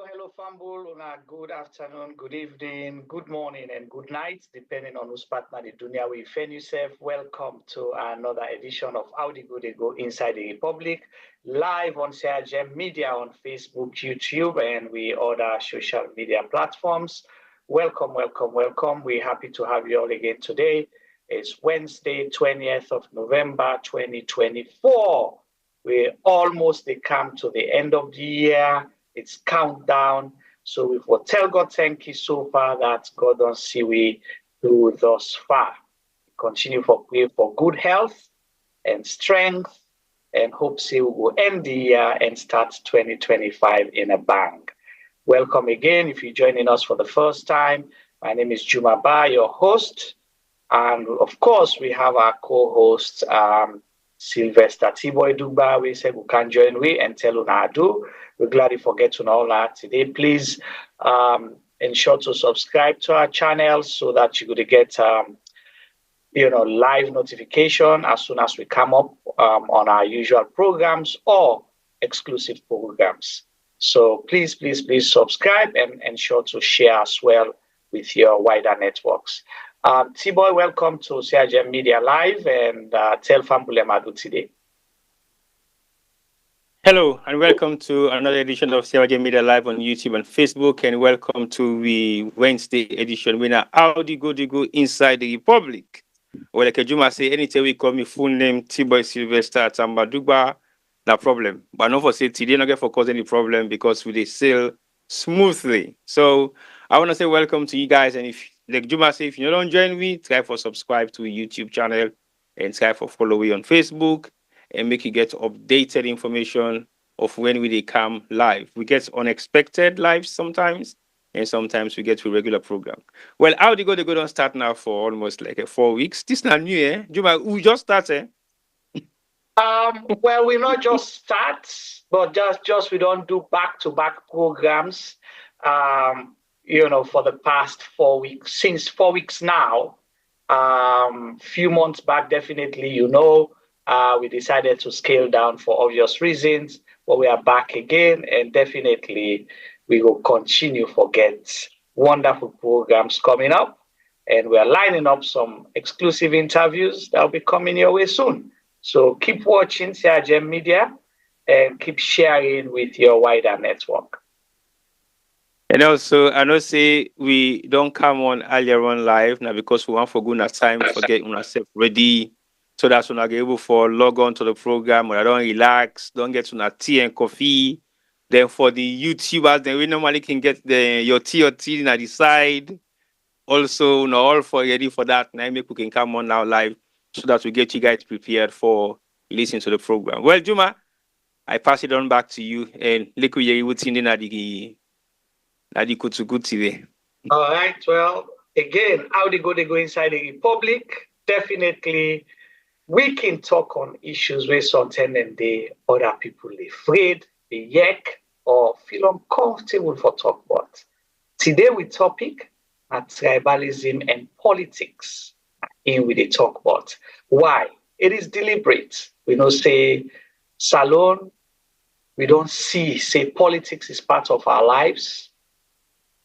Hello, Fambul. Good afternoon, good evening, good morning, and good night, depending on whose partner the dunya we find yourself. Welcome to another edition of How the Good They Go Inside the Republic, live on Sierra Media on Facebook, YouTube, and we other social media platforms. Welcome, welcome, welcome. We're happy to have you all again today. It's Wednesday, 20th of November, 2024. We almost come to the end of the year. It's countdown. So we will tell God thank you so far that God don't see we through thus far. Continue for pray for good health and strength and hope see we will end the year and start 2025 in a bang. Welcome again. If you're joining us for the first time, my name is Juma Ba, your host. And of course, we have our co-host, Sylvester T-Boy Dugba. We said we can join we and tell Una do. We're glad you forget to know that today. Please ensure to subscribe to our channel so that you could get live notification as soon as we come up on our usual programs or exclusive programs. So please subscribe and ensure to share as well with your wider networks. T-Boy, welcome to Sierra Media Live and tell Fambule Madu today. Hello and welcome to another edition of Sierra Media Live on YouTube and Facebook, and welcome to the Wednesday edition. We now how do you go inside the Republic? Well, like Juma say, anytime we call me full name T-Boy Sylvester Tambadugba, no problem. But not for say today not get for cause any problem because we sail smoothly. So I want to say welcome to you guys, and if like Juma say, if you don't join me, try for subscribe to a YouTube channel and try for follow me on Facebook and make you get updated information of when we come live. We get unexpected live sometimes, and sometimes we get to regular program. Well, how they go don't start now for almost like 4 weeks. This not new, eh? Juma, we just started. Well, we not just start, but just we don't do back-to-back programs. For the past 4 weeks, since 4 weeks now. Few months back, definitely, we decided to scale down for obvious reasons, but we are back again, and definitely we will continue to get wonderful programs coming up, and we are lining up some exclusive interviews that will be coming your way soon. So keep watching Sierra Media and keep sharing with your wider network. And also, I know say we don't come on earlier on live now because we want for good time for getting ourselves ready. So that's when I get able for log on to the program where I don't relax, don't get to tea and coffee. Then for the YouTubers, then we normally can get your tea or tea on the side. Also, all for ready for that. Now make we can come on now live so that we get you guys prepared for listening to the program. Well, Juma, I pass it on back to you and look what you're in at the good today. All right. Well, again, how they go inside the Republic. Definitely, we can talk on issues where sometimes the other people are afraid, they yak, or feel uncomfortable for talk about. Today we topic tribalism and politics. In with the talk about why it is deliberate. We don't say salon. We don't say politics is part of our lives.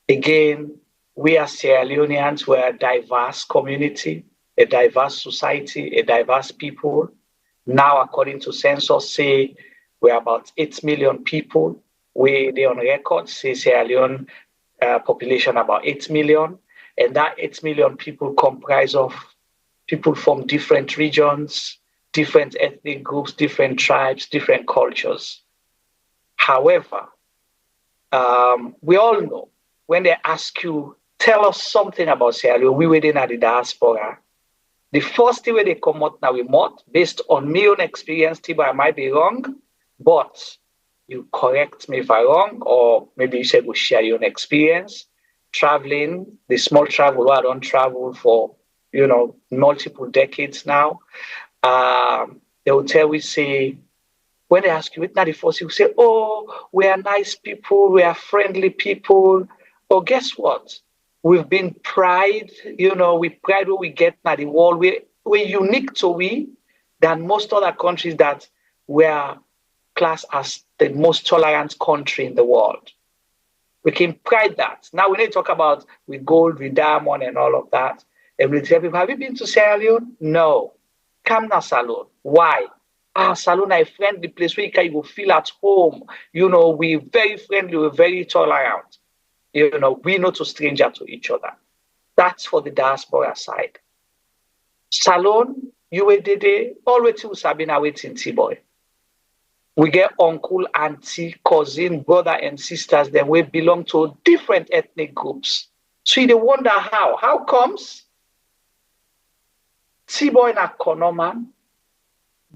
Again, we are Sierra Leoneans. We're a diverse community, a diverse society, a diverse people. Now, according to census, say we're about 8 million people. They on record say Sierra Leone population about 8 million. And that 8 million people comprise of people from different regions, different ethnic groups, different tribes, different cultures. However, we all know when they ask you, tell us something about Sierra Leone, we within the diaspora. The first thing where they come out now, we might, based on my own experience, Tiba, I might be wrong, but you correct me if I'm wrong, or maybe you said we share your own experience. Traveling, the small travel, I don't travel for, multiple decades now. They will tell we say, when they ask you, it's not the first, you say, oh, we are nice people, we are friendly people. Oh, guess what? We've been pride, we pride what we get now the world. We're unique to we than most other countries that we are classed as the most tolerant country in the world. We can pride that. Now we need to talk about with gold, with diamond, and all of that. And we tell people, have you been to Sierra Leone? No. Come now, Salone. Why? Salone, a friendly place where you will feel at home. We're very friendly, we're very tolerant. We're not a stranger to each other. That's for the diaspora side. Salone, you were there, always to Sabina waiting, T-boy. We get uncle, auntie, cousin, brother, and sisters. Then we belong to different ethnic groups. So you wonder how. How comes? T-boy na Konoman,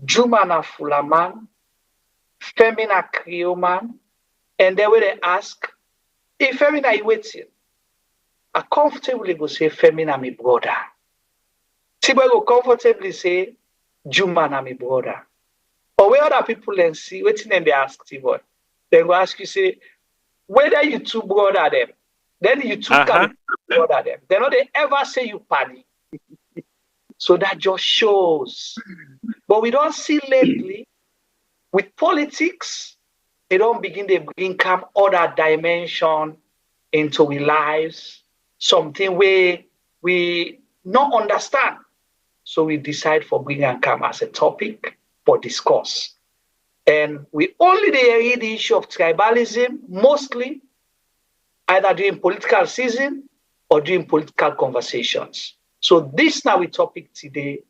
Juma na Fulaman, Femi na Creoman, and then when they ask, if Femi na waiting, I comfortably go say Femi na my brother. T-boy go comfortably say Juma na my brother. Or where other people then see, waiting and they ask T-boy. Then go ask you, say, whether you two brother them, then you two can brother them. They don't they ever say you paddy. So that just shows. But we don't see lately, with politics, they don't begin to bring come other dimension into our lives, something where we not understand. So we decide for bringing and come as a topic for discourse. And we only read the issue of tribalism, mostly either during political season or during political conversations. So this now we topic today,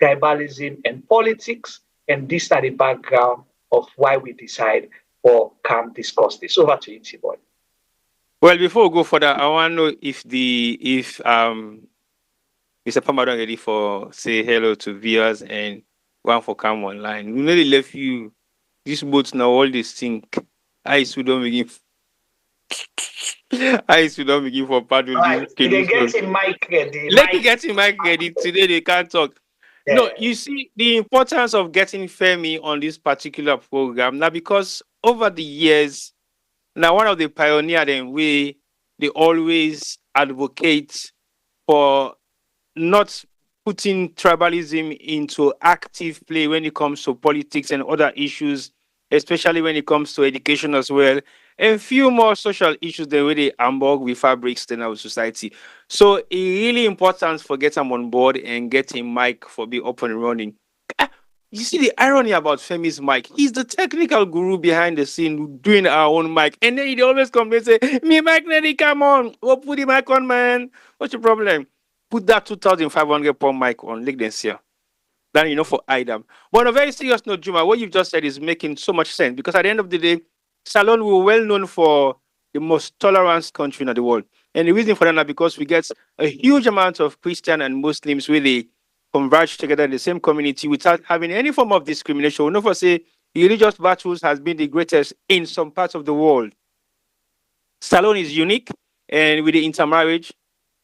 tribalism and politics, and this are the background of why we decide or can discuss this. Over to you, T-boy. Well, before we go further, I want to know if Mr. Pamadon ready for say hello to viewers and one for come online. We nearly left you. This boat now all this think. I don't begin. Don't begin for part of right. this. They get in mic ready. Let me get in mic ready. Today they can't talk. Yeah. No, you see the importance of getting Femi on this particular program now, because over the years, now one of the pioneers and they always advocate for not putting tribalism into active play when it comes to politics and other issues, especially when it comes to education as well, and few more social issues the way they hamburg with fabrics in our society. So it's really important for get them on board and getting Mike for be up and running. You see the irony about Femi's mic. He's the technical guru behind the scene doing our own mic. And then he always come and say, me mic ready, come on. Oh, put the mic on, man. What's your problem? Put that 2,500 pound mic on, like this here. Then for Idam. But on a very serious note, Juma, what you've just said is making so much sense, because at the end of the day, Salone, we're well known for the most tolerant country in the world. And the reason for that is because we get a huge amount of Christian and Muslims really converge together in the same community without having any form of discrimination. We know for say religious battles has been the greatest in some parts of the world. Salone is unique, and with the intermarriage,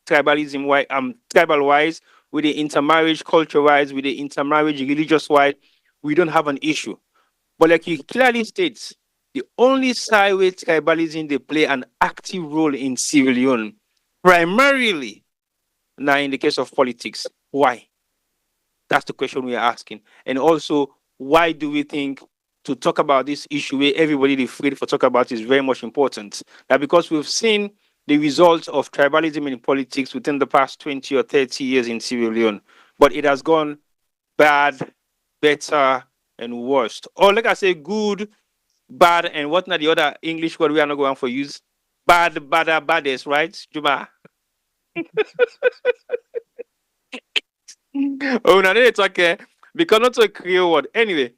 tribalism tribal wise, with the intermarriage culture wise, with the intermarriage religious wise, we don't have an issue. But like you clearly states, the only side where tribalism they play an active role in Sierra Leone, primarily now in the case of politics. Why? That's the question we are asking. And also, why do we think to talk about this issue where everybody is afraid for talk about is very much important? Now, because we've seen the results of tribalism in politics within the past 20 or 30 years in Sierra Leone, but it has gone bad, better, and worse. Or like I say, good, bad, and what not the other English word we are not going for use? Bad, badder, baddest, right, Juma? Oh, now they talk because not a Creole word. Anyway,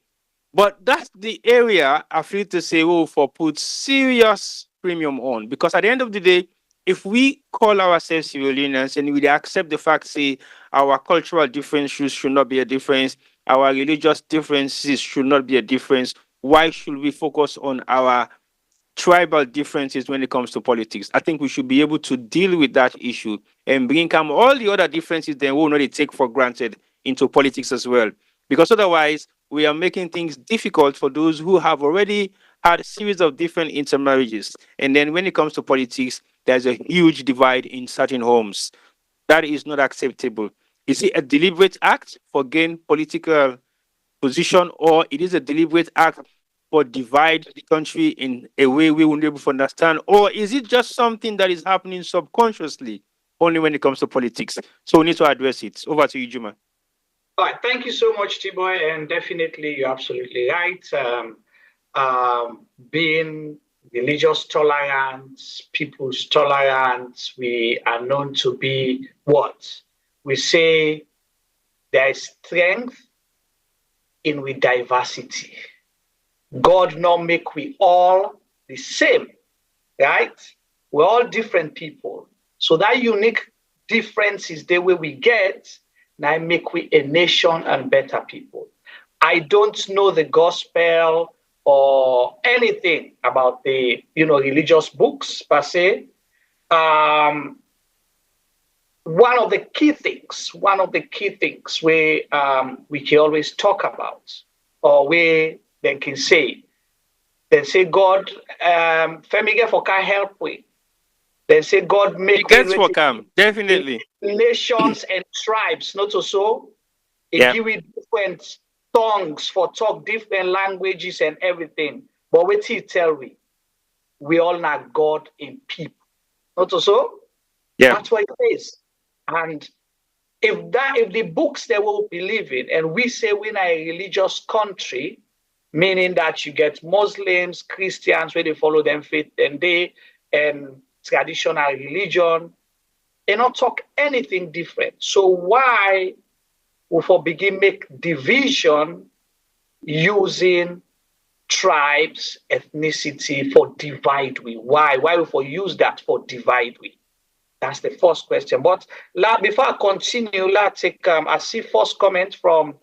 but that's the area I feel to say, for put serious premium on, because at the end of the day, if we call ourselves Sierra Leoneans and we accept the fact, say, our cultural differences should not be a difference, our religious differences should not be a difference, why should we focus on our tribal differences when it comes to politics? I think we should be able to deal with that issue and bring all the other differences that we'll not take for granted into politics as well. Because otherwise, we are making things difficult for those who have already had a series of different intermarriages. And then when it comes to politics, there's a huge divide in certain homes. That is not acceptable. Is it a deliberate act for gain political position, or it is a deliberate act but divide the country in a way we won't be able to understand? Or is it just something that is happening subconsciously only when it comes to politics? So we need to address it. Over to you, Juma. All right, thank you so much, T-Boy, and definitely you're absolutely right. Being religious tolerance, people's tolerance, we are known to be what? We say there is strength in with diversity. God not make we all the same, right? We're all different people. So that unique difference is the way we get, now make we a nation and better people. I don't know the gospel or anything about the religious books per se. One of the key things we can always talk about, or we they can say, God, Femige for can help we. They say God make definitely nations and tribes, not so. It give it different tongues for talk different languages and everything. But wait till tell we all know God in people. Not so? Yeah. That's what it is. And if the books they will believe in, and we say we're in a religious country, meaning that you get Muslims, Christians, where they follow them faith and traditional religion, they not talk anything different. So why we for begin make division using tribes, ethnicity for divide we? Why we for use that for divide we? That's the first question. But before I continue, let's take I see first comment from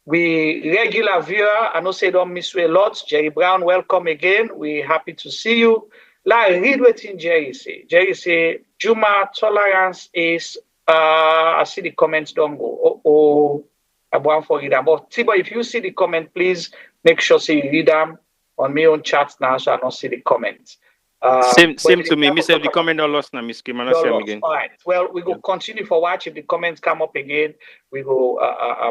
we regular viewer. I know say don't miss you a lot. Jerry Brown, welcome again. We're happy to see you. Read what in Jerry say. Jerry say, Juma, tolerance is I see the comments don't go. I want for read them. But Tibo, if you see the comment, please make sure you read them on my own chat now, so I don't see the comments. Same to me. Miss the comment or lost now, Miss Kim. Again. All right. Well, we go continue for watch. If the comments come up again, we go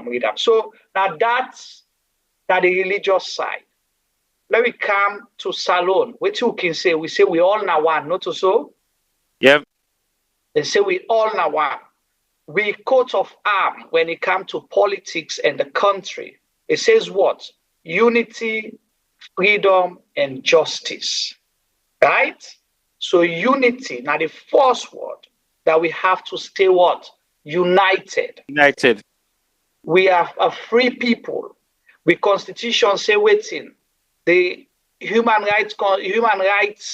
read them. So now that's the religious side. Let me come to Salon. What you can say? We say we all now one, not so? Yep. They say we all now one. We coat of arm when it comes to politics and the country. It says what? Unity, freedom, and justice. Right? So unity, now the first word that we have to stay what? United. United. We are a free people. We constitution say waiting. The human rights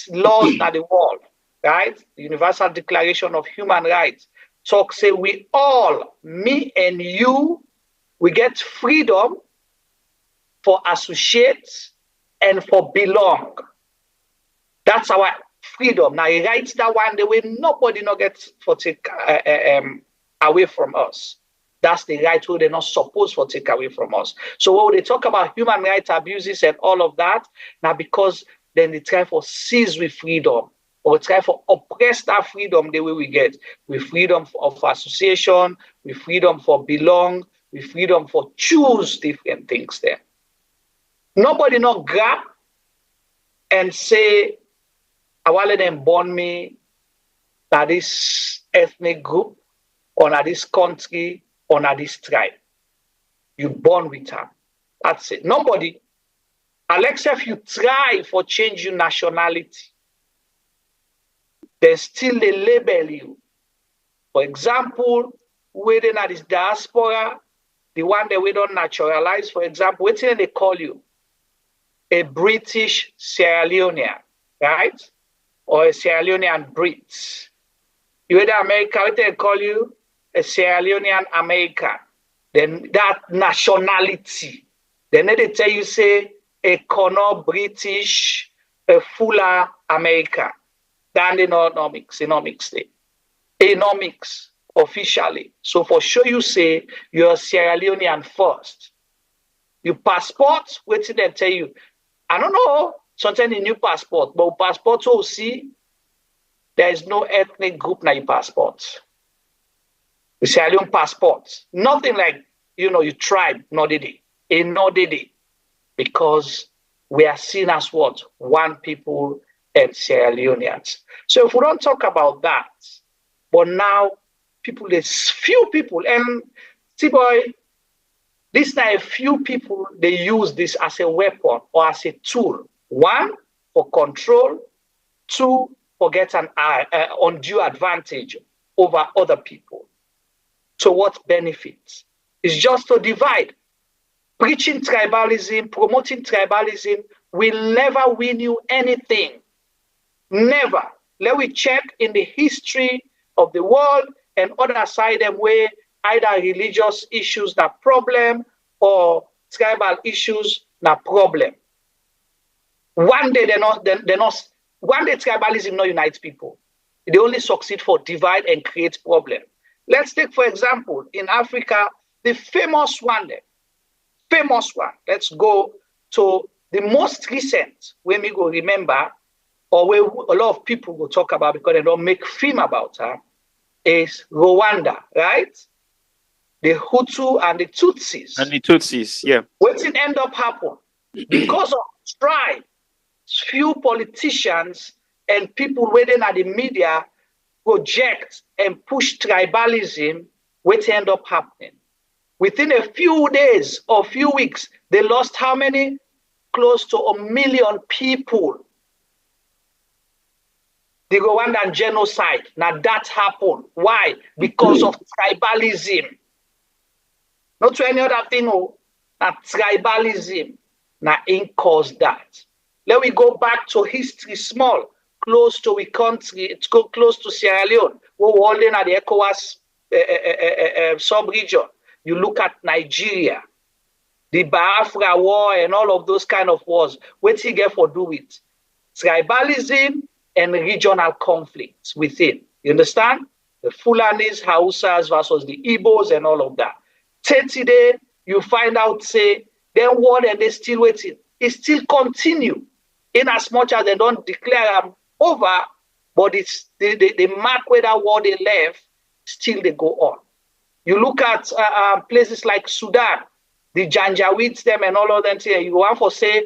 laws in the world, right? The Universal Declaration of Human Rights talk say we all, me and you, we get freedom for associate and for belong. That's our freedom. Now he writes that one the way nobody not gets for take away from us. That's the right who they're not supposed to take away from us. So when they talk about human rights abuses and all of that, now because then they try for seize with freedom or try for oppress that freedom the way we get. With freedom of association, with freedom for belong, with freedom for choose different things there. Nobody not grab and say, I want to them born me that this ethnic group or that this country or that this tribe. You born with her. That's it. Nobody. Alexa, if you try for change your nationality, they still they label you. For example, within this diaspora, the one that we don't naturalize, for example, what they call you? A British Sierra Leonean, right? Or a Sierra Leonean Brit. You in America, what they call you? A Sierra Leonean American. Then that nationality. Then they tell you, say, a Connor British, a Fuller American. Then they not mix officially. So for sure you say you're a Sierra Leonean first. Your passport, what did they tell you? I don't know, sometimes a new passport, but passport will see there is no ethnic group in your passport. The Sierra Leone passport. Nothing like, your tribe, no did it. Because we are seen as what? One people and Sierra Leoneans. So if we don't talk about that, but now people, there's few people, and see boy, this time a few people, they use this as a weapon or as a tool. One, for control. Two, for get an undue advantage over other people. So what benefits? It's just to divide. Preaching tribalism, promoting tribalism will never win you anything. Never. Let me check in the history of the world and other side them where either religious issues na problem or tribal issues na problem. One day one day tribalism not unite people. They only succeed for divide and create problem. Let's take, for example, in Africa, the famous one there. Famous one. Let's go to the most recent, where we go remember, or where a lot of people will talk about because they don't make film about her, is Rwanda, right? The Hutu and the Tutsis. And the Tutsis, yeah. What did end up happen? Because of strife, few politicians and people waiting at the media project and push tribalism, what end up happening? Within a few days or few weeks, they lost how many? Close to 1 million people. The Rwandan genocide. Now that happened. Why? Because of tribalism. Not to any other thing. Oh, now tribalism. Now it caused that. Let me go back to history small. Close to a country, it's close to Sierra Leone. We're holding at the ECOWAS sub-region. You look at Nigeria, the Biafra war and all of those kind of wars. What do you get for do with tribalism and regional conflicts within? You understand? The Fulanis, Hausas versus the Igbos and all of that. Today, you find out, say, then war and they're still waiting. It still continue in as much as they don't declare them over, but it's the mark where that war they left, still they go on. You look at places like Sudan, the Janjaweeds, them and all of them. You want to say,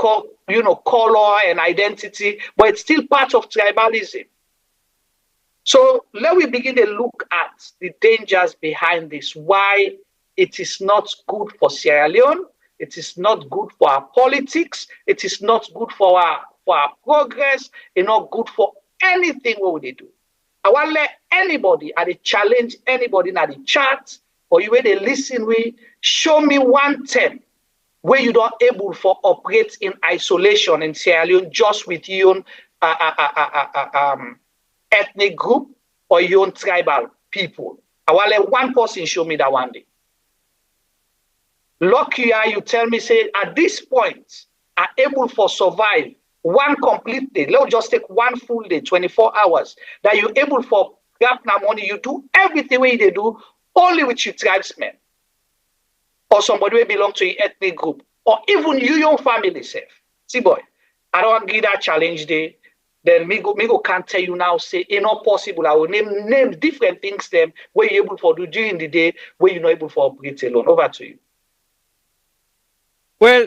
color and identity, but it's still part of tribalism. So let me begin to look at the dangers behind this, why it is not good for Sierra Leone, it is not good for our politics, it is not good for our progress, it's not good for anything what they do. I want to let anybody, I challenge anybody in the chat, or you where they listen with, show me one term where you don't able for operate in isolation in Sierra Leone just with your own ethnic group or your own tribal people. I want to let one person show me that one day. Lucky you tell me, say, at this point, are able for survive one complete day. Let's just take one full day, 24 hours, that you're able for grab now money. You do everything way they do, only with your tribesmen or somebody who belong to your ethnic group, or even you, your family self. See, boy, I don't give that challenge day. Then me go can't tell you now, say, it's not possible. I will name different things them where you're able for do during the day, where you're not able for operate alone. Over to you. Well,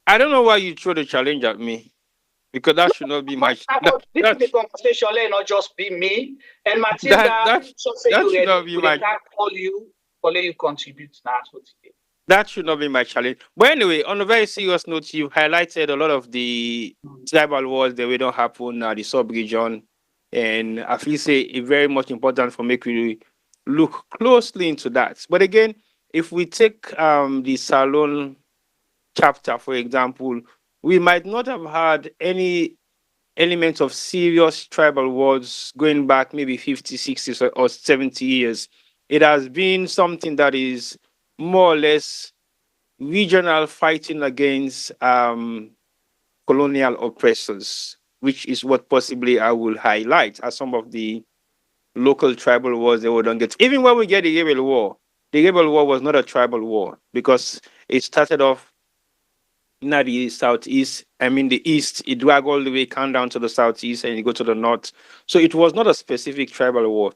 I don't know why you throw the challenge at me. Because that should not be my. This is the conversation. Let it not just be me and Matilda. That should not be my. Can't call you or let you contribute now. That should not be my challenge. But anyway, on a very serious note, you highlighted a lot of the tribal wars that we don't happen at the sub-region, and I feel say it's very much important for make we look closely into that. But again, if we take the Salon chapter, for example, we might not have had any elements of serious tribal wars going back maybe 50, 60 or 70 years. It has been something that is more or less regional fighting against colonial oppressors, which is what possibly I will highlight as some of the local tribal wars they don't get. Even when we get the Rebel War was not a tribal war because it started off not the southeast, the east, it dragged all the way down to the southeast and you go to the north. So it was not a specific tribal war.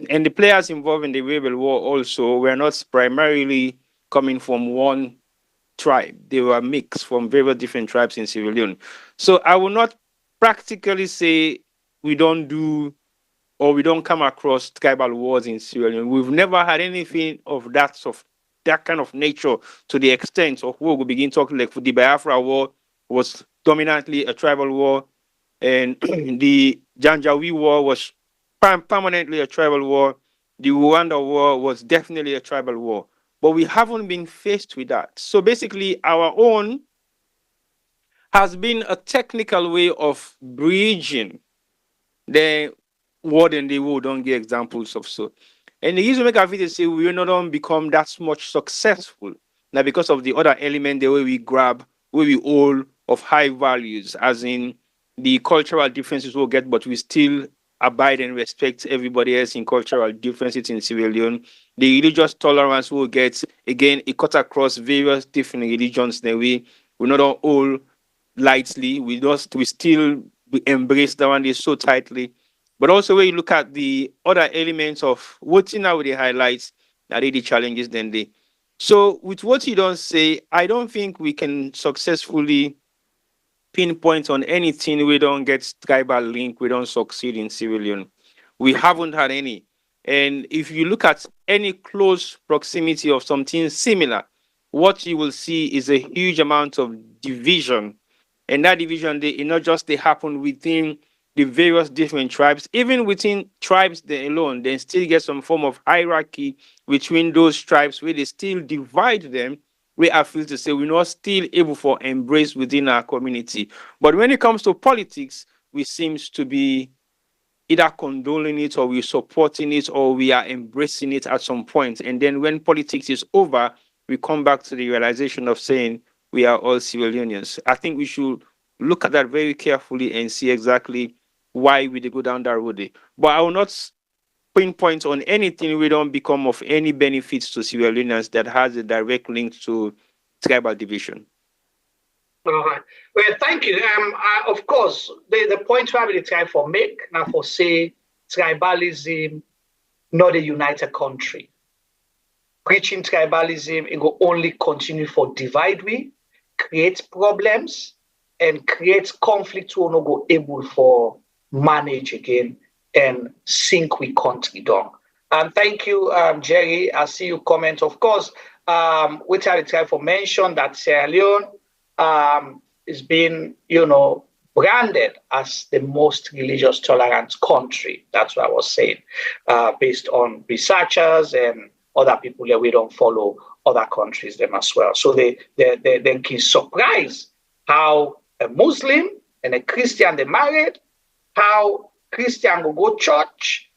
And the players involved in the Rebel War also were not primarily coming from one tribe. They were mixed from very different tribes in Sierra Leone. So I will not practically say we don't do or we don't come across tribal wars in Sierra Leone. We've never had anything of that kind of nature to the extent of where we begin talking like the Biafra War was dominantly a tribal war, and the Janjaweed War was permanently a tribal war. The Rwanda War was definitely a tribal war, but we haven't been faced with that. So basically, our own has been a technical way of bridging the what and the who don't get examples of so. And the reason make a video say we not don't become that much successful now because of the other element, the way we grab, where we all of high values, as in the cultural differences we'll get, but we still abide and respect everybody else in cultural differences in Sierra Leone. The religious tolerance we'll get, again, it cut across various different religions. Then we not all lightly, we still embrace that one day so tightly. But also when you look at the other elements of what's in our the highlights, are the challenges then they. So with what you don't say, I don't think we can successfully pinpoint on anything we don't get tribal link, we don't succeed in Sierra Leone. We haven't had any. And if you look at any close proximity of something similar, what you will see is a huge amount of division. And that division, they not just they happen within the various different tribes, even within tribes they alone, they still get some form of hierarchy between those tribes where they still divide them, where I feel to say we're not still able for embrace within our community. But when it comes to politics, we seems to be either condoning it or we're supporting it or we are embracing it at some point. And then when politics is over, we come back to the realization of saying we are all Sierra Leoneans. I think we should look at that very carefully and see exactly why we go down that road. But I will not pinpoint on anything we don't become of any benefits to Sierra Leoneans that has a direct link to tribal division. All right. Well, thank you. Of course, the point where we try for make now for say tribalism, not a united country. Preaching tribalism, it will only continue for divide we, create problems, and create conflict we will not go able for manage again and sink we country down. Thank you, Jerry. I see you comment. Of course, which I try for mention that Sierra Leone is being, branded as the most religious tolerant country. That's what I was saying, based on researchers and other people that we don't follow other countries them as well. So they can surprise how a Muslim and a Christian they married, how Christian will go church,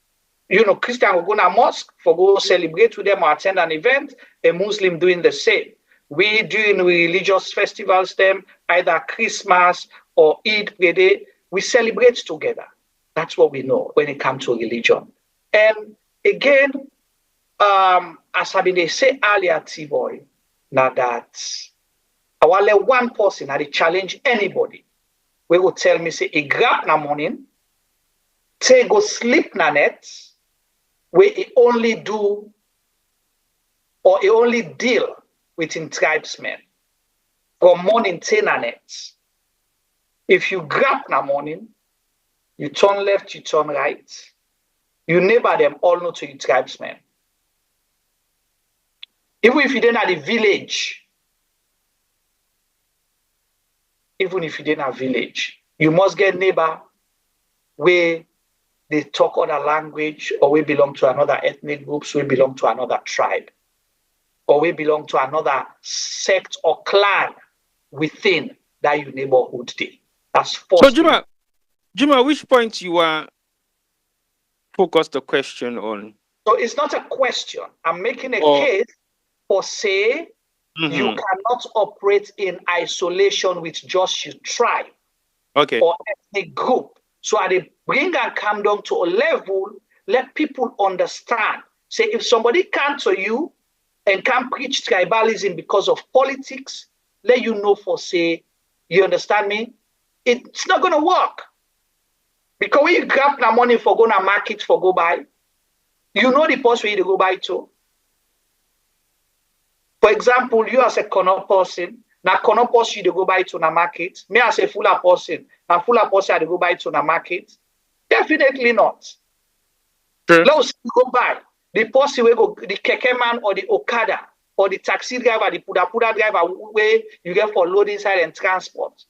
Christian will go to mosque for go celebrate with them or attend an event, a Muslim doing the same. We doing religious festivals them, either Christmas or Eid Day, we celebrate together. That's what we know when it comes to religion. And again, as I been say earlier, T-Boy, now that I want let one person I challenge anybody. We will tell me, say, he grab na morning, say go sleep na net, where he only do or he only deal with in tribesmen from morning 10 na net. If you grab na morning, you turn left, you turn right, you neighbor them all know to your tribesmen. Even if you didn't have the village, you must get neighbor where they talk other language or we belong to another ethnic groups, we belong to another tribe, or we belong to another sect or clan within that your neighborhood day. That's first. So Juma, which point you are focused the question on? So it's not a question. I'm making a case for say you cannot operate in isolation with just your tribe or ethnic group. So I bring and come down to a level, let people understand. Say if somebody comes to you and can preach tribalism because of politics, let you know for say, you understand me? It's not gonna work. Because when you grab the money for going to market for go buy, you know the post where you go buy to. For example, you as a Kono person, now Kono person you go buy to the market. Me as a Fula person, now Fula person I go buy to the market. Definitely not. True. Let's go buy the person we go the keke man or the Okada or the taxi driver, the puda driver where you get for loading side and transport.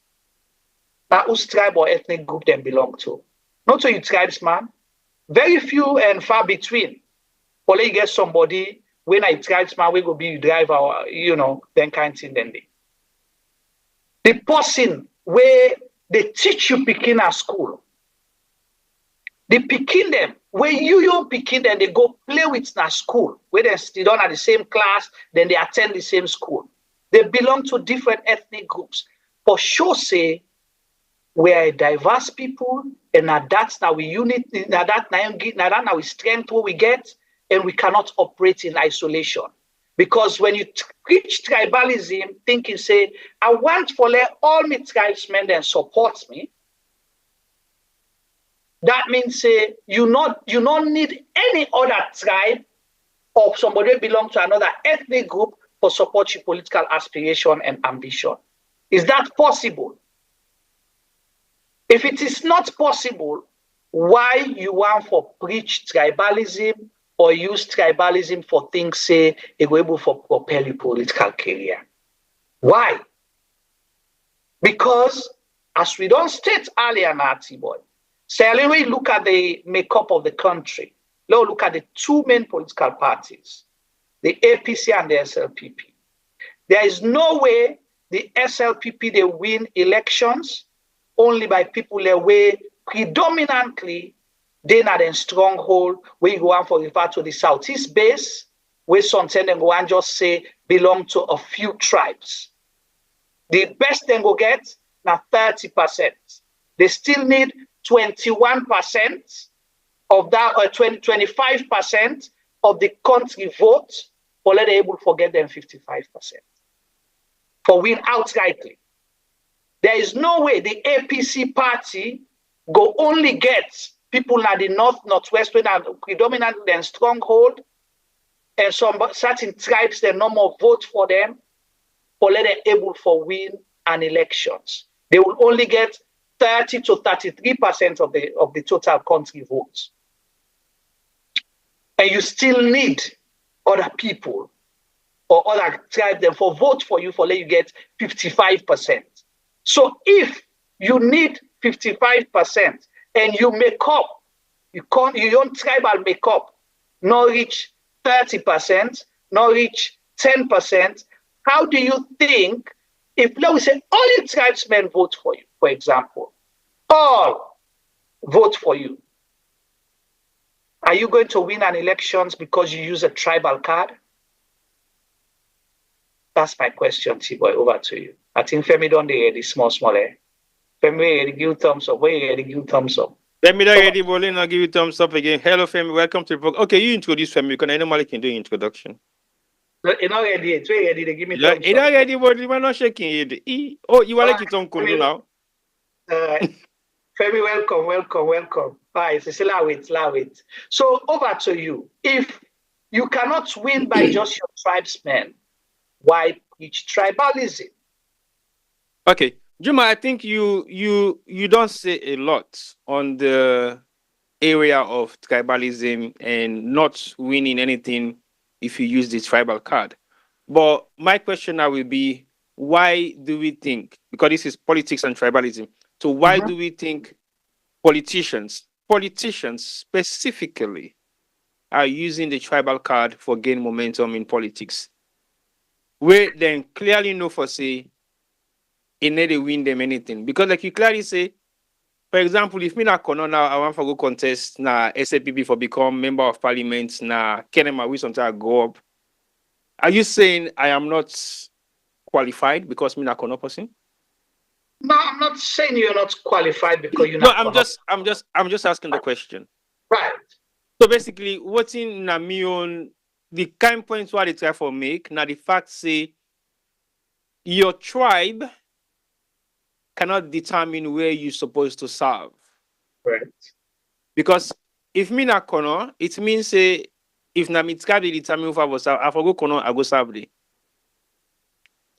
Now whose tribe or ethnic group them belong to? Not to you tribesman. Very few and far between. Or you get somebody when I tribesman we go be you driver or then kind of thing then they. The person where they teach you picking at school. They picking them where you picking them, they go play with na school, where they still on at the same class, then they attend the same school. They belong to different ethnic groups. For sure, say we are a diverse people, and that's now we unit, now that we strength what we get, and we cannot operate in isolation. Because when you preach tribalism, thinking say, I want for let all my tribesmen then support me. That means say you don't need any other tribe or somebody belong to another ethnic group for support your political aspiration and ambition. Is that possible? If it is not possible, why you want for preach tribalism or use tribalism for things say it will able for propel your political career? Why? Because as we don't state earlier, Nazi boy. So when we look at the makeup of the country, let's look at the two main political parties, the APC and the SLPP. There is no way the SLPP they win elections only by people that way predominantly they not in stronghold where you go on for refer to the southeast base, where sometimes go and just say belong to a few tribes. The best they go get now 30%. They still need 21% of that, or 25% of the country vote for let they able to get them 55% for win outrightly. There is no way the APC party go only get people in the northwest when are predominantly in stronghold, and some certain tribes they no more vote for them for let them able for win an elections. They will only get 30 to 33% of the total country votes. And you still need other people or other tribes them for vote for you for let you get 55%. So if you need 55% and you make up, you don't tribal make up, not reach 30%, not reach 10%, how do you think if let we say all your tribesmen vote for you, for example, all vote for you, are you going to win an elections because you use a tribal card? That's my question, T-Boy. Over to you. I think Femi don't ready small, eh? Femi ready, give thumbs up. Where you ready, give thumbs up. Femi don't ready, Bolin, I'll give you thumbs up again. Hello, Femi. Welcome to the program. Okay, you introduce Femi because I normally can do introduction. You're not ready. It's ready. They give me thumbs up. You're not ready, but you're not shaking it. Oh, you are like it on Kundu now. Femi, welcome. Bye. It's allow it. So over to you. If you cannot win by just your tribesmen, why preach tribalism? Okay, Juma, I think you don't say a lot on the area of tribalism and not winning anything if you use the tribal card. But my question now will be, why do we think, because this is politics and tribalism, so why do we think politicians specifically are using the tribal card for gain momentum in politics? We then clearly know for say, it never win them anything. Because like you clearly say, for example, if me na kono now, I want to go contest na SAPP for become member of parliament na Kenema, we sometimes go up. Are you saying I am not qualified because me na kono person? No, I'm not saying you're not qualified because you're no, not. I'm just asking the question. Right. So basically, what's in na me on the kind points what they try for make now the fact say your tribe cannot determine where you're supposed to serve. Right. Because if me na kono, it means say if na me tribe they determine if I will serve, I for go kono, I go serve there.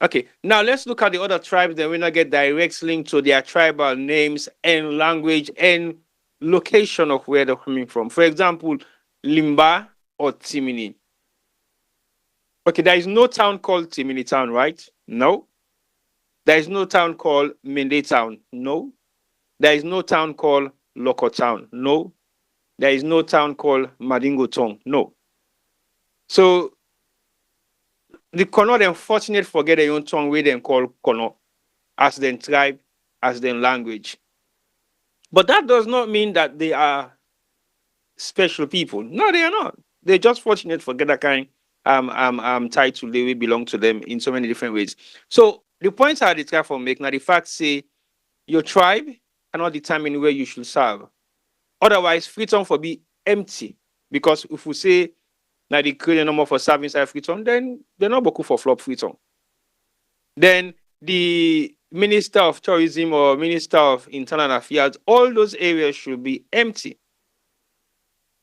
Okay, now let's look at the other tribes. Then we're not get direct link to their tribal names and language and location of where they're coming from. For example, Limba or Timini. Okay, there is no town called Timini Town, right? No. There is no town called Mende Town. No. There is no town called Loko Town. No. There is no town called Madingo Town. No. So the Kono then fortunate forget their own tongue where they call Kono as their tribe, as their language. But that does not mean that they are special people. No, they are not. They're just fortunate forget that kind title they will belong to them in so many different ways. So the points I try for make now the fact say your tribe cannot determine where you should serve. Otherwise, Freetown for be empty. Because if we say now they create a number for serving inside Freetown, then they're not boku for flop Freetown. Then the Minister of Tourism or Minister of Internal Affairs, all those areas should be empty.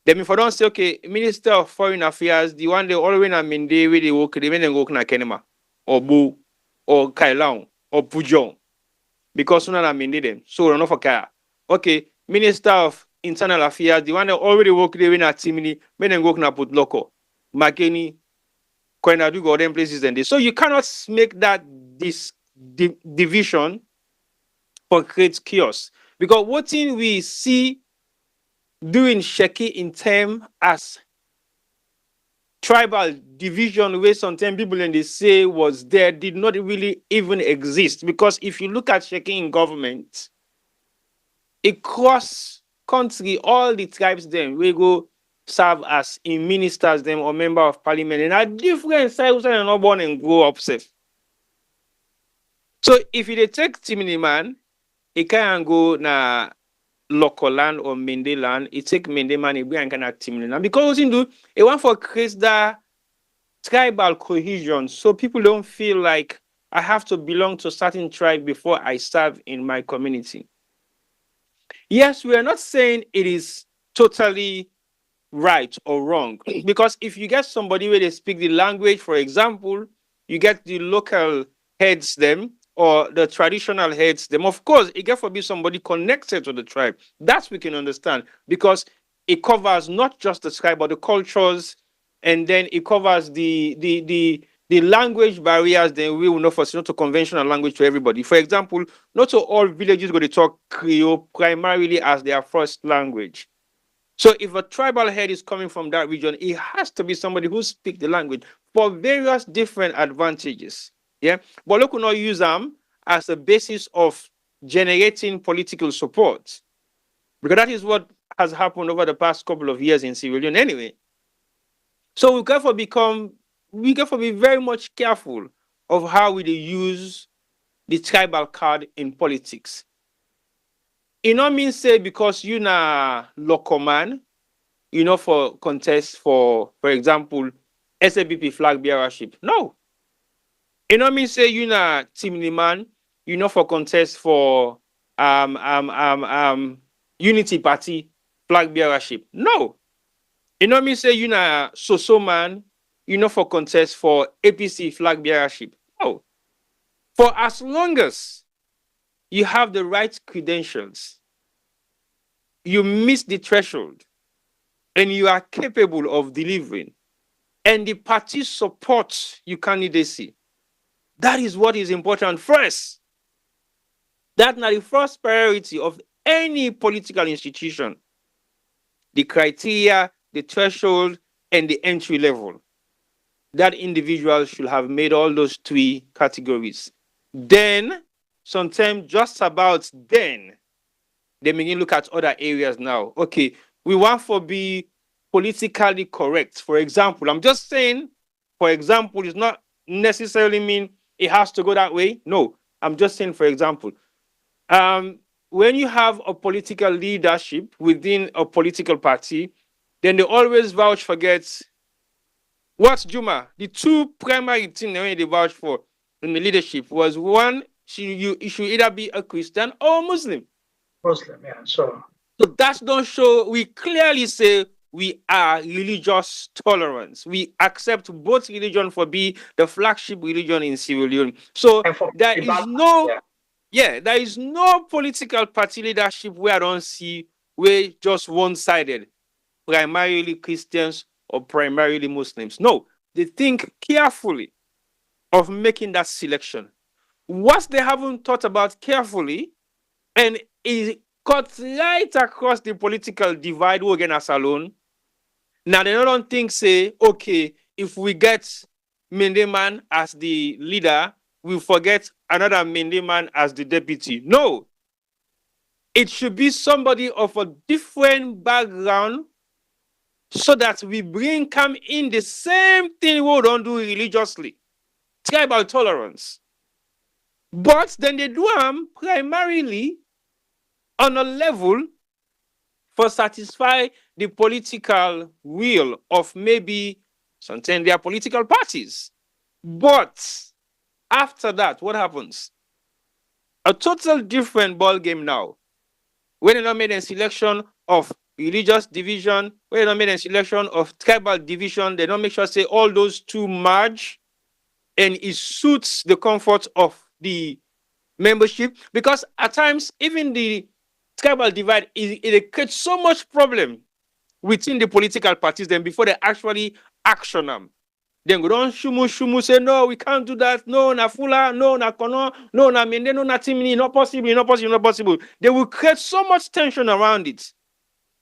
Then if I don't say, okay, Minister of Foreign Affairs, the one they always na Mende, where they work, they may work na Kenema, or Bo, or Kailaon, or Pujon. Because na Mende them. So we're not for Kaya. Okay, Minister of Internal Affairs, the one that already work there in Timini, may then work na Putloko, Makeni, Koinadugo, or them places and this. So you cannot make that this division for create chaos. Because what thing we see doing Sheki in term as tribal division where sometimes people and they say was there did not really even exist. Because if you look at Sheki in government, across country, all the tribes them we go serve as in ministers them or member of parliament and a different size and not born and grow up safe. So if you take Timini man, it can go na local land or Mende land, it take Mende man, it can at Timini land. Because what do it want for create that tribal cohesion. So people don't feel like I have to belong to a certain tribe before I serve in my community. Yes, we are not saying it is totally right or wrong. Because if you get somebody where they speak the language, for example, you get the local heads them or the traditional heads them. Of course, it get to be somebody connected to the tribe. That we can understand because it covers not just the tribe but the cultures, and then it covers the language barriers. Then we will not foresee not a conventional language to everybody. For example, not to all villages going to talk Creole primarily as their first language. So if a tribal head is coming from that region, it has to be somebody who speaks the language for various different advantages. Yeah, but look, we not use them as a basis of generating political support, because that is what has happened over the past couple of years in Sierra Leone anyway. So we got to be very much careful of how we use the tribal card in politics. It not mean say because you na local man, you know, for contest for example, SABP flag bearership. No. It not mean say you na Timini man, you know, for contest for Unity Party flag bearership. No. It not mean say you na Soso man, you know, for contest for APC flag bearership. No. For as long as you have the right credentials, you miss the threshold, and you are capable of delivering, and the party supports your candidacy, that is what is important first. That's not the first priority of any political institution. The criteria, the threshold, and the entry level. That individual should have made all those three categories. Then, sometimes just about then, they begin look at other areas now. Okay, we want to be politically correct. For example, I'm just saying, for example, it's not necessarily mean it has to go that way. No, I'm just saying, for example, when you have a political leadership within a political party, then they always vouch for what's Juma? The two primary things they vouch for in the leadership was one, you should either be a Christian or a Muslim. Muslim, yeah, so that don't show, we clearly say we are religious tolerance. We accept both religion for be the flagship religion in Sierra Leone. So there is no, there is no political party leadership where I don't see where just one-sided, primarily Christians or primarily Muslims. No, they think carefully of making that selection. What they haven't thought about carefully, and it cuts right across the political divide again as alone. Now they don't think, say, okay, if we get Mende man as the leader, we forget another Mende man as the deputy. No. It should be somebody of a different background so that we come in the same thing we don't do religiously. Tribal tolerance. But then they do them primarily on a level for satisfy the political will of maybe sometimes their political parties. But after that, what happens? A total different ball game now. When they not made a selection of religious division, when they not made a selection of tribal division, they don't make sure say all those two merge and it suits the comfort of the membership. Because at times, even the tribal divide, it creates so much problem within the political parties then before they actually action them. Then go down shumu, say, no, we can't do that. No, na fula, no, na kono, no, na mende, no, na timini, not possible, not possible, not possible. They will create so much tension around it.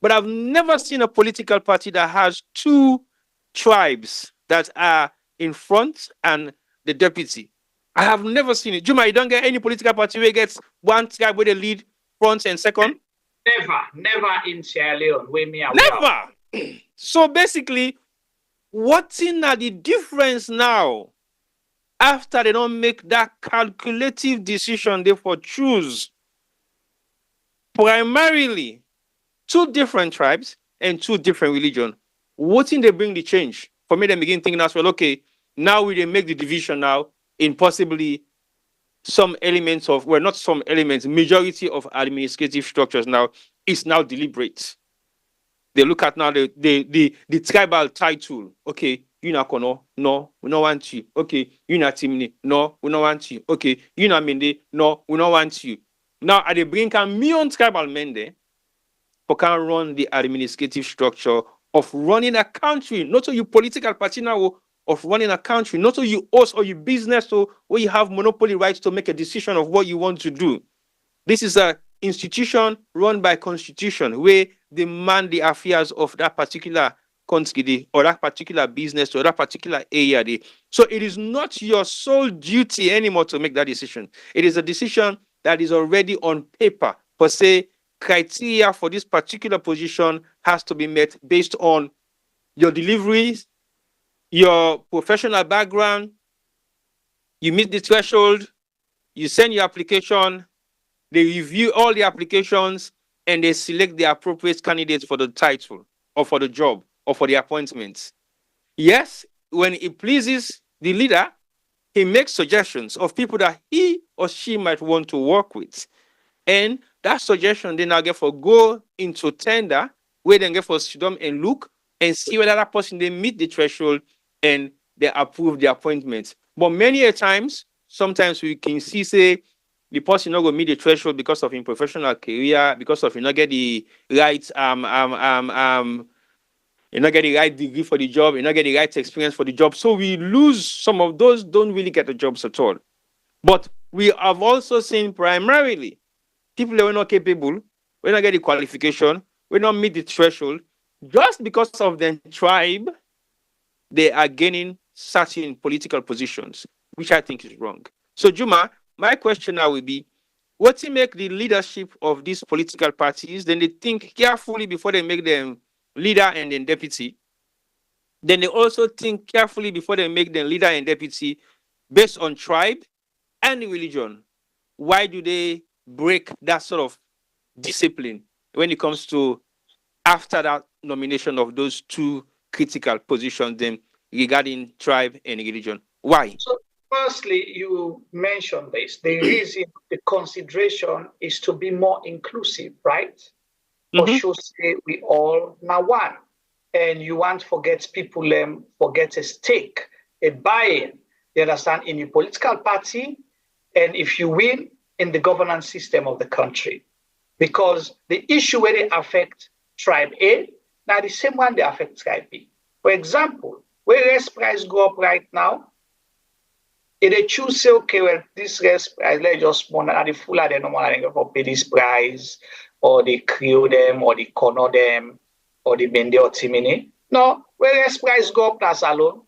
But I've never seen a political party that has two tribes that are in front and the deputy. I have never seen it. Juma, you don't get any political party where gets one tribe where they lead front and second? Never in Sierra Leone. Never. So basically, what's in the difference now after they don't make that calculative decision, therefore choose primarily two different tribes and two different religions? What's in they bring the change? For me, they begin thinking as well, okay, now we they make the division now in possibly some elements of, well, not some elements, majority of administrative structures now is now deliberate. They look at now the tribal title. Okay, you na kono, no, we don't want you. Okay, you na timni, no, we don't want you. Okay, you na mende, no, we don't want you. Now, at the brink of million tribal men there, who can run the administrative structure of running a country, not so you political party now, of running a country, not so you host or you business, so where you have monopoly rights to make a decision of what you want to do. This is an institution run by constitution where they man the affairs of that particular country or that particular business or that particular area. So it is not your sole duty anymore to make that decision. It is a decision that is already on paper. Per se, criteria for this particular position has to be met based on your deliveries, your professional background, you meet the threshold, you send your application, they review all the applications, and they select the appropriate candidates for the title or for the job or for the appointments. Yes, when it pleases the leader, he makes suggestions of people that he or she might want to work with. And that suggestion they now get for go into tender, where they get for sit down and look and see whether that person they meet the threshold and they approve the appointment. But many a times, sometimes we can see, say, the person not going to meet the threshold because of his professional career, because of he not get the right you not get the right degree for the job, you not get the right experience for the job. So we lose some of those, don't really get the jobs at all. But we have also seen primarily people that were not capable, we not get the qualification, we not meet the threshold, just because of their tribe, they are gaining certain political positions, which I think is wrong. So Juma, my question now will be, what to make the leadership of these political parties, then they think carefully before they make them leader and then deputy. Then they also think carefully before they make them leader and deputy based on tribe and religion. Why do they break that sort of discipline when it comes to after that nomination of those two critical positions then regarding tribe and religion? Why? So firstly, you mentioned this. The reason, the consideration is to be more inclusive, right? Or should say we all now one. and you want to forget people, forget a stake, a buy-in, you understand, in your political party, and if you win, in the governance system of the country. Because the issue where they affect tribe A, now the same one they affect tribe B. For example, where rice price go up right now, if they choose say, okay, well, this rice price, let's just want the full of them no more for pay this price, or they create them, or they corner them, or they bend their timini. No, where rice price go up that's alone.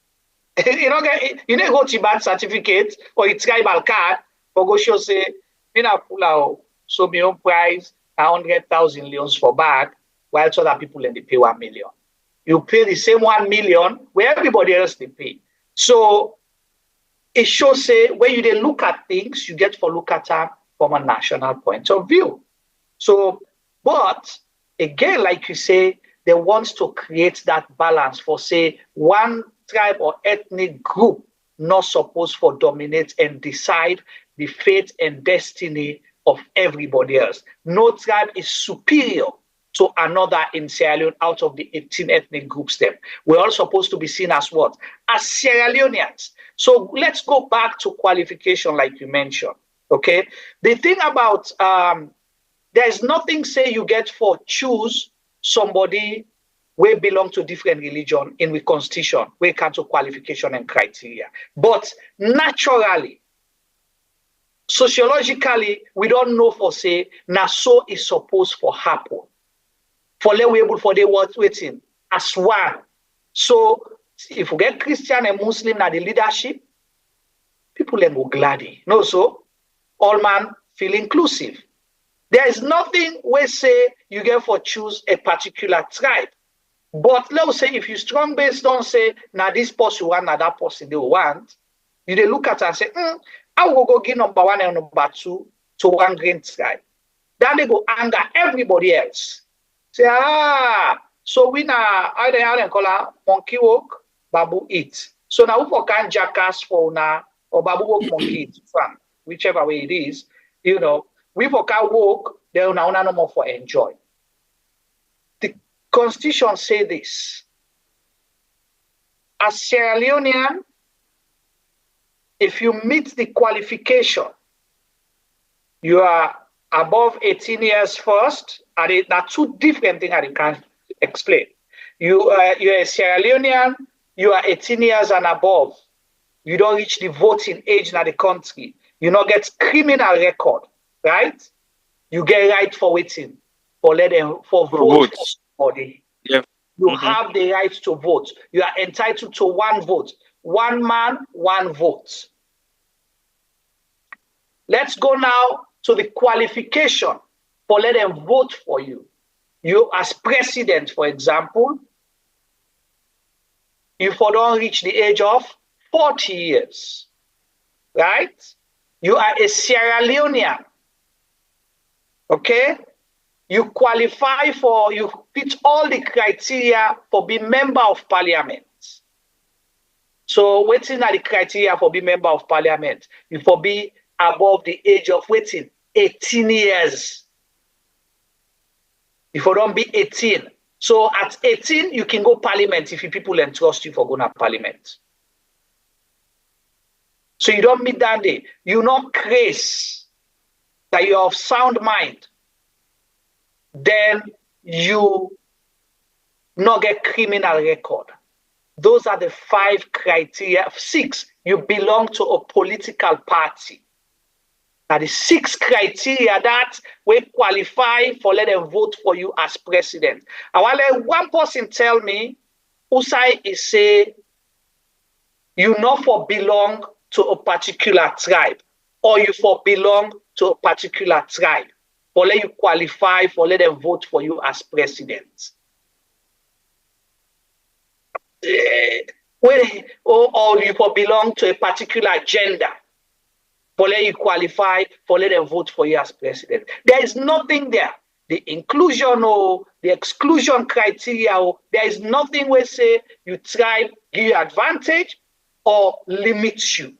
You know, go to bad certificate or a tribal card for go show say, me na pull out so my own price 100,000 leons for bag, while other people in they pay 1 million. You pay the same 1 million where everybody else they pay. So it shows say when you then look at things, you get to look at them from a national point of view. So, but again, like you say, they want to create that balance for say one tribe or ethnic group not supposed to dominate and decide the fate and destiny of everybody else. No tribe is superior to another in Sierra Leone out of the 18 ethnic groups there. We're all supposed to be seen as what? As Sierra Leoneans. So let's go back to qualification like you mentioned, okay? The thing about, there's nothing say you get for choose somebody we belong to different religion in the constitution, we come to qualification and criteria. But naturally, sociologically, we don't know for say, na so is supposed for happen. For let we able for the word waiting as one. So if we get Christian and Muslim na the leadership, people then go gladly. No, so all man feel inclusive. There is nothing we say you get for choose a particular tribe. But let's say if you strong based on say, now this person want, now that person they want, you they look at it and say, I will go give number 1 and number 2 to one green tribe. Then they go anger everybody else. Say, so we now I call her monkey walk, babu eat. So now we can jackass for now or babu walk monkey eat, whichever way it is, you know, we for can walk, they now no more for enjoy. Constitution say this. As Sierra Leonean, if you meet the qualification, you are above 18 years first, and there are two different things I can't explain. You're a Sierra Leonean, you are 18 years and above. You don't reach the voting age in the country. You don't get criminal record, right? You get right for waiting, for let them for vote. Body. Yeah. You have the right to vote. You are entitled to one vote. One man, one vote. Let's go now to the qualification for let them vote for you. You as president, for example, if you don't reach the age of 40 years, right? You are a Sierra Leonean, okay? You qualify for, you fit all the criteria for being member of parliament. So waiting at the criteria for being member of parliament, you for be above the age of waiting 18 years. If you don't be 18. So at 18, you can go parliament if people entrust you for going to parliament. So you don't meet that day. You not crazy, that you are of sound mind. Then you not get criminal record. Those are the 5 criteria. 6, you belong to a political party. Now the 6 criteria that will qualify for let them vote for you as president. And while one person tell me, Insai is say, you not for belong to a particular tribe, or you for belong to a particular tribe. For let you qualify, for let them vote for you as president. Or you for belong to a particular gender. For let you qualify, for let them vote for you as president. There is nothing there. The inclusion or the exclusion criteria, or there is nothing where say you tribe give you advantage or limit you.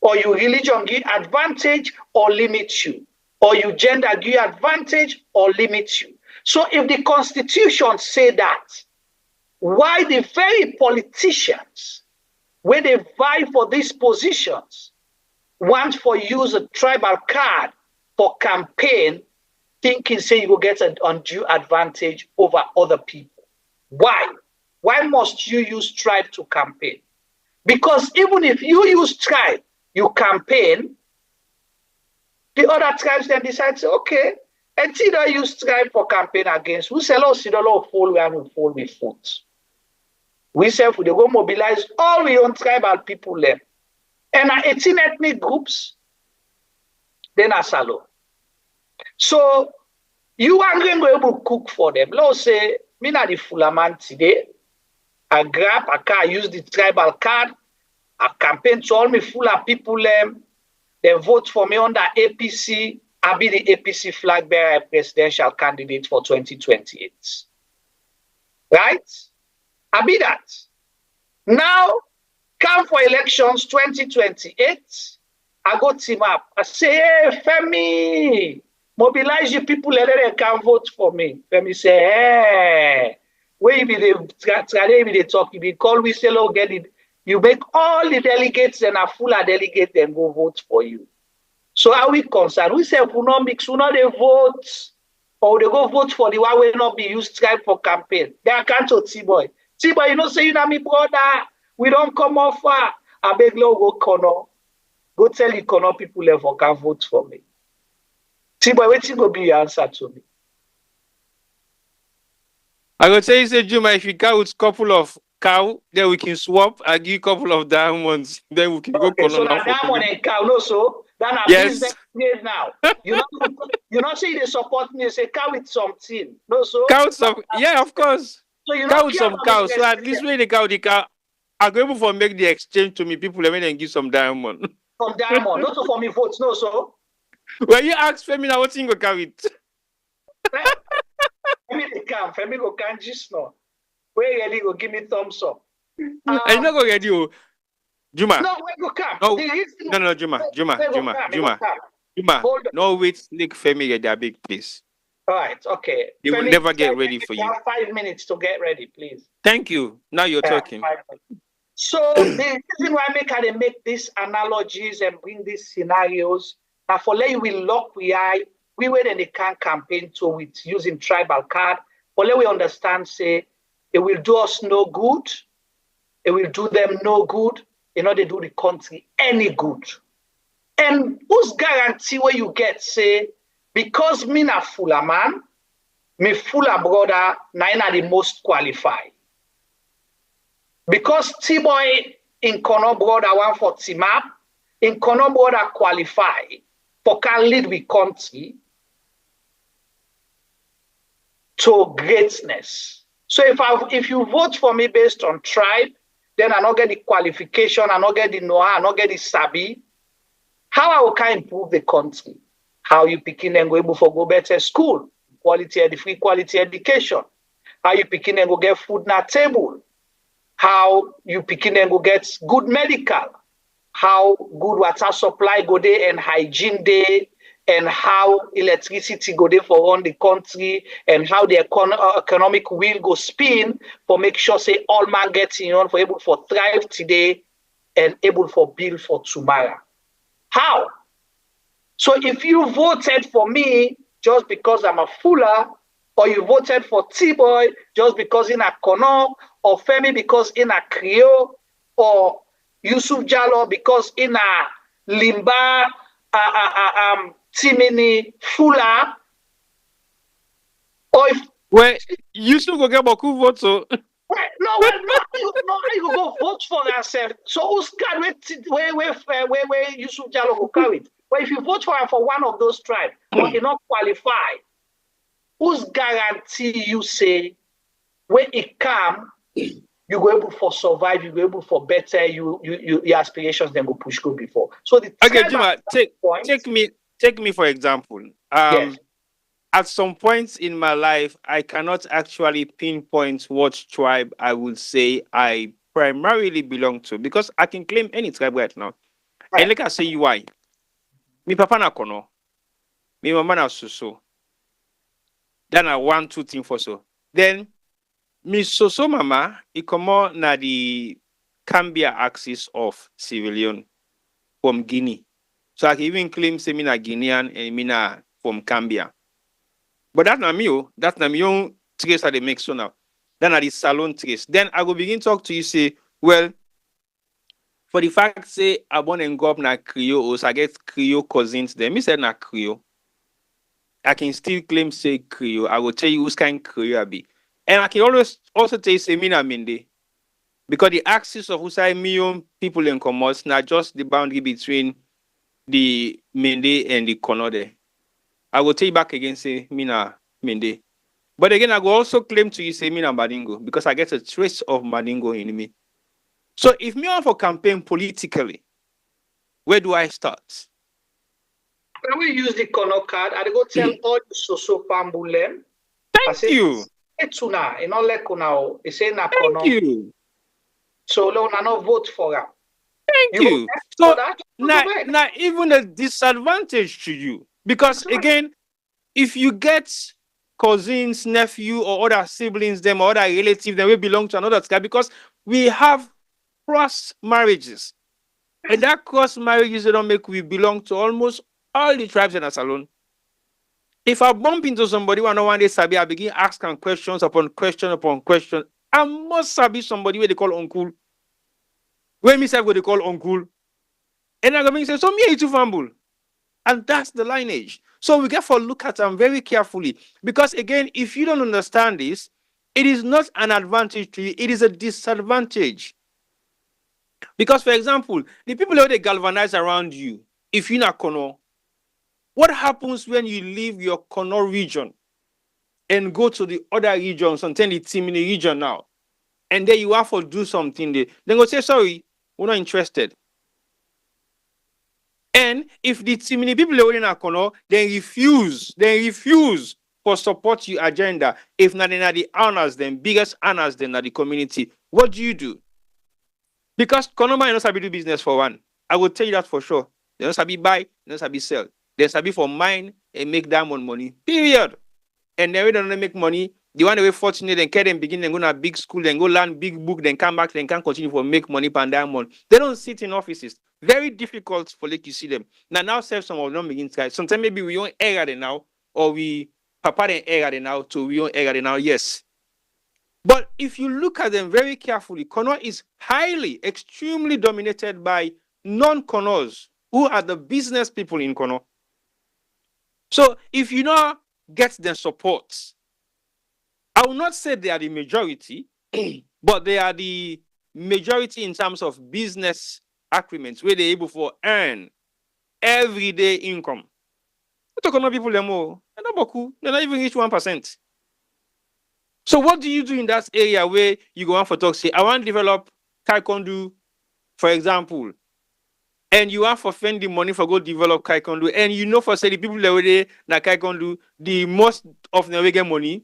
Or your religion give advantage or limit you. Or your gender give you advantage or limit you. So if the Constitution say that, why the very politicians, when they vie for these positions, want for use a tribal card for campaign, thinking say you will get an undue advantage over other people. Why? Why must you use tribe to campaign? Because even if you use tribe, you campaign, the other tribes then decide, say, okay, and see don't use tribe for campaign against. We say, oh, see the law fall and we fall with foot. We say, we go mobilize all we own tribal people there. And 18 ethnic groups, then are salo. So you are going to be able to cook for them. Let's say, me na the Fulaman today. I grab a car, use the tribal card. I campaign to all me Fula people. They vote for me under APC. I'll be the APC flag bearer presidential candidate for 2028. Right? I'll be that. Now, come for elections 2028. I go team up. I say, hey, Femi, mobilize your people and they can vote for me. Femi say, hey, where you be the talk, you be call, we say, oh, get it. You make all the delegates and a full delegate and go vote for you. So are we concerned? We say, if we not mix, we not they vote, or they go vote for the one will not be used tribe for campaign. They are can't T-boy. T-boy, you know, say, you know, me brother, we don't come off far. I beg you, go corner. Go tell the corner people level can vote for me. T-boy, waiting go be your answer to me. I go tell you, say, Juma, if you count a couple of cow, then we can swap. I give you a couple of diamonds. Then we can go corner. So that diamond and cow, no, so that are business now. You know, say they support me, say cow with something. No, so cow some, yeah, of course. So you cow some cow. So at least when the cow, I go able for make the exchange to me. People let me then give some diamond. Some diamond, not for me votes, no, so. When you ask Femi, now what thing go carry it? Femi they come. Femi go can just no. Where ready go give me thumbs up. I not go ready. Juma. No, where go come? No, Juma. No wait, Nick Femi get their big place. All right, okay. They will never get ready for you. 5 minutes to get ready, please. Thank you. Now you're talking. So the reason why I make these analogies and bring these scenarios, now for let you will lock we wait and they can campaign to with using tribal card, but let we understand say it will do us no good, it will do them no good, you know they do the country any good. And who's guarantee where you get say because me na Fula man, me Fula brother, na the most qualified. Because T-boy in Kono brother one for T-map, in Kono brother qualify for can lead with country to greatness. So if you vote for me based on tribe, then I not get the qualification, I not get the know-how, I not get the sabi. How I can improve the country? How you picking and go able for go better school, free quality education. How you picking and go get food na table. How you picking and go get good medical. How good water supply go there and hygiene day, and how electricity go there for run the country, and how the economic wheel go spin for make sure say all man gets for able for thrive today and able for build for tomorrow. How? So if you voted for me just because I'm a Fula, or you voted for T-boy just because in a Kono, or Femi because in a Creole, or Yusuf Jallo because in a Limba, Timini, Fula, or if Yusuf go get beaucoup votes, so. No, you go vote for yourself. So who's got where Yusuf Jallo go carry it? But if you vote for him for one of those tribes, but you not qualify, who's guarantee you say when it come, you go able for survive, you go able for better, your aspirations then go push go before. So the okay, Juma, take me for example. Yes. At some points in my life, I cannot actually pinpoint what tribe I would say I primarily belong to because I can claim any tribe right now. Right. And like I say, you why? Mi papa na kono, mi mama na suso. Then I 1, 2 things for so. Then Mi soso mama, I come out na the Cambia axis of Sierra Leone from Guinea. So I can even claim say me na Guinean and me na from Cambia. But that's not me, that's not me own trace that they make so now. Then at the salon trace. Then I will begin talk to you, say, well, for the fact say I born and grow up na Creole, or so I get Creole cousins, then me said na Creole. I can still claim say Creole. I will tell you who's kind Creole I be. And I can always also tell you say me na Mende. Because the axis of Usai million people in commerce, not just the boundary between the Mende and the Konode. I will take you back again, say Mina Mende. But again, I will also claim to you, say Mina Madingo, because I get a trace of Madingo in me. So if me want for campaign politically, where do I start? When we use the Kono card, I go tell all the Soso Pambulem. Thank you. Etuna, and all like Kono, they say na Kono. Thank you. So long, I not vote for her. Thank you. So now even a disadvantage to you. Because again, if you get cousins, nephew, or other siblings, them or other relatives, then we belong to another tribe because we have cross marriages. And that cross marriages don't make we belong to almost all the tribes in a salon. If I bump into somebody one day sabi, I begin asking questions upon question upon question. I must sabi somebody where they call uncle. Where me say what they call uncle. And I'm going to say, so me too fumble. And that's the lineage. So we get to look at them very carefully. Because again, if you don't understand this, it is not an advantage to you, it is a disadvantage. Because, for example, the people who they galvanize around you, if you're not Kono, what happens when you leave your Kono region and go to the other regions, and the Timini region now, and then you have to do something there, then go say, sorry, we're not interested. And if the Timini people are in Kono, they refuse for support your agenda. If not, then the honors, then biggest honors, then the community. What do? Because Kono might not sabi do business for one. I will tell you that for sure. They don't sabi buy, they don't sabi sell. They sabi for mine and make diamond money. Period. And then we don't make money. The one way fortunate, then can them begin, then go to a big school, then go learn big book, then come back, then can continue for make money per diamond. They don't sit in offices. Very difficult for like you see them. Now serve some of them begin to sometimes maybe we own error now, or we papa then error now to we own error now. Yes. But if you look at them very carefully, Kono is extremely dominated by non-Konos, who are the business people in Kono. So if you not get their support, I will not say they are the majority, but they are the majority in terms of business agreements where they're able to earn everyday income. Kono people, they're not even reach 1%. So what do you do in that area where you go on for talk, say, I want to develop Kaikondu, for example, and you want to spend the money for go develop Kaikondu, and you know for say the people that were there na Kaikondu, the most of them will get money.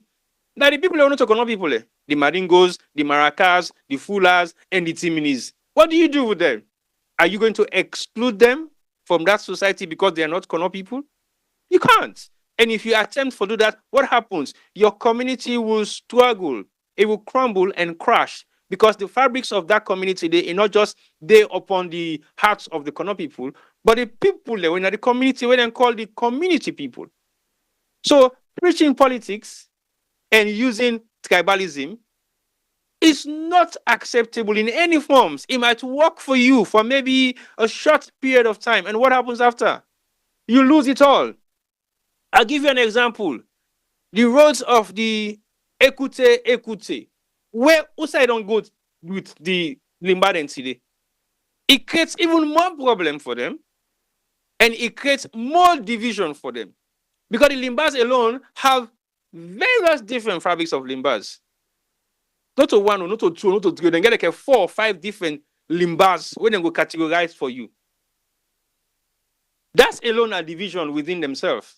Now the people that want to Kono people, the Maringos, the Maracas, the Fulas, and the Timinis. What do you do with them? Are you going to exclude them from that society because they are not Kono people? You can't. And if you attempt to do that, what happens? Your community will struggle. It will crumble and crash because the fabrics of that community, they are not just there upon the hearts of the Kono people, but the people that were in the community, we then call the community people. So preaching politics and using tribalism is not acceptable in any forms. It might work for you for maybe a short period of time. And what happens after? You lose it all. I'll give you an example. The roads of the Ekute, where Usai don't go with the Limba density, it creates even more problem for them, and it creates more division for them. Because the Limbas alone have various different fabrics of Limbas. Not to one, not to two, not to three. They get like 4 or 5 different Limbas when they go categorize for you. That's alone a division within themselves.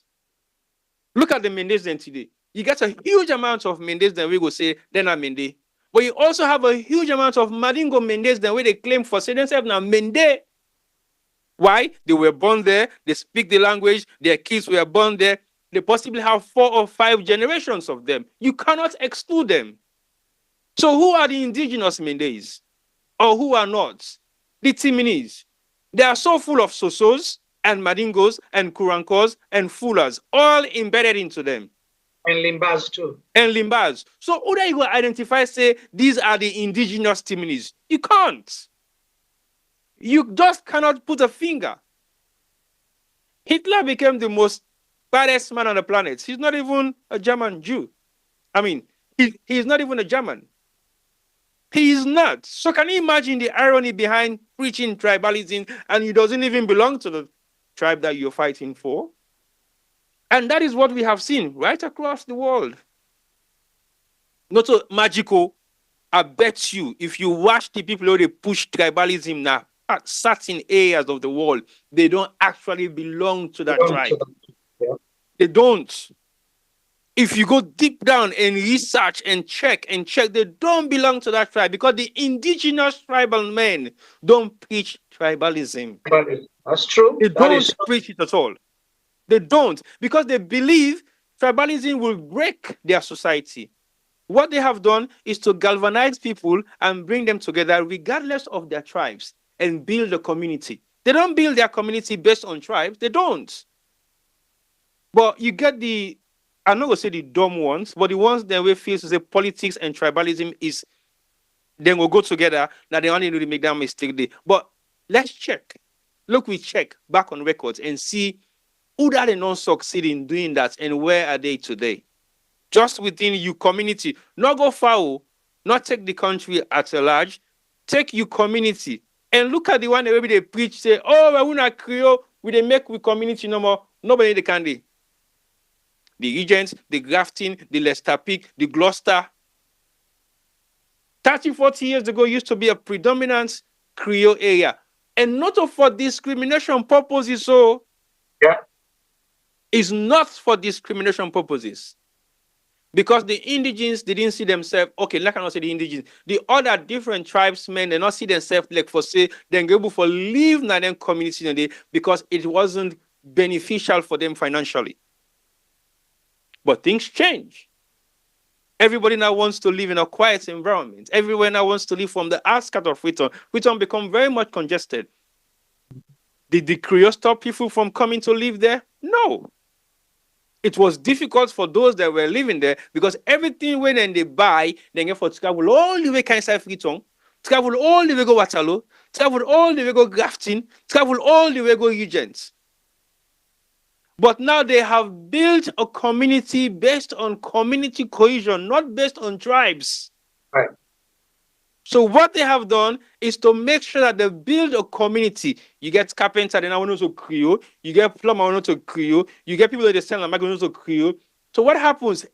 Look at the Mendes then today. You get a huge amount of Mendes then we go say, they're not Mende. But you also have a huge amount of Madingo Mendes then where they claim for say themselves now Mende. Why? They were born there, they speak the language, their kids were born there. They possibly have 4 or 5 generations of them. You cannot exclude them. So who are the indigenous Mendes? Or who are not? The Timinis. They are so full of Sosos and Madingos and Kurankos and Fullers, all embedded into them. And Limbas too. And Limbas. So who do you identify, say, these are the indigenous Timinis? You can't. You just cannot put a finger. Hitler became the most baddest man on the planet. He's not even a German Jew. I mean, he's not even a German. He is not. So can you imagine the irony behind preaching tribalism and he doesn't even belong to the tribe that you're fighting for? And that is what we have seen right across the world. Not so magical. I bet you, if you watch the people who they push tribalism now at certain areas of the world, they don't actually belong to that tribe. Yeah. They don't. If you go deep down and research and check, they don't belong to that tribe because the indigenous tribal men don't preach tribalism. That's true. They don't preach it at all. They don't, because they believe tribalism will break their society. What they have done is to galvanize people and bring them together regardless of their tribes and build a community. They don't build their community based on tribes. They don't. But you get I'm not going to say the dumb ones, but the ones that we feel to say politics and tribalism is, then we'll go together. Now they only need to make that mistake. But let's check. Look, we check back on records and see who are they not succeed in doing that and where are they today? Just within your community. Not go foul, not take the country at a large. Take your community and look at the one that maybe they preach, say, oh, we're not Creole, we they make with community no more. Nobody they can do. The Regents, the Grafton, the Leicester Peak, the Gloucester. 30, 40 years ago used to be a predominant Creole area. And not for discrimination purposes, so yeah. It's not for discrimination purposes. Because the indigenes, they didn't see themselves, okay, like I not say the indigenes, the other different tribesmen, they not see themselves like for say, they're able for live in them community because it wasn't beneficial for them financially. But things change. Everybody now wants to live in a quiet environment. Everyone now wants to live from the outskirts of Freetown. Freetown become very much congested. Did the Creole stop people from coming to live there? No. It was difficult for those that were living there because everything when they buy, they get for travel all the way inside Freetown, travel all the way go Waterloo, travel all the way go Grafton, travel all the way go Regents. But now they have built a community based on community cohesion, not based on tribes. Right. So what they have done is to make sure that they build a community. You get carpenter, then I want to Creole. You get plumber, I want to Creole. You get people that they sell, I'm going to Creole. So what happens?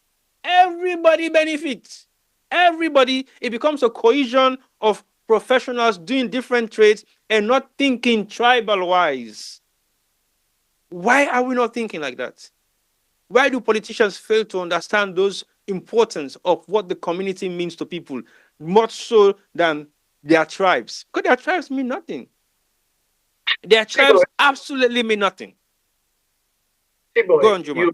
Everybody benefits. Everybody, it becomes a cohesion of professionals doing different trades and not thinking tribal-wise. Why are we not thinking like that? Why do politicians fail to understand those importance of what the community means to people, much so than their tribes? Because their tribes mean nothing. Their tribes absolutely mean nothing. Go on, Juma.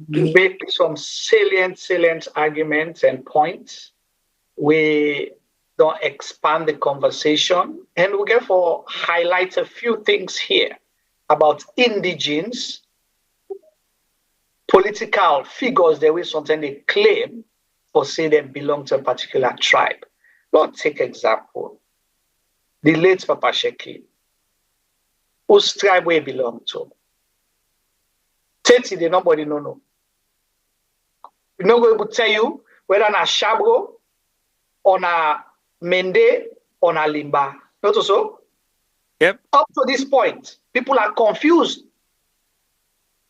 You make some salient arguments and points. We don't expand the conversation, and we therefore highlight a few things here about indigenes, political figures that we sometimes they claim or say they belong to a particular tribe. Let's take example. The late Papa Sheki, whose tribe we belong to. 30, nobody know. We're not going to tell you whether na Shabro or na Mende or na Limba. Not so? Yep. Up to this point, people are confused.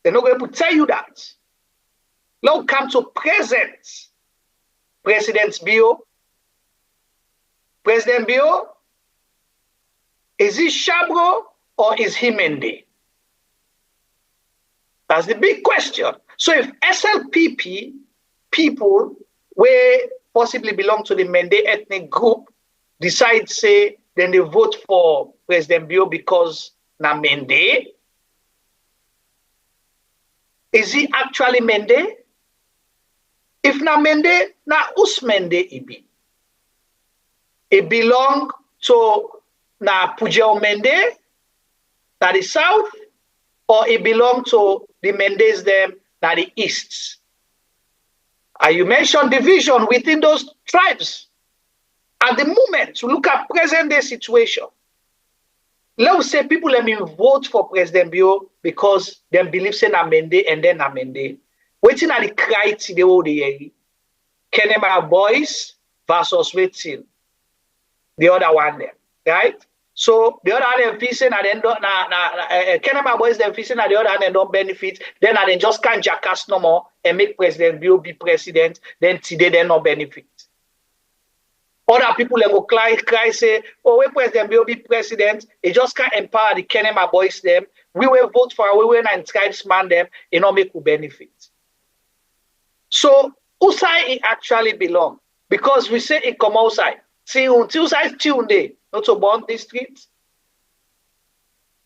They're not going to tell you that. Now come to present. President Bio. President Bio, is he Shabro or is he Mende? That's the big question. So if SLPP people where possibly belong to the Mende ethnic group decide, say, then they vote for President Bio because na Mende, is he actually Mende? If na Mende, na us Mende ibi. It belong to na Pujeo Mende, na the south, or it belong to the Mendes them, na the east. And you mentioned division within those tribes. At the moment, to look at present day situation, let's say people let me vote for President Bio because they believe in Amende and then Amende. Waiting at the criteria they Kenema boys versus waiting the other one there, right? So the other one facing and then Kenema boys then facing at the other hand and don't benefit. Then and then just can't jackass no more and make President Bio be president. Then today they no benefit. Other people then go cry say, oh, when President will be president, he just can't empower the Kenema boys them. We will vote for we will and tribesman them, it not make who benefit. So Usai it actually belong because we say it come outside. See until Usai Tuesday, not to born district.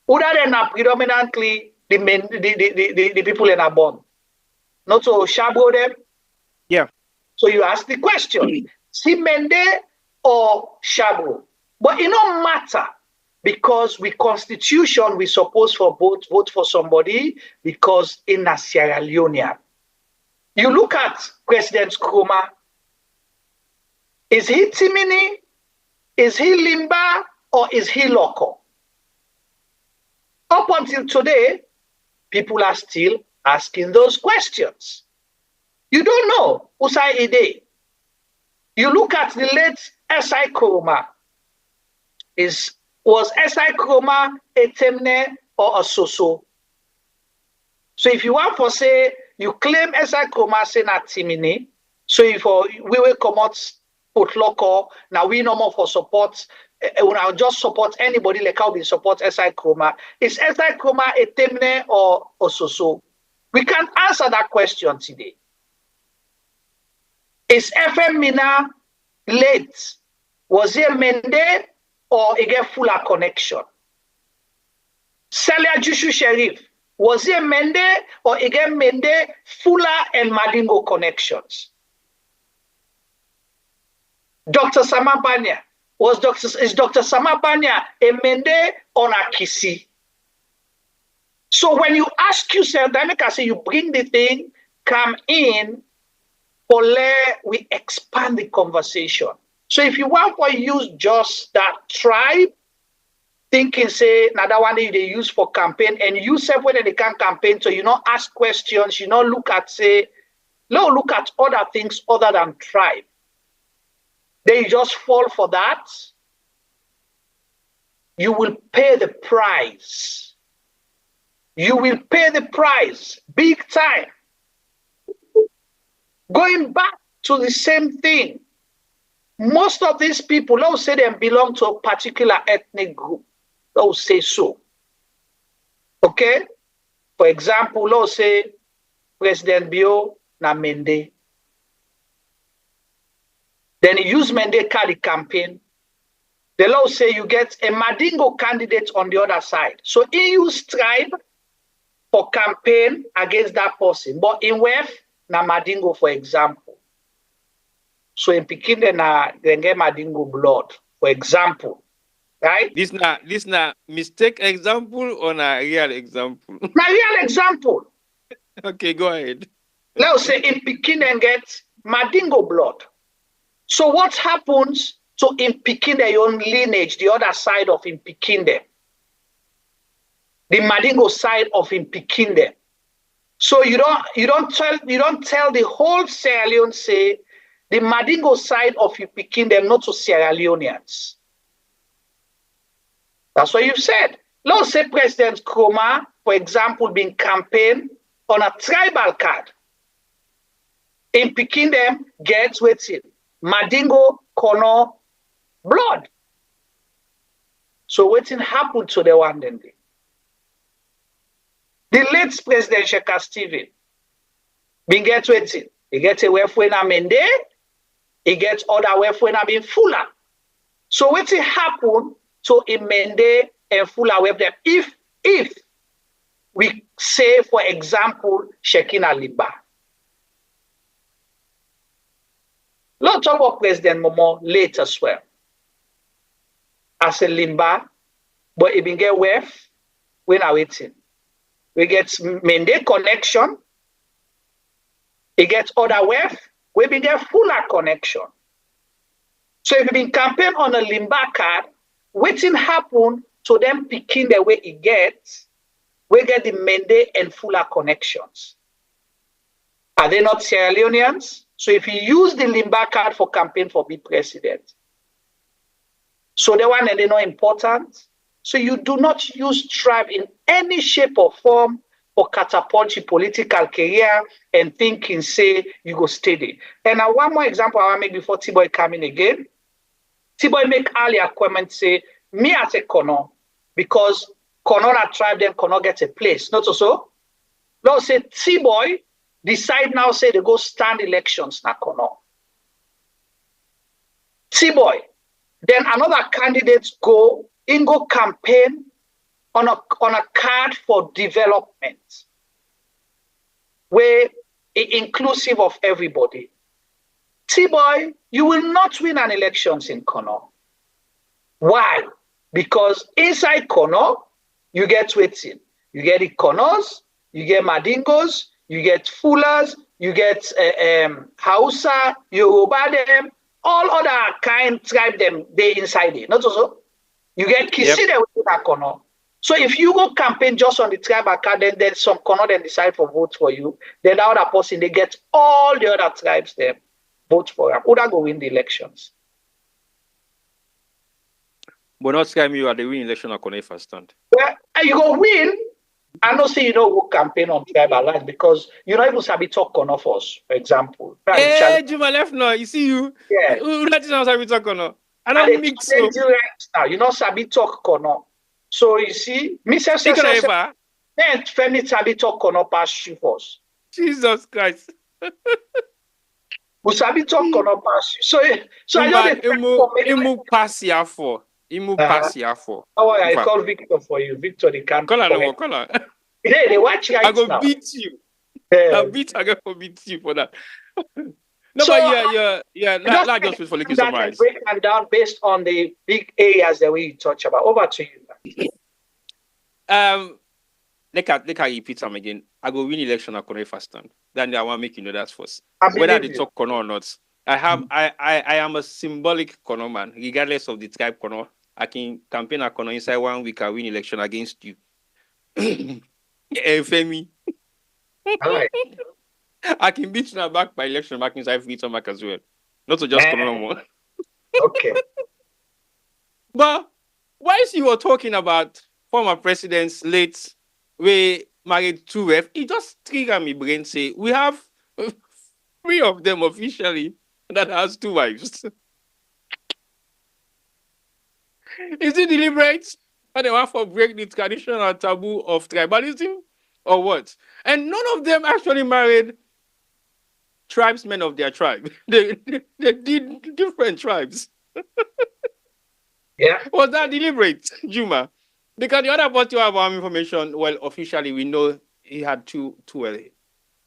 Other than predominantly the people in a born. Not to Shabro them. Yeah. So you ask the question. Si Mende or Shabro. But it don't matter because with constitution, we supposed for vote for somebody because in a Sierra Leone. You look at President Nkrumah. Is he Timini? Is he Limba? Or is he Loco? Up until today, people are still asking those questions. You don't know Usai Ide. You look at the late Insai Nkrumah. Was Insai Nkrumah a Temne or a Soso? So if you want to say, you claim Insai Nkrumah say na Timini, so if we will come out put local, now we no more for support, when I just support anybody like how we support Insai Nkrumah. Is Insai Nkrumah a Temne or a Soso? We can't answer that question today. Is FM Mina late? Was he a Mende or he get fuller connection? Celia Jushu Sheriff, was he a Mende or he get Mende, fuller and Madingo connections? Dr. Samabanya, is Dr. Samabanya a Mende or a Kisi? So when you ask yourself, I say you bring the thing, come in, or we expand the conversation. So if you want to use just that tribe, thinking say another one they use for campaign and use it when they can campaign, so you not ask questions, you not look at say, no, look at other things other than tribe. They just fall for that. You will pay the price. You will pay the price big time. Going back to the same thing, most of these people, let's say they belong to a particular ethnic group. Let's say so. Okay? For example, let's say President Bio na Mende. Then he use Mende card campaign. The law say you get a Madingo candidate on the other side. So he use tribe for campaign against that person. But in Wef, na Madingo, for example. So in Pikinde na Denge Madingo blood, for example. Right? This na mistake example or na real example? Na real example. Okay, go ahead. Let's say in Pikinde get Madingo blood. So what happens to in Pikinde your own lineage, the other side of in Pikinde? The Madingo side of in Pikinde. So you don't tell the whole Sierra Leone say the Madingo side of you picking them not to Sierra Leoneans. That's what you've said. Let's say President Nkrumah, for example, being campaigned on a tribal card. In picking them, gets waiting. Madingo, Kono, blood. So waiting happened to the one then. The late President Sheka Stephen, being get waiting. He gets a wefwena Mende, he gets other wefwena being fuller. So waiting happened to a Mende and fuller with them. If we say, for example, Shekina Liba. Let's talk about President Momo later as well. as a limba, but it been get wef when I waiting. We get Mende connection. It gets other wef. We been get fuller connection. So if you been campaign on a limba card, waiting happen to them picking the way it gets, we get the Mende and fuller connections. Are they not Sierra Leoneans? So if you use the limba card for campaign for be president, so the one and they're not important. So you do not use tribe in any shape or form or catapult your political career and thinking, say, you go steady. And now one more example I want to make before T-Boy come in again. T-Boy make earlier comment say, me as a Kono, because Kono na tribe, then Kono gets a place. Not so? Now say T-Boy decide now, say they go stand elections na Kono. T-Boy. Then another candidate go campaign on a card for development, where it inclusive of everybody. T-Boy, you will not win an elections in Kono. Why? Because inside Kono, you get waiting. You get Ikonos, you get Madingos, you get Fullers, you get Hausa, Yoruba them, all other kind tribe them, they inside it. Not so. You get Kiside within a Kono. So if you go campaign just on the tribal card, then some Kono then decide for vote for you, then the other person, they get all the other tribes there, vote for them. Who that go win the elections? But not scam you at the win election or Kono first stand. Well, you go win. I know say you don't go campaign on tribal lines because you don't even sabi talk Kono for us, for example. Hey, Juma left now. You see you? Yeah. Who that is not sabi talk Kono? I don't mix so. Now you know sabi talk Kono. So you see, me say then Femi sabi talk Kono pass you first. Jesus Christ. We sabi talk Kono pass you. So I know Imu pass here for. Imu pass here for. Oh, I call Victor for you. Victor, they can't. Call her. Yeah, they watch you. I go now. Beat you. I go beat you for that. No, so, but yeah. Not just for looking summarize. Break them down based on the big areas that we touch about. Over to you. Let I repeat them again. I go win election at Kono first stand. Then I want to make you know that first. Whether they talk Kono or not. I am a symbolic Kono man, regardless of the tribe Kono. I can campaign at Kono inside 1 week. I win election against you. Femi. All right. I can beat you back by election back inside Freedom Mark as well. Not to just Kono more. Okay. But whilst you were talking about former presidents late, we married 2F, it just triggered me brain say we have 3 of them officially that has 2 wives. Is it deliberate? And they want to break the traditional taboo of tribalism or what? And none of them actually married tribesmen of their tribe. They did different tribes. Yeah. Was that deliberate, Juma? Because the other part you have our information, well, officially we know he had two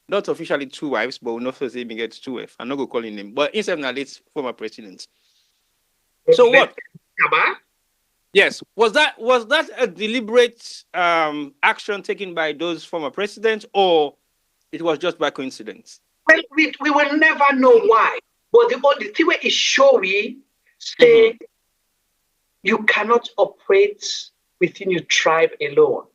not officially 2 wives, but we know for saying he gets 2F. I'm not going to call him, but instead of late former president. So what? Yes, was that a deliberate action taken by those former presidents, or it was just by coincidence? Well, we will never know why. But the thing where is showy, say you cannot operate within your tribe alone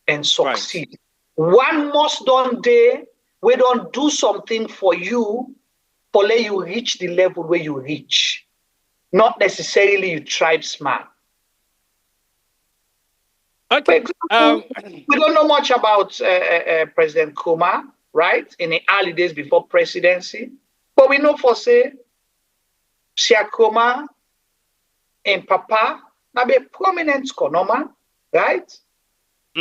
and succeed. Right. One must done day, we don't do something for you for let you reach the level where you reach. Not necessarily you tribesman. Okay. For example, we don't know much about President Kuma, right? In the early days before presidency. But we know for say, Sia Kuma and Papa, now be a prominent Konoma, right?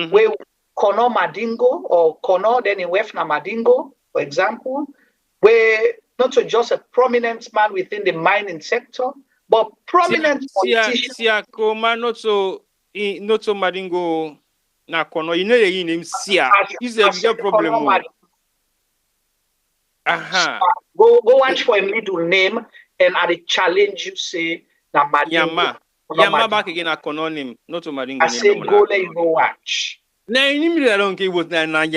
Where Kono Madingo or Kono, then in Wefna Madingo, for example, where not just a prominent man within the mining sector, but prominent politicians. Sia Kuma, not so Madingo na Kono, you know the name Sia. Is a bigger problem. Go watch for a middle name and I challenge you say na Madingo. Yama back again a kononim, not to Maringo. I say go let you go watch. Now I don't care what Yama.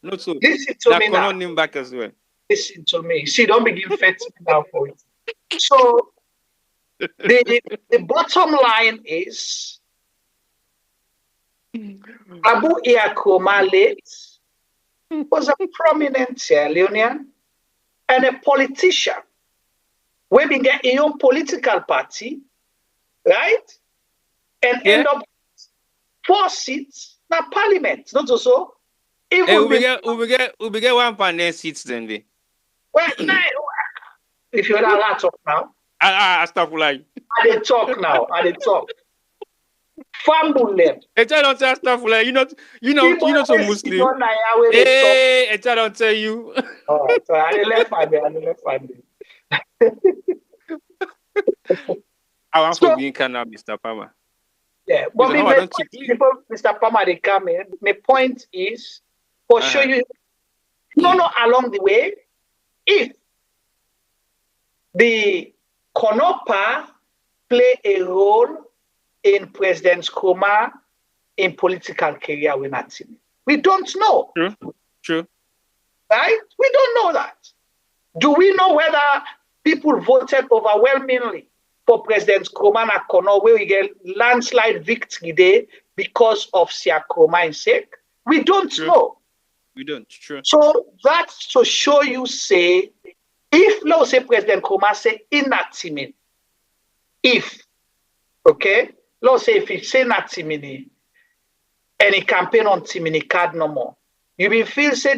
Not so. Listen to me now. Kononim back as well. Listen to me. See, don't begin fetching now for it. So the bottom line is Abu Iakoma late was a prominent Sierra Leonean and a politician. We began a young political party, right? And end up 4 seats in parliament, not so. Even we get 1 seats then. Well, now, if you're allowed to talk now. Stop like. I didn't talk now. I didn't talk. Fumble them. I don't tell stuff like you know so Muslim. Hey, I don't tell you. All right, so I left family. I want to be in Canada, Mr. Palmer. Yeah, but Mr. Palmer, they come in. My point is, for sure, you know along the way, if the Konopa play a role in President Nkrumah in political career, we're not seeing it. We don't know. True. Right? We don't know that. Do we know whether people voted overwhelmingly for President Nkrumah and Kono, where we get landslide victory there because of Sierra Leone's sake? We don't know. We don't. True. So that's to show you, say, if, let's say, President Nkrumah say inactimate, let's say if he say inactimate, and he campaign on Timini card no more, you will feel say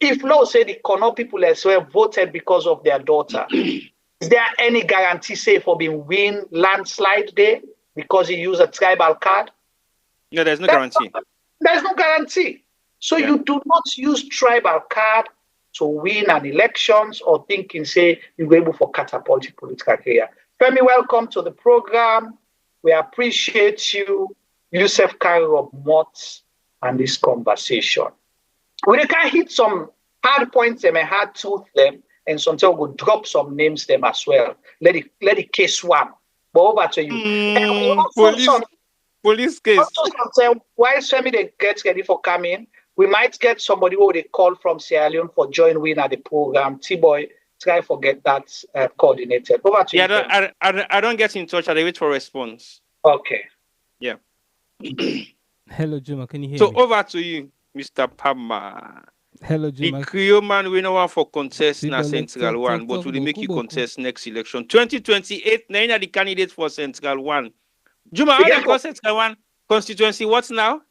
if let's say the Kono people as well voted because of their daughter, is there any guarantee say for being win landslide there because he used a tribal card? No, there's no guarantee. There's no guarantee. So you do not use tribal card to win an elections or thinking, say, you're able for catapult your political career. Femi, welcome to the program. We appreciate you. Yusuf Cairo Mott and this conversation. We can hit some hard points them and hard truth them, and sometimes we'll drop some names them as well. Let the case one. But over to you. Police case. Also, sometimes while Femi they get ready for coming, we might get somebody who they call from Sierra Leone for join win at the program. T-Boy, try forget that coordinated. Over to you. I don't get in touch. I wait for response. Okay. Yeah. Hello, Juma. Can you hear me? So over to you, Mr. Palmer. Hello, Juma. The Creole man we know one for contest na Central One, but we make you contest next election. 2028, nine are the candidates for Central One. Juma, how they call Central One constituency? What's now?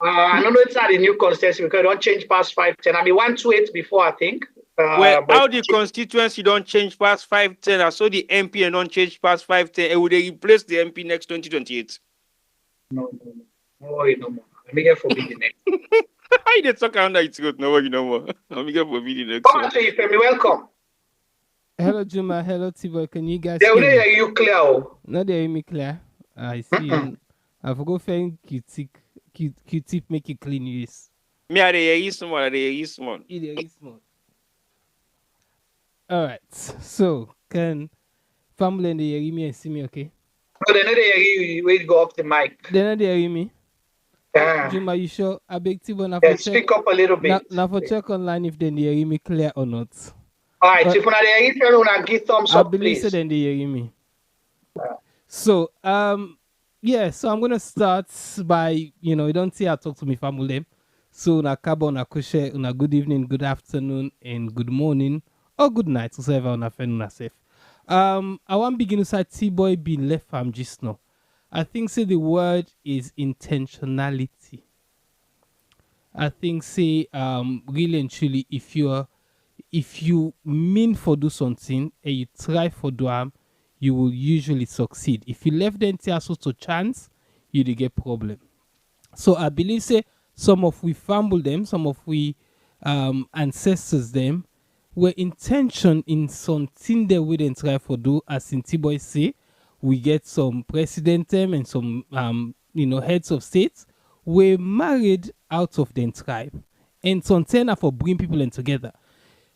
I don't know it's not a new constituency because it don't change past 510. I mean 128 before, I think. Well, how the constituency don't change past 510, I saw the MP and don't change past 510, and would they replace the MP next 2028? No more. Let me get forbidden next. I did talk around that it's good. No more. Let me get forbidden next. Come on to you, Femi. Welcome. Hello, Juma. Hello, Tibo. Can you guys hear me? You clear? No, they hear me clear. I see. I forgot saying Q-tip make it clean use. Me are the small. All right. So, can family and they hear me and see me, okay? No, they know they hear you. Wait, go off the mic. They know they hear me. Juma, you sure? I beg Tibo now for speak up a little bit. Now for check online if they hear me clear or not. All right. If you hear you, give thumbs up, please. I believe then they hear me. So, so I'm gonna start by you don't see I talk to me family. So na kabo na kushe una good evening, good afternoon, and good morning or good night, whoever una friend una safe. I want begin to say T-boy be left from just now. I think say the word is intentionality. I think say really and truly if you mean for do something and you try for do you will usually succeed. If you left the entire sort of chance, you will get problem. So I believe say some of we fumble them, some of we ancestors them were intention in something that we didn't try for do. As in T-boy say, we get some president them and some heads of states were married out of the tribe, and something for bring people in together.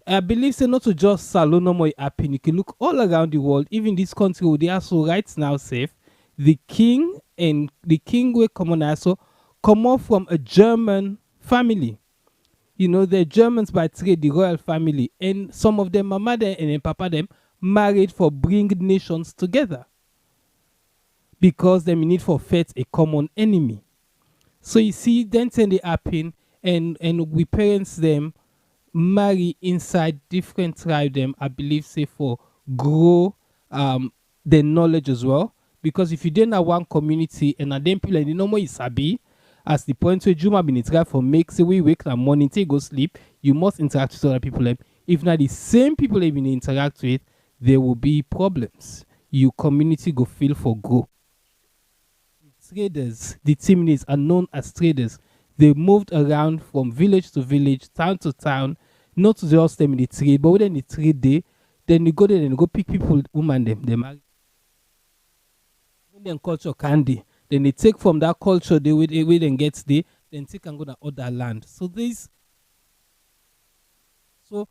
I believe say not to just Salon more happen. You can look all around the world, even this country where they are so right now safe. the king will come off from a German family. They're Germans by trade, the royal family, and some of them, mama them and then papa them, married for bring nations together because they need for fight a common enemy. So you see, then they happen, and we parents them marry inside different tribe them, I believe, say for grow the knowledge as well. Because if you didn't have one community and then people and no more is sabi, as the point where Juma been try for make say we wake up morning till go sleep, you must interact with other people. If not the same people they been interact with, there will be problems. Your community go feel for grow. Traders, the team leads are known as traders. They moved around from village to village, town to town, not just them in the trade, but when they trade day, then you go there and you go pick people, woman them, they marry. Indian culture candy. Then they take from that culture, they will then get there, then take and go to other land. So this so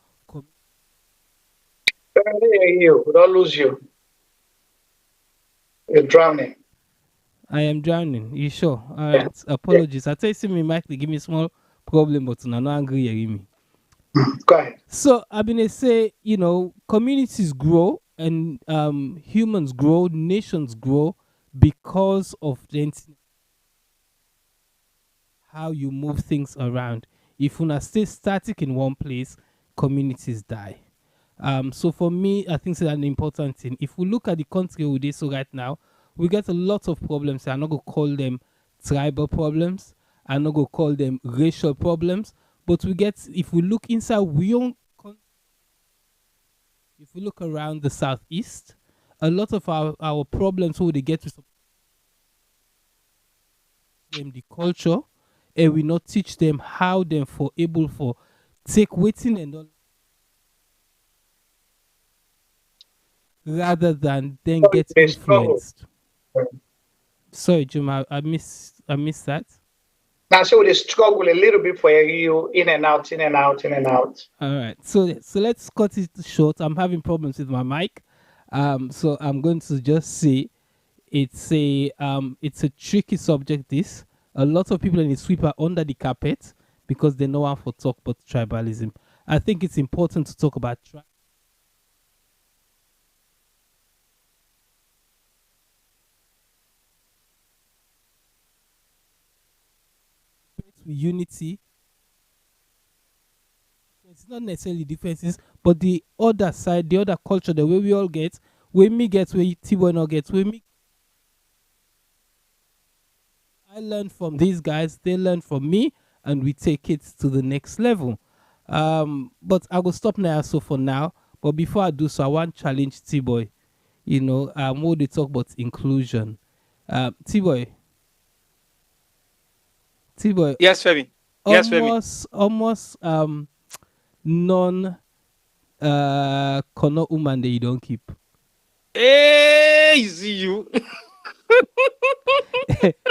you. We don't lose you. You're drowning. I am drowning. You sure? All right. Yeah. Apologies. I tell you, see me, Mike, they give me small problem, but I'm not angry at me. Go ahead. So I've been say, communities grow and humans grow, nations grow because of how you move things around. If you stay static in one place, communities die. So for me, I think it's an important thing. If we look at the country we did so right now, we get a lot of problems. I'm not going to call them tribal problems. I'm not going to call them racial problems. But we get, if we look inside, if we look around the southeast, a lot of our problems, who they get to them the culture, and we not teach them how them for able for take waiting and all, rather than then get influenced. Sorry, Juma, I missed that. Now, so they struggle a little bit for you, in and out, in and out, in and out. All right, so let's cut it short. I'm having problems with my mic, so I'm going to just say it's a tricky subject. This a lot of people in the sweep are under the carpet because they know how to talk about tribalism. I think it's important to talk about unity. It's not necessarily differences, but the other side, the other culture, the way we all get, where me gets, where T-Boy not gets, where me. I learned from these guys, they learn from me, and we take it to the next level. But I will stop now. So for now, but before I do so, I want to challenge T-Boy. What they talk about inclusion. T-Boy. Yes, Femi. Yes, Femi. Almost non corner woman that you don't keep. Hey, you see you.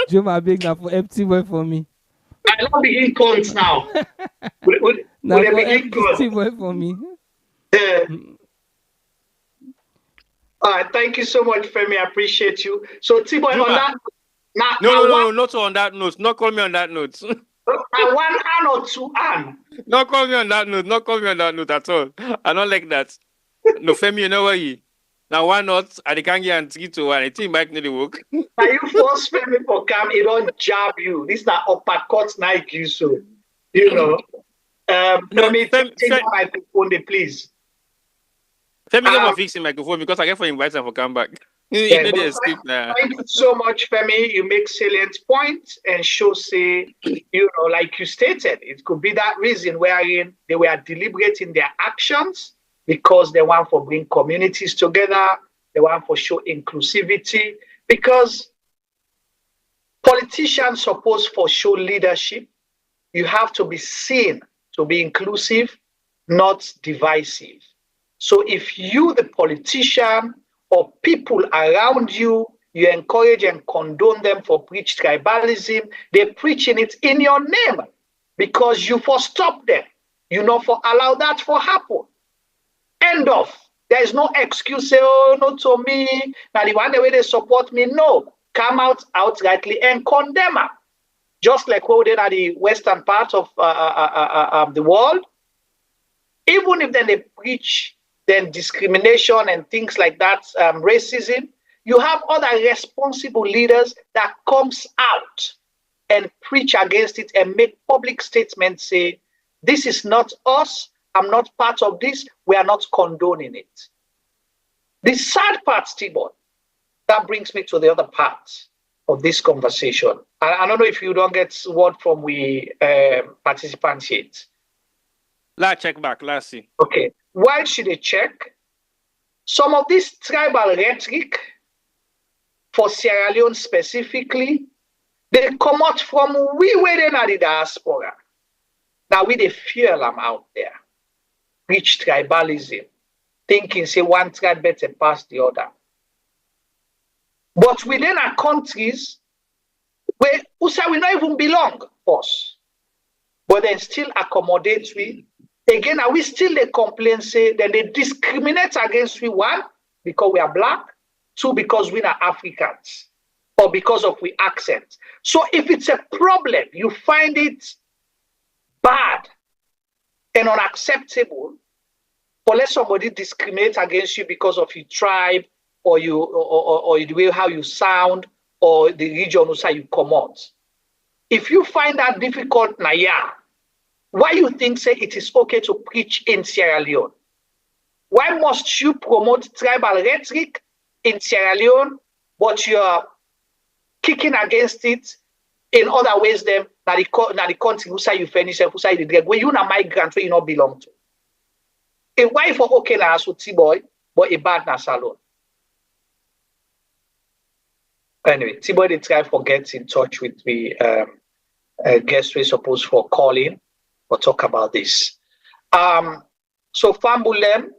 Juma big now for empty boy for me. I don't begin calls now. Now for empty boy for me. All right, thank you so much, Femi. I appreciate you. So T-Boy, on that. No, not on that note. Not call me on that note. One hand or two hand. Not call me on that note. Not call me on that note at all. I don't like that. No, Femi, you know what you. Now why not? I can't guarantee to one. I think Mike need to work. Now you force Femi for come, it don't jab you. This is not uppercut like you so. Femi, take the microphone, please. Femi, get my fixing microphone because I get for invite and for come back. Thank you so much, Femi. You make salient points and show say, like you stated, it could be that reason wherein they were deliberate in their actions because they want to bring communities together, they want to show inclusivity, because politicians supposed to show leadership. You have to be seen to be inclusive, not divisive. So if you, the politician, or people around you, you encourage and condone them for preach tribalism, they're preaching it in your name because you for stop them. You know, for allow that for happen. End of. There is no excuse, say, oh, not to me. Now the one the way they support me, no. come out outrightly and condemn her. Just like what they are the western part of the world. Even if then they preach then discrimination and things like that, racism, you have other responsible leaders that comes out and preach against it and make public statements, say, this is not us, I'm not part of this, we are not condoning it. The sad part, Steve, that brings me to the other part of this conversation. I don't know if you don't get word from we participants yet. Let's check back, let's see. Okay, why should they check? Some of this tribal rhetoric, for Sierra Leone specifically, they come out from we within the diaspora. Now we they fear them out there. Preach tribalism, thinking say one tribe better pass the other. But within our countries, where USA will not even belong us, but then still accommodate we. Again, are we still they complain, say, then they discriminate against we, one, because we are black, two, because we are Africans, or because of we accent. So if it's a problem, you find it bad and unacceptable for let somebody discriminate against you because of your tribe, or you or the way how you sound, or the region how you come out. If you find that difficult, yeah, why you think say it is okay to preach in Sierra Leone? Why must you promote tribal rhetoric in Sierra Leone, but you're kicking against it in other ways? Them now the country who say you finish, who say the drag, where you not migrant where you not belong to. A wife for okay na asuti boy, but a bad na salon. Anyway, T-boy they try to get in touch with me. Guest we supposed for calling or talk about this. So Fambulem,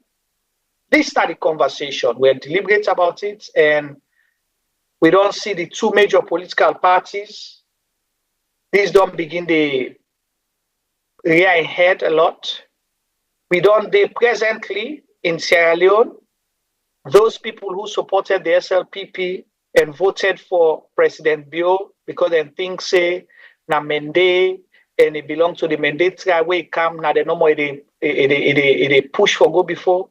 this started conversation. We're deliberate about it, and we don't see the two major political parties. These don't begin the rear head a lot. We don't they presently in Sierra Leone, those people who supported the SLPP and voted for President Bio because they think say na Mende and it belong to the Mende tribe where it come now they no more they push for go before.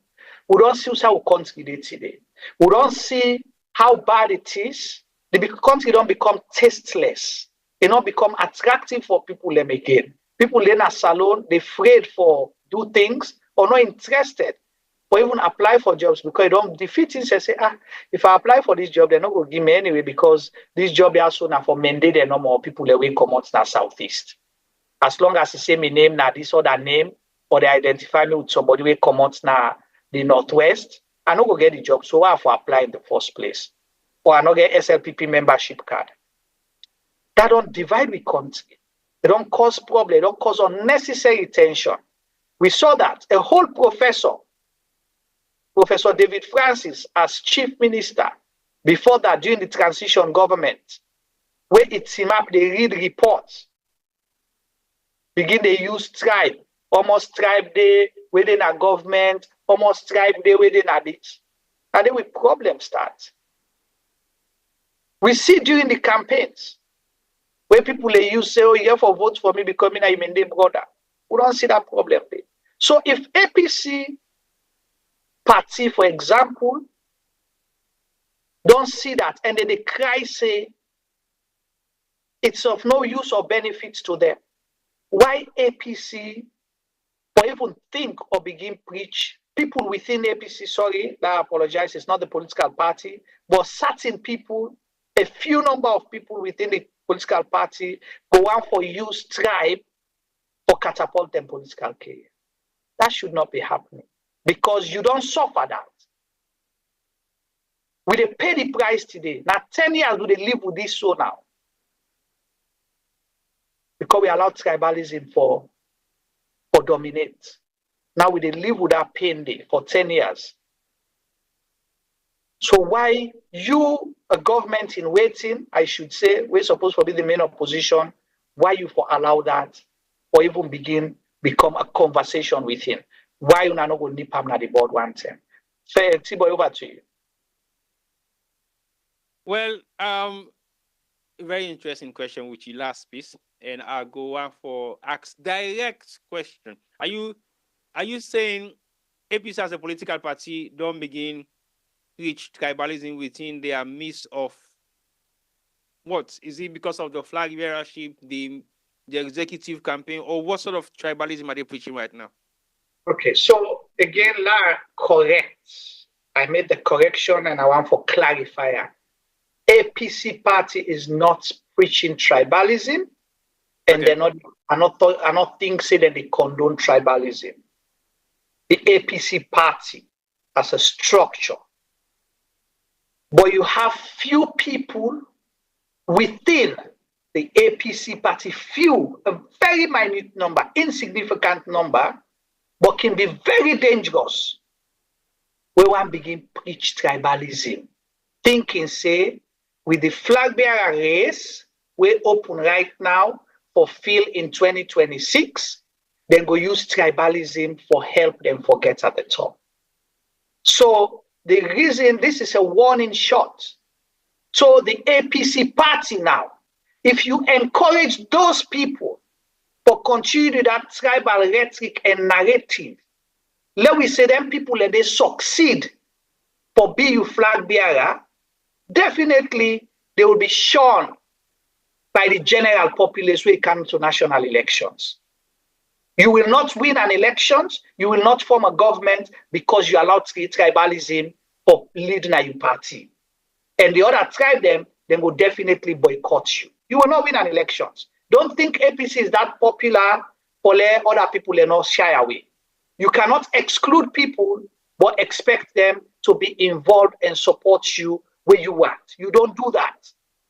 We don't see how country they today. We don't see how bad it is. The country don't become tasteless. It don't become attractive for people them again. People in a salon, they afraid for do things or not interested or even apply for jobs because they don't defeat it and say, if I apply for this job, they're not going to give me anyway because this job is also now for Mende, they're no more people that will come out now Southeast. As long as they say my name now, this other name, or they identify me with somebody will come out now the Northwest, I not go get the job. So I have to apply in the first place. Or I not get SLPP membership card. That don't divide the country. They don't cause problem. They don't cause unnecessary tension. We saw that a whole professor, Professor David Francis, as chief minister, before that, during the transition government, where it's him up, they read reports, begin they use tribe, almost tribe day within a government, almost tribe day within a this. And then we problems start. We see during the campaigns, where people they use say, oh, you have to vote for me because I'm a Mende brother. We don't see that problem there. So if APC party, for example, don't see that and then they cry, say, it's of no use or benefit to them. Why APC, or even think or begin preach, people within APC, sorry, I apologize, it's not the political party, but certain people, a few number of people within the political party go on for use tribe for catapult them political career. That should not be happening because you don't suffer that. We they pay the price today. Now 10 years do they live with this so now? Because we allow tribalism for dominate. Now we they live with that pain day for 10 years. So why you, a government in waiting, I should say, we're supposed to be the main opposition, why you for allow that or even become a conversation with him? Why you not going to nip him at the board one time? So T-boy, over to you. Well, very interesting question with your last piece, and I'll go on for ask direct question. Are you saying APC as a political party don't begin reach tribalism within their midst of what? Is it because of the flag bearership, the executive campaign, or what sort of tribalism are they preaching right now? Okay, so again, Lara, correct. I made the correction and I want for clarifier. APC party is not preaching tribalism, and Okay. are not think say that they condone tribalism. The APC party as a structure, but you have few people within the APC party, few, a very minute number, insignificant number, but can be very dangerous. We want begin preach tribalism, thinking say with the flag bearer race we open right now for fill in 2026, then go use tribalism for help them forget at the top. So the reason this is a warning shot. So the APC party now, if you encourage those people for continue that tribal rhetoric and narrative, let we say them people and they succeed for being flag bearer, definitely they will be shown by the general populace when it comes to national elections. You will not win an election, you will not form a government because you allow tribalism for leading a party. And the other tribe them will definitely boycott you. You will not win an election. Don't think APC is that popular for let other people not shy away. You cannot exclude people but expect them to be involved and support you where you want. You don't do that.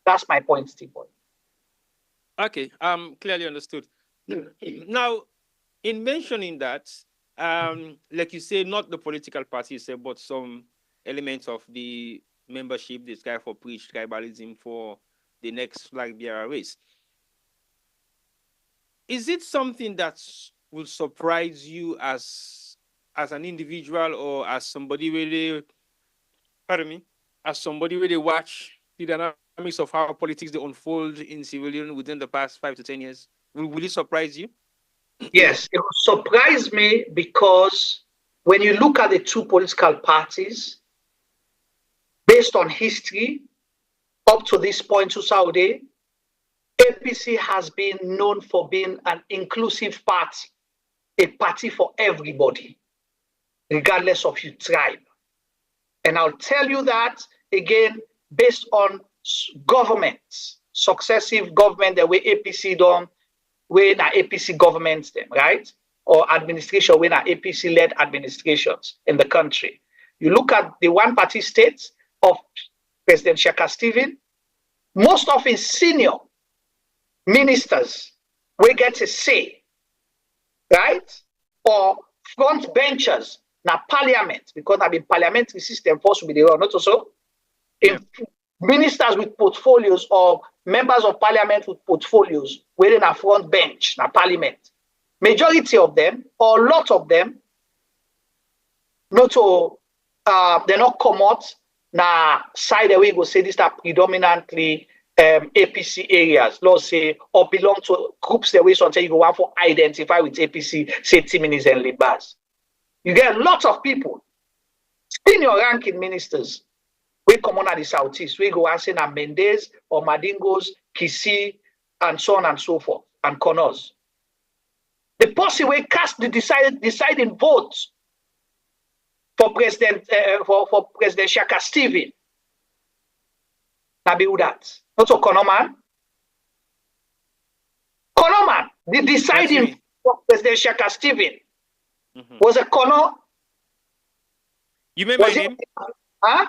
That's my point, Steve. Okay. Clearly understood. Now, in mentioning that, like you say, not the political parties, but some elements of the membership, this guy for preach tribalism for the next flag bearer race. Is it something that will surprise you as an individual or as somebody really, pardon me, as somebody really watch the dynamics of how politics they unfold in Sierra Leone within the past 5 to 10 years? Will it surprise you? Yes, it will surprise me because when you look at the two political parties, based on history, up to this point to Saudi, APC has been known for being an inclusive party, a party for everybody, regardless of your tribe. And I'll tell you that again, based on governments, successive government, the way APC done, when our APC governments them, right? Or administration, when our APC-led administrations in the country. You look at the one-party states of President Shaka Stephen, most of his senior ministers will get a say, right? Or front benchers na parliament, because I mean parliamentary system force will be the not also. Yeah. Ministers with portfolios or members of parliament with portfolios within a front bench na parliament. Majority of them, or a lot of them, they not come out na side away go say this are predominantly APC areas, let's say, or belong to groups that way sometimes you go want for identify with APC, say Timinis and Libas. You get a lot of people, senior ranking ministers, we come on at the Southeast, we go and say na Mendez or Madingos, Kisi, and so on and so forth, and Connors. The person will cast the deciding vote for President Shaka Stephen. Now be who that? Not so Konoman. Konoman, the deciding for President Shaka Stephen was a Kono. You remember my name? Huh?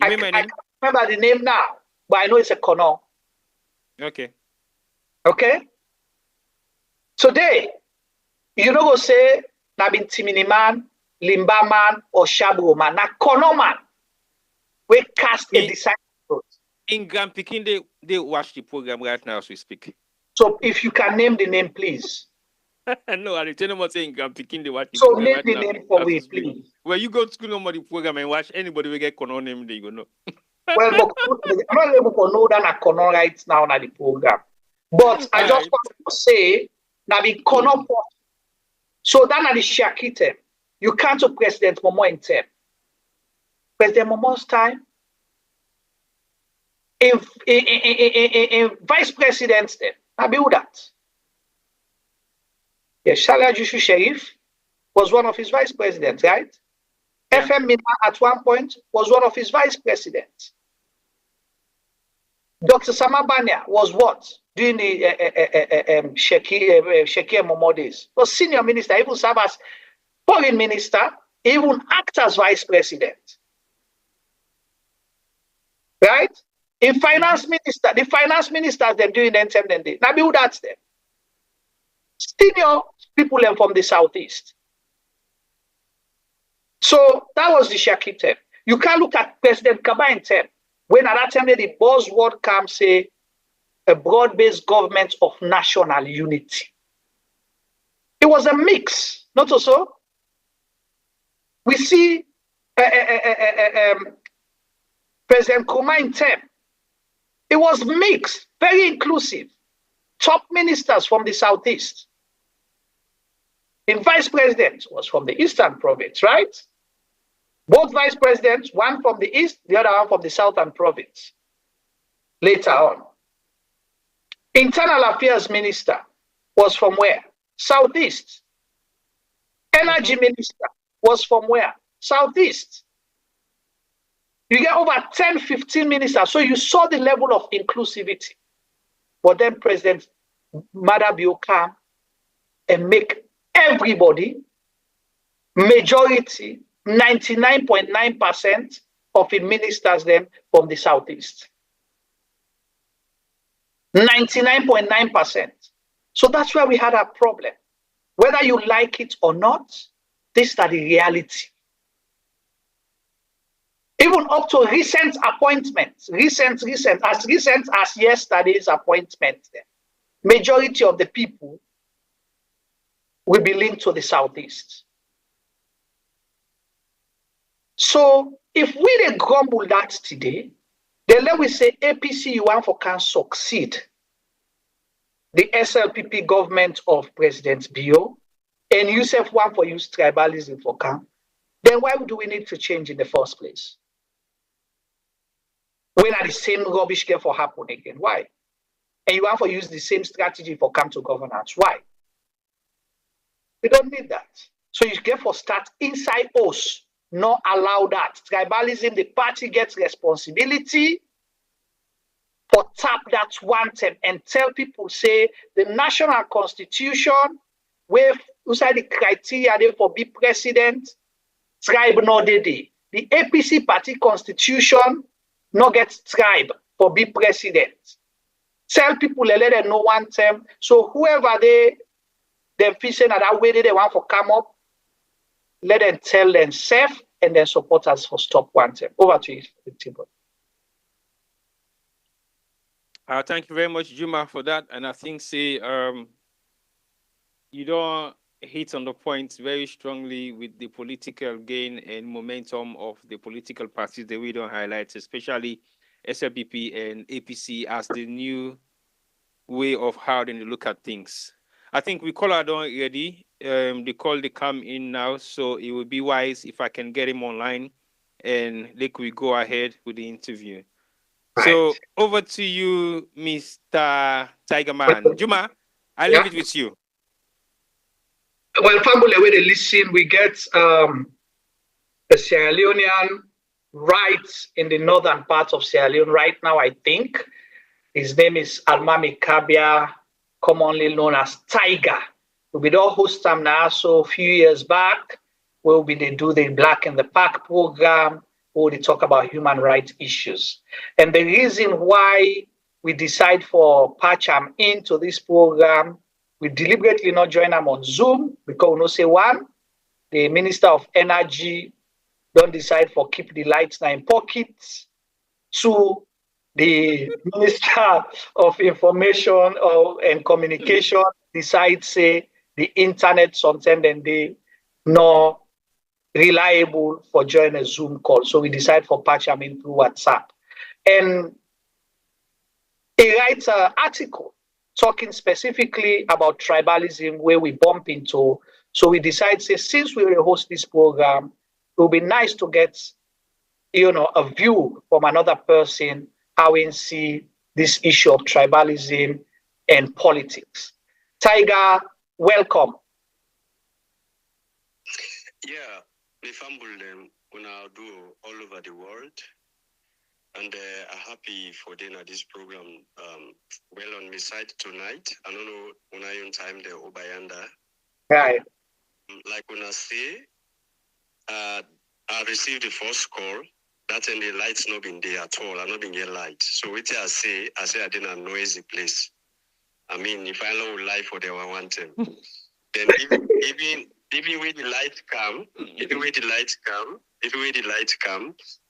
You remember my name? I can't remember the name now, but I know it's a Kono. Okay. Okay? Today, you know go say, na bin Timini man, Limba man, or Shabro man, na Kono man. We cast a deciding vote. In Grand Peking, they watch the program right now as we speak. So if you can name the name, please. No, I tell them what saying Grand Peking, they watch the so program name right the now. Name for me, please. Well, you go to school, nobody program and watch anybody will get Kono name, they go know. Well, I'm not able to know that I cannot right now on the program. But I just want to say that we cannot. So that at the Shakite, you can't to President Momo in term. President Momo's time, in Vice President's term, I build that. Yeah, Shala Jushu Sharif was one of his vice presidents, right? Yeah. FM Mina at one point was one of his vice presidents. Dr. Samabania was what? During the Shekia Momo days. Was senior minister, even served as foreign minister, even act as vice president. Right? In finance minister, the finance ministers them during the time then they now build that them. Senior people from the southeast. So that was the Shaki term. You can't look at President Kaba in term. When at that time the buzzword comes, say, a broad-based government of national unity. It was a mix, not so. We see President Kuma in term. It was mixed, very inclusive. Top ministers from the southeast. The vice president was from the eastern province, right? Both vice presidents, one from the east, the other one from the southern province. Later on. Internal affairs minister was from where? Southeast. Energy minister was from where? Southeast. You get over 10, 15 ministers. So you saw the level of inclusivity. But then President Madabio come and make everybody, majority, 99.9% of the ministers them from the southeast. 99.9%. So that's where we had a problem. Whether you like it or not, this is the reality. Even up to recent appointments, recent as yesterday's appointment, majority of the people will be linked to the southeast. So if we dey grumble that today, then let we say APC you want for can succeed the SLPP government of President Bio, and Yusuf want for use tribalism for can, then why do we need to change in the first place? When are the same rubbish care for happen again? Why? And you want to use the same strategy for come to governance. Why? We don't need that. So you get for start inside us, not allow that. Tribalism, the party gets responsibility for tap that one term and tell people, say, the national constitution, where inside the criteria there for be president, tribe no dey. The APC party constitution no get tribe for be president. Tell people let them know one term. So whoever they feel saying that way they want for come up, let them tell themselves and their supporters for stop one term. Over to you, Timber. Thank you very much, Juma, for that. And I think say you don't hit on the point very strongly with the political gain and momentum of the political parties that we don't highlight, especially SLPP and APC as the new way of how they look at things. I think we call out already. The call they come in now, so it would be wise if I can get him online and like we go ahead with the interview. Right. So over to you, Mr. Tigerman. Juma, I leave it with you. Well, family, where they listen, we get a Sierra Leonean right in the northern part of Sierra Leone right now, I think. His name is Almami Kabia, commonly known as Tiger. We don't host him now, so a few years back, where they do the Black in the Park program, where they talk about human rights issues. And the reason why we decide for patch him into this program, we deliberately not join them on Zoom because we know say one, the Minister of Energy don't decide for keep the lights now in pockets. Two, the Minister of Information and Communication decide say the internet sometimes then they not reliable for join a Zoom call. So we decide for patch them in through WhatsApp. And he writes an article talking specifically about tribalism where we bump into. So we decide, say, since we will host this program, it would be nice to get, a view from another person how we see this issue of tribalism and politics. Tiger, welcome. Yeah, we fumble them on our do all over the world. And I'm happy for them at this program. Well on my side tonight. I don't know when I on time the Obayanda. Right. Like when I say, I received the first call. That and the lights not been there at all. I not been get light. So what I say I didn't a noisy place. I mean, if I know life for them, I want them. Then even when the lights come,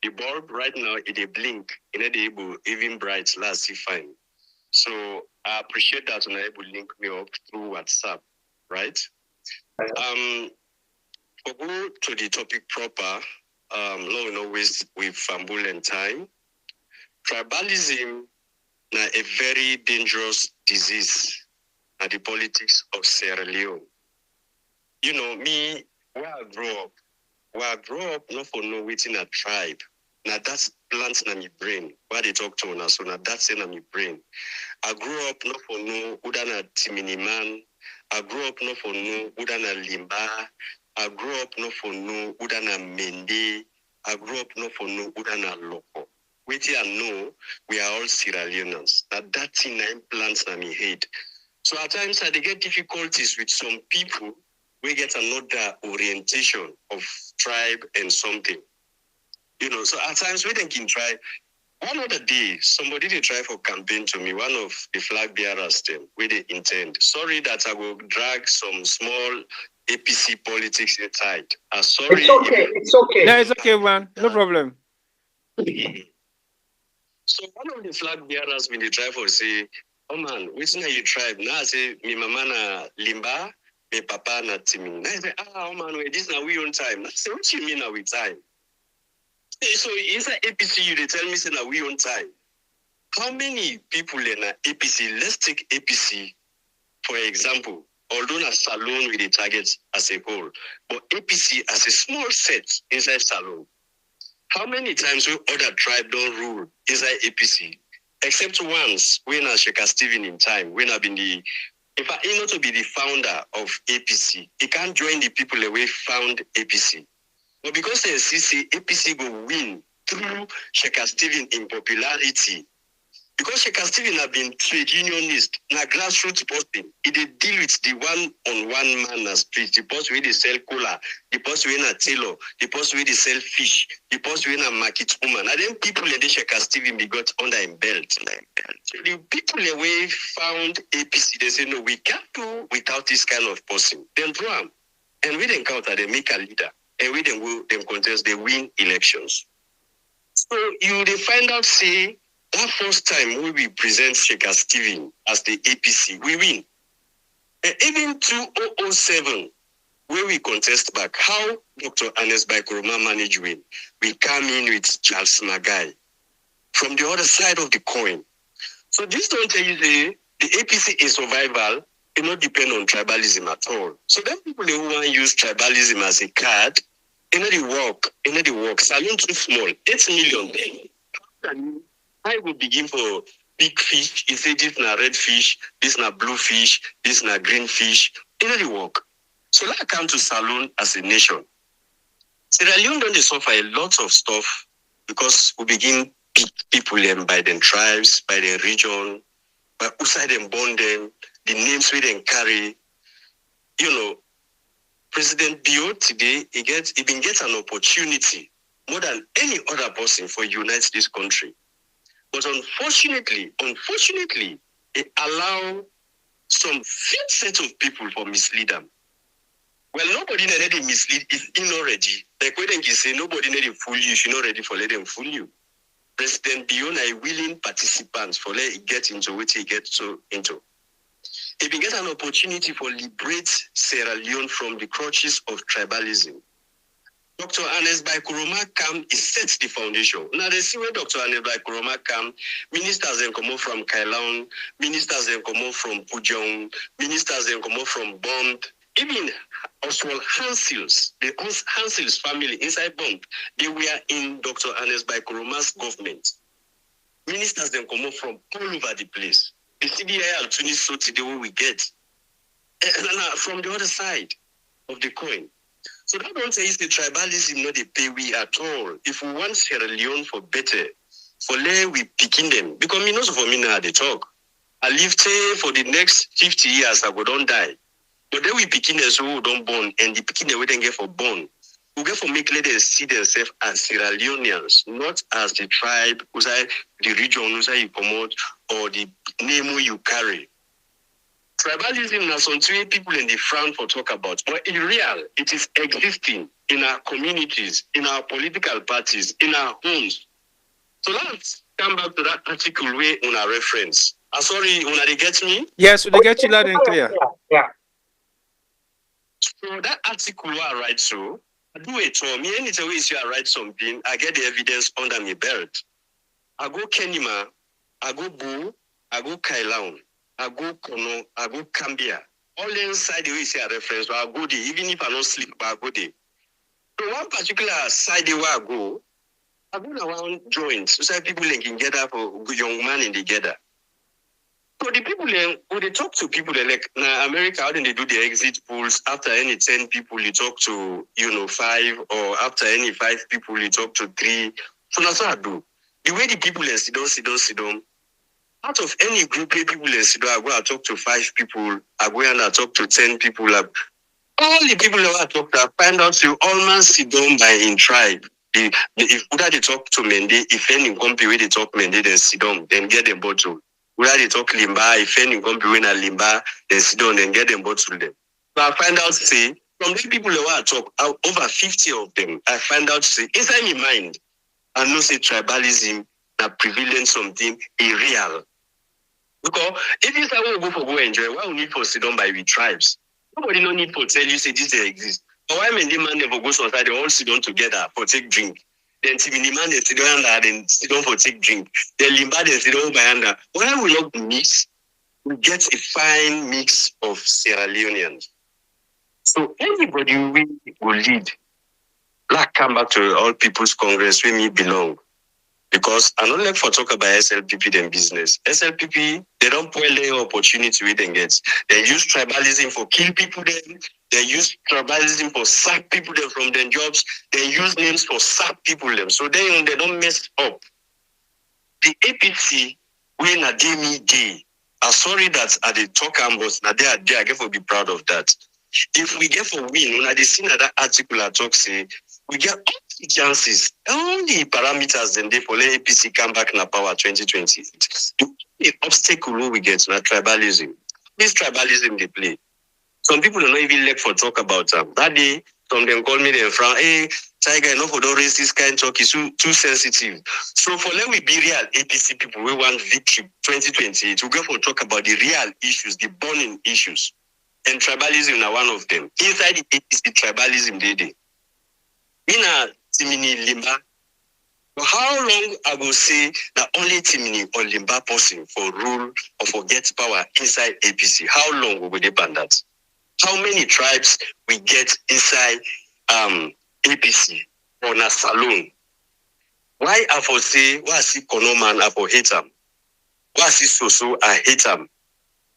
the bulb right now it blink, able even bright last see fine. So I appreciate that when I able link me up through WhatsApp, right? We'll go to the topic proper. Long waste with fumble and time. Tribalism now a very dangerous disease at the politics of Sierra Leone. You know, me, where I grew up, not for no waiting a tribe. Now that's plants in my brain. Why they talk to us, so now that's in my brain. I grew up not for no udana timini man. I grew up not for no udana limba. I grew up not for no udana mende. I grew up not for no udana loco. Waiting I know we are all Sierra Leoneans. That thing implants in my head. So at times I get difficulties with some people. We get another orientation of tribe and something. So at times we can try. One other day, somebody they try for campaign to me, one of the flag bearers them, where they intend. Sorry that I will drag some small APC politics inside. Sorry. It's okay. No, it's okay, man. No problem. So one of the flag bearers when they try for say, oh man, which now you tribe? Now I say, me mama na limba, me papa na timing. Now I say, oh man, wait, this now we on time. I say, what you mean now we time? So inside APC, they tell me say now we on time. How many people in APC? Let's take APC for example. Although a salon with the targets as a whole, but APC as a small set inside salon. How many times we other tribe don't rule inside APC? Except once when I Sheikh Stephen in time, when I've been if I not to be the founder of APC, he can't join the people that we found APC. But because they see APC go win through Sheikh Stephen in popularity, because Sheikh Stephen have been trade unionist, na grassroots person, he dey deal with the one-on-one man na street, the person where they sell cola, the person where na tailor, the person where they sell fish, the person where na market woman. And then people in the Sheikh Stephen be got under him belt. So the people that found APC, they say, no, we can't do without this kind of person. Then throw him. And we then counter, they make a leader. And we then go, them contest, they win elections. So they find out, say, that first time when we present Sheikh Stephen as the APC, we win. And even 2007, when we contest back, how Dr. Anes Baikoroma managed win, we come in with Charles Magai from the other side of the coin. So this don't tell you the APC is survival, it not depend on tribalism at all. So then people who want to use tribalism as a card, it not the work. Salon too small, 8 million. I will begin for big fish. You say this na red fish, this na blue fish, this na green fish. It really work. So let's come to Salon as a nation. Sierra Leone don't suffer a lot of stuff because we begin pick people them by their tribes, by their region, by who side them born them, the names we then carry. President Bio today, he been gets an opportunity more than any other person for unite this country. But unfortunately, it allow some few set of people for mislead them. Well, nobody need to mislead is in already. Like when you say nobody need to fool you, you're not ready for let them fool you. President Biona a willing participant for let it get into what he gets into. He will get an opportunity for liberate Sierra Leone from the clutches of tribalism. Dr. Ernest Bai Koroma come, he sets the foundation. Now they see where Dr. Ernest Bai Koroma come, ministers then come out from Kailon, ministers then come out from Pujong, ministers then come out from Bond, even Oswald Hansels, the Hansels family inside Bond, they were in Dr. Ernest Bai Koroma's government. Ministers then come out from all over the place. The CDI Tunis so today what we get. And from the other side of the coin. So that don't say it's the tribalism, not the pay we at all. If we want Sierra Leone for better, for lay we picking them. Because me knows for me now they talk. I live for the next 50 years, I go don't die. But then we picking them so we don't born, and the picking them we don't get for born. We get for make let them see themselves as Sierra Leoneans, not as the tribe, the region you promote, or the name you carry. Tribalism is something people in the front for talk about, but in real, it is existing in our communities, in our political parties, in our homes. So let's come back to that article where on our reference. Sorry, Una, they get me? Yes, they get you loud and clear. Yeah. So that article where I write so, I do it for me. Anytime I write something, I get the evidence under my belt. I go Kenima, I go Boo, I go Kailaun. I go Kono, I go Cambia. All inside the way you say a reference, I go there. Even if I don't sleep, I go there. So one particular side where I go around joints. So people can get up for young man in together. So the people when they talk to people like in America, how do they do the exit polls? After any 10 people, you talk to 5, or after any 5 people, you talk to 3. So that's what I do. The way the people sit down. Out of any group of people in Sido, I go and talk to 5 people, I go and I talk to 10 people. All the people that I talk to, I find out you almost sit down by in tribe. If they talk to Mende, if any company where they talk Mende, then sit down, then get them bottle. Whether they talk Limba, if any company when I Limba, then sit down, then get them bottle them. So I find out, say, from the people that I talk, over 50 of them, I find out, say, inside my mind, I know say tribalism, that prevalent something, a real. Because if you say I want to go enjoy, why we need for sit down by the tribes? Nobody no need for tell you say this they exist. But why many man never go outside, they all sit down together for take drink. Then Timini man they sit down and then sit down for take drink. Then Limba they sit down by under. Why we not mix? We get a fine mix of Sierra Leoneans. So everybody we will lead. Like come back to All People's Congress where me belong. Because I don't like for talk about SLPP than business. SLPP, they don't put any opportunity we then get. They use tribalism for kill people then. They use tribalism for sack people then from their jobs. They use names for sack people them. So they don't mess up. The APC, when a day me gay, I'm sorry that at the talk but now they are there, I get to be proud of that. If we get for win, when I see that article I talk say, we get all the chances, all the parameters then they for let APC come back in power 2028. The obstacle we get na tribalism. This tribalism they play. Some people don't even like for talk about them. That day, some them call me them from, hey, Tiger, enough for don't raise this kind of talk, is too sensitive. So for let we be real APC people, we want victory 2028. We go for talk about the real issues, the burning issues. And tribalism is one of them. Inside the APC, tribalism they do. Mina Timini Limba. For how long I will say that only Timini or Limba person for rule or for get power inside APC? How long will we depend that? How many tribes we get inside APC or na saloon? Why I for say why I see Konoman I for hate him? Why I see Soso I hate him?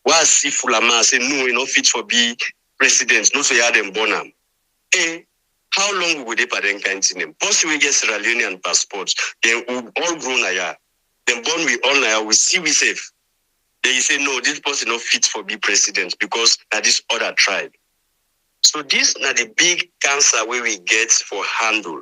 Why I see Fulama I say no, not fit for be president, no so you them born him. How long will they pardon kind of name? Once we get Sierra Leonean passports, then we all grown here. Then born we all now, we see we safe. Then you say, no, this person not fit for be president because that this other tribe. So this is the big cancer where we get for handle.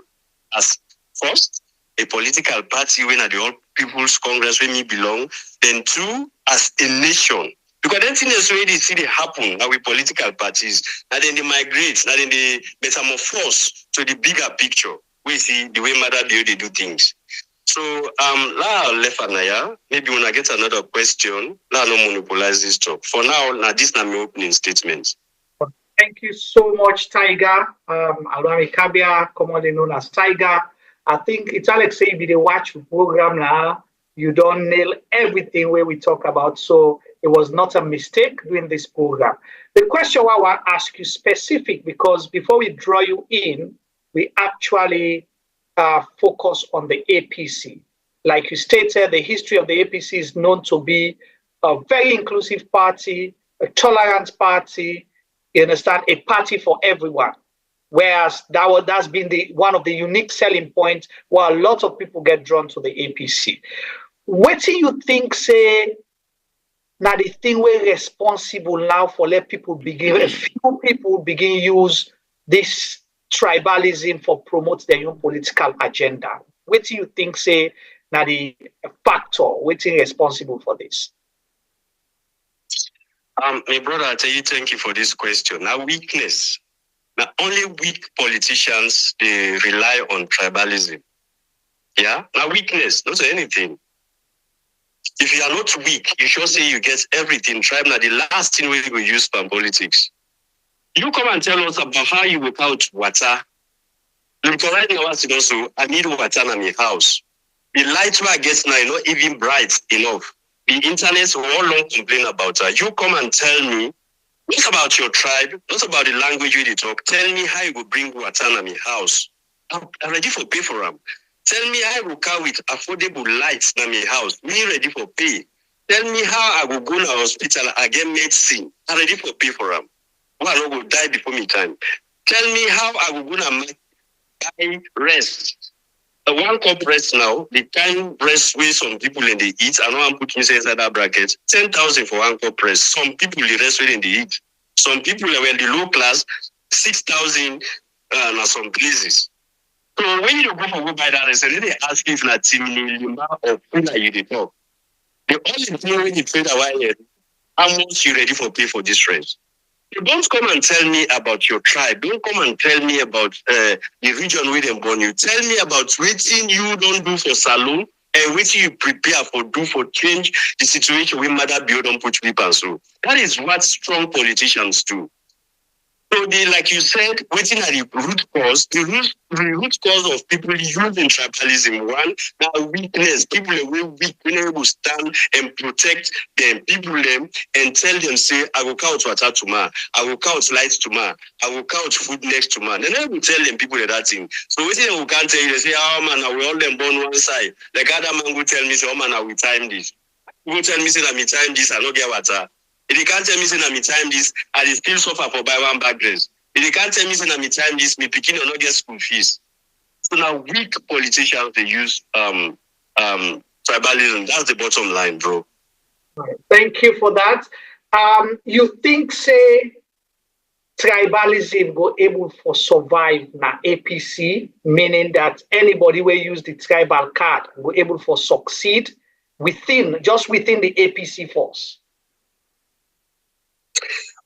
As first, a political party when at the All People's Congress where me belong. Then 2, as a nation. Because that thing is already see they happen now with political parties. And then they migrate, and then they metamorphose to the bigger picture. We see the way Mother Bio they do things. So la left anaya. Maybe when I get another question, la no monopolize this talk. For now, this is my opening statement. Thank you so much, Tiger. Alwami Kabia, commonly known as Tiger. I think it's Alex say if you watch the program now, you don't nail everything where we talk about. So it was not a mistake doing this program. The question I want to ask you specific because before we draw you in, we actually focus on the APC. Like you stated, the history of the APC is known to be a very inclusive party, a tolerant party, you understand, a party for everyone. Whereas that's been one of the unique selling points where a lot of people get drawn to the APC. What do you think, say, now the thing we're responsible now for let people begin, a few people begin use this tribalism for promote their own political agenda? What do you think, say, now the factor, what's responsible for this? My brother, I tell you, thank you for this question. Now, weakness. Now, only weak politicians, they rely on tribalism. Yeah? Now, weakness, not anything. If you are not weak, you sure say you get everything. Tribe, now the last thing we will use for politics. You come and tell us about how you work out water. Look, right now, also, I need water in my house. The light I get now is not even bright enough. The internet will all long complain about her. You come and tell me, not about your tribe, not about the language you talk. Tell me how you will bring water in my house. I'm ready for pay for them. Tell me how I will come with affordable lights in my house. Me ready for pay. Tell me how I will go to the hospital and get medicine. I'm ready for pay for them. Well, I will die before me time. Tell me how I will go to buy rest. The one cup rest now, the kind rest way some people in the eat, I know I'm putting inside that bracket, 10,000 for one cup rest. Some people the rest way in the eat. Some people were in the low class, 6,000 in some places. So when you go buy that rest, they ask you if not Limba or Puna you they talk. The only thing when you trade away, how much you ready for pay for this rest? You don't come and tell me about your tribe. Don't come and tell me about the region where they born you. Tell me about what you don't do for Salon and what you prepare for do for change the situation where Mother Bio don't put people through. That is what strong politicians do. So like you said, waiting at the root cause, the root cause of people using tribalism, one, now weakness, people are weak, will stand and protect them, people them, and tell them, say, I will count water to man, I will count lights to man, I will count food next to man. And then we tell them people that thing. So we say we can't tell you, they say, oh man, I will all them born one side. Like other man will tell me, say, oh man, I will time this. You will tell me, say, that me time this, I don't get water. If you can't tell me, say, that me time this, I still suffer for buy one bag dress. If you can't tell me, say, that me time this, me picking or not get school fees. So now weak politicians, they use tribalism. That's the bottom line, bro. Thank you for that. You think, say, tribalism go able for survive na APC, meaning that anybody will use the tribal card go able for succeed just within the APC force?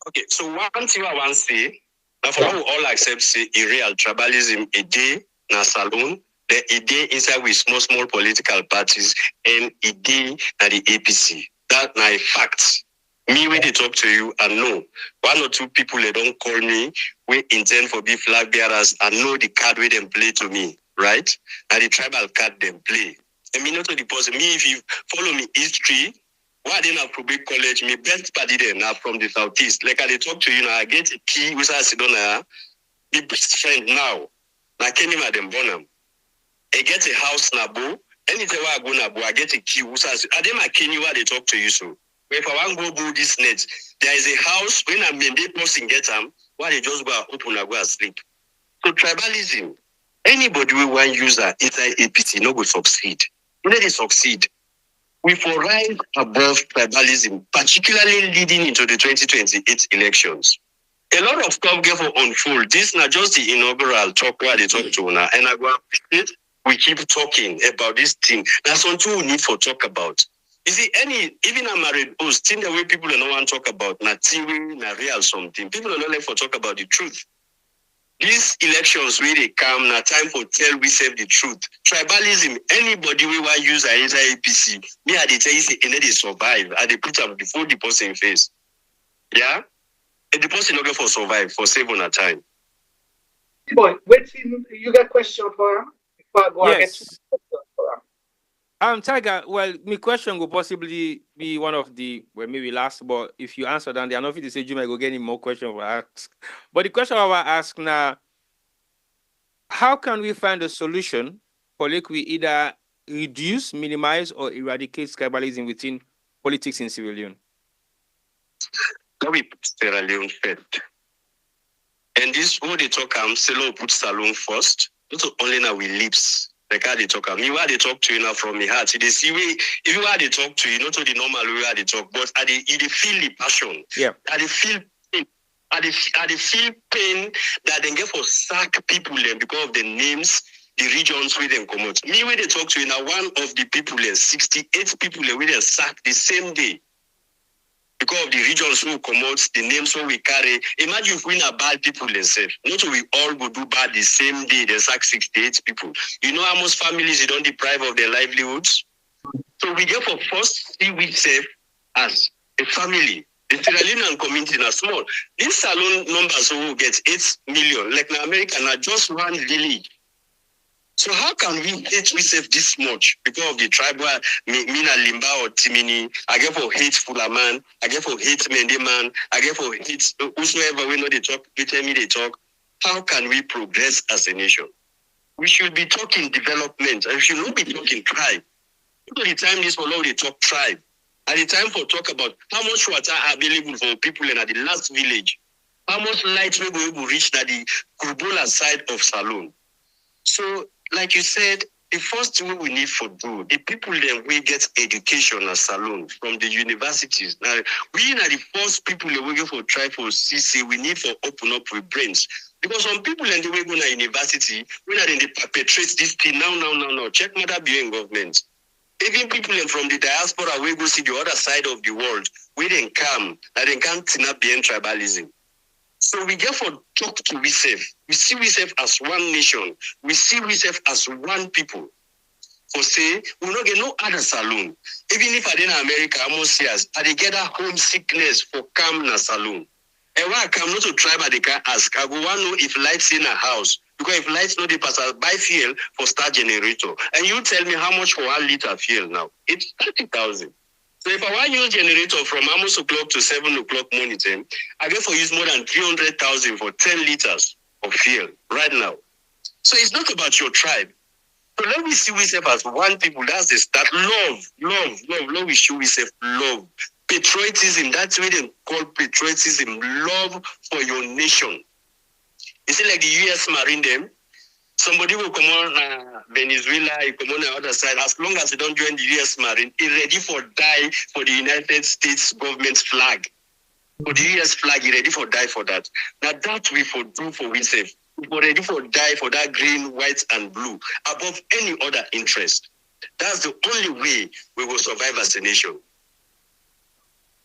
Okay, so one thing I want to say, now for we all accept say a real tribalism a day na Salon, then a day inside with small political parties, and a day na the APC. That na a fact. Me when they talk to you, I know one or two people they don't call me, we intend for be flag bearers, I know the card where they play to me, right? And the tribal card they play. I mean not to the person. Me, if you follow me history, why I didn't have Quebec College, my best buddy there now from the southeast. Like I talk to you now, I get a key which I sit on the best friend now. I can't even them bonum. I get a house nabo. Anytime I go nabo, I get a key which I didn't make you why they talk to you so. But if I want to go this net, there is a house when I'm in the person get them, why they just go open and go and sleep. So tribalism, anybody who want use that inside APC no go succeed. Let it succeed. We will rise above tribalism, particularly leading into the 2028 elections. A lot of stuff get for unfold. This is not just the inaugural talk where they talk to now. And I go appreciate we keep talking about this thing. That's something we need for talk about. You see, even a married host, thing the way people don't want to talk about, not TV, not real something. People don't like for talk about the truth. These elections really come, now time for tell we save the truth. Tribalism, anybody we want to use an APC, me I tell you say they survive. I they put them before the person face. Yeah? And the person not going for survive, for save on a time. Boy, waiting, you got a question for him? Before I go, I get Yes. to for him. Tiger, well, my question will possibly be one of the, well, maybe last, but if you answer that, I know if you say you might go get any more questions for ask. But the question I will ask now, how can we find a solution for like we either reduce, minimize, or eradicate tribalism within politics in Sierra Leone? Now we put Sierra Leone first. And this, what they talk, Selo put Salon first, not only now with lips. Like how they talk, me why they talk to you now from my heart. They see way, if you how they talk to you, not to the normal way how they talk, but they feel the passion. Yeah. They feel pain. They feel pain that they get for sack people then because of the names, the regions where they come out. Me when they talk to you now, one of the people then 68 people then where they sack the same day. Because of the regions who come out, the names who we carry. Imagine if we are bad people themselves. Not we all go do bad the same day, they sack 68 people. You know how most families you don't deprive of their livelihoods? So we get for first see we save as a family. The Sierra Leonean community are small. These salon numbers who get 8 million, like in America, now just one village. So how can we hate ourselves this much because of the tribal Mina Limba or Timini? I get for hate Fulaman, I get for hate Mendeman, I get for hate whosoever we know they talk, we tell me they talk. How can we progress as a nation? We should be talking development, and we should not be talking tribe. At the time this for now they talk tribe. At the time for talk about how much water are available for people in the last village, how much light we will reach at the Kubola side of Salon. So like you said, the first thing we need for do, the people then we get education at Salon from the universities. Now, we are the first people that we get for try for CC, we need for open up with brains. Because some people and the way go to university, when they perpetrate this thing now. Check mother being government. Even people from the diaspora, we go see the other side of the world, we then come, and then can't be in tribalism. So we therefore talk to ourselves. We see ourselves as one nation. We see ourselves as one people. For say, we don't get no other saloon. Even if I in America, I'm most years, I get a homesickness for come na saloon. And when I come not to try, but they can ask, I go want to know if lights in a house. Because if lights not, they pass, I'll buy fuel for start generator. And you tell me how much for 1 liter fuel now. It's 30,000. So if I want to use generator from almost o'clock to 7 o'clock morning time, I get for use more than 300,000 for 10 liters of fuel right now. So it's not about your tribe. So let me see ourselves as one people. That's the start. Love. We show ourselves love. Patriotism. That's what they call patriotism. Love for your nation. You see, like the U.S. Marine them. Somebody will come on Venezuela, he come on the other side. As long as they don't join the U.S. Marine, he's ready for die for the United States government's flag. For the U.S. flag, he's ready for die for that. Now that we for do for ourselves. We're ready for die for that green, white, and blue above any other interest. That's the only way we will survive as a nation.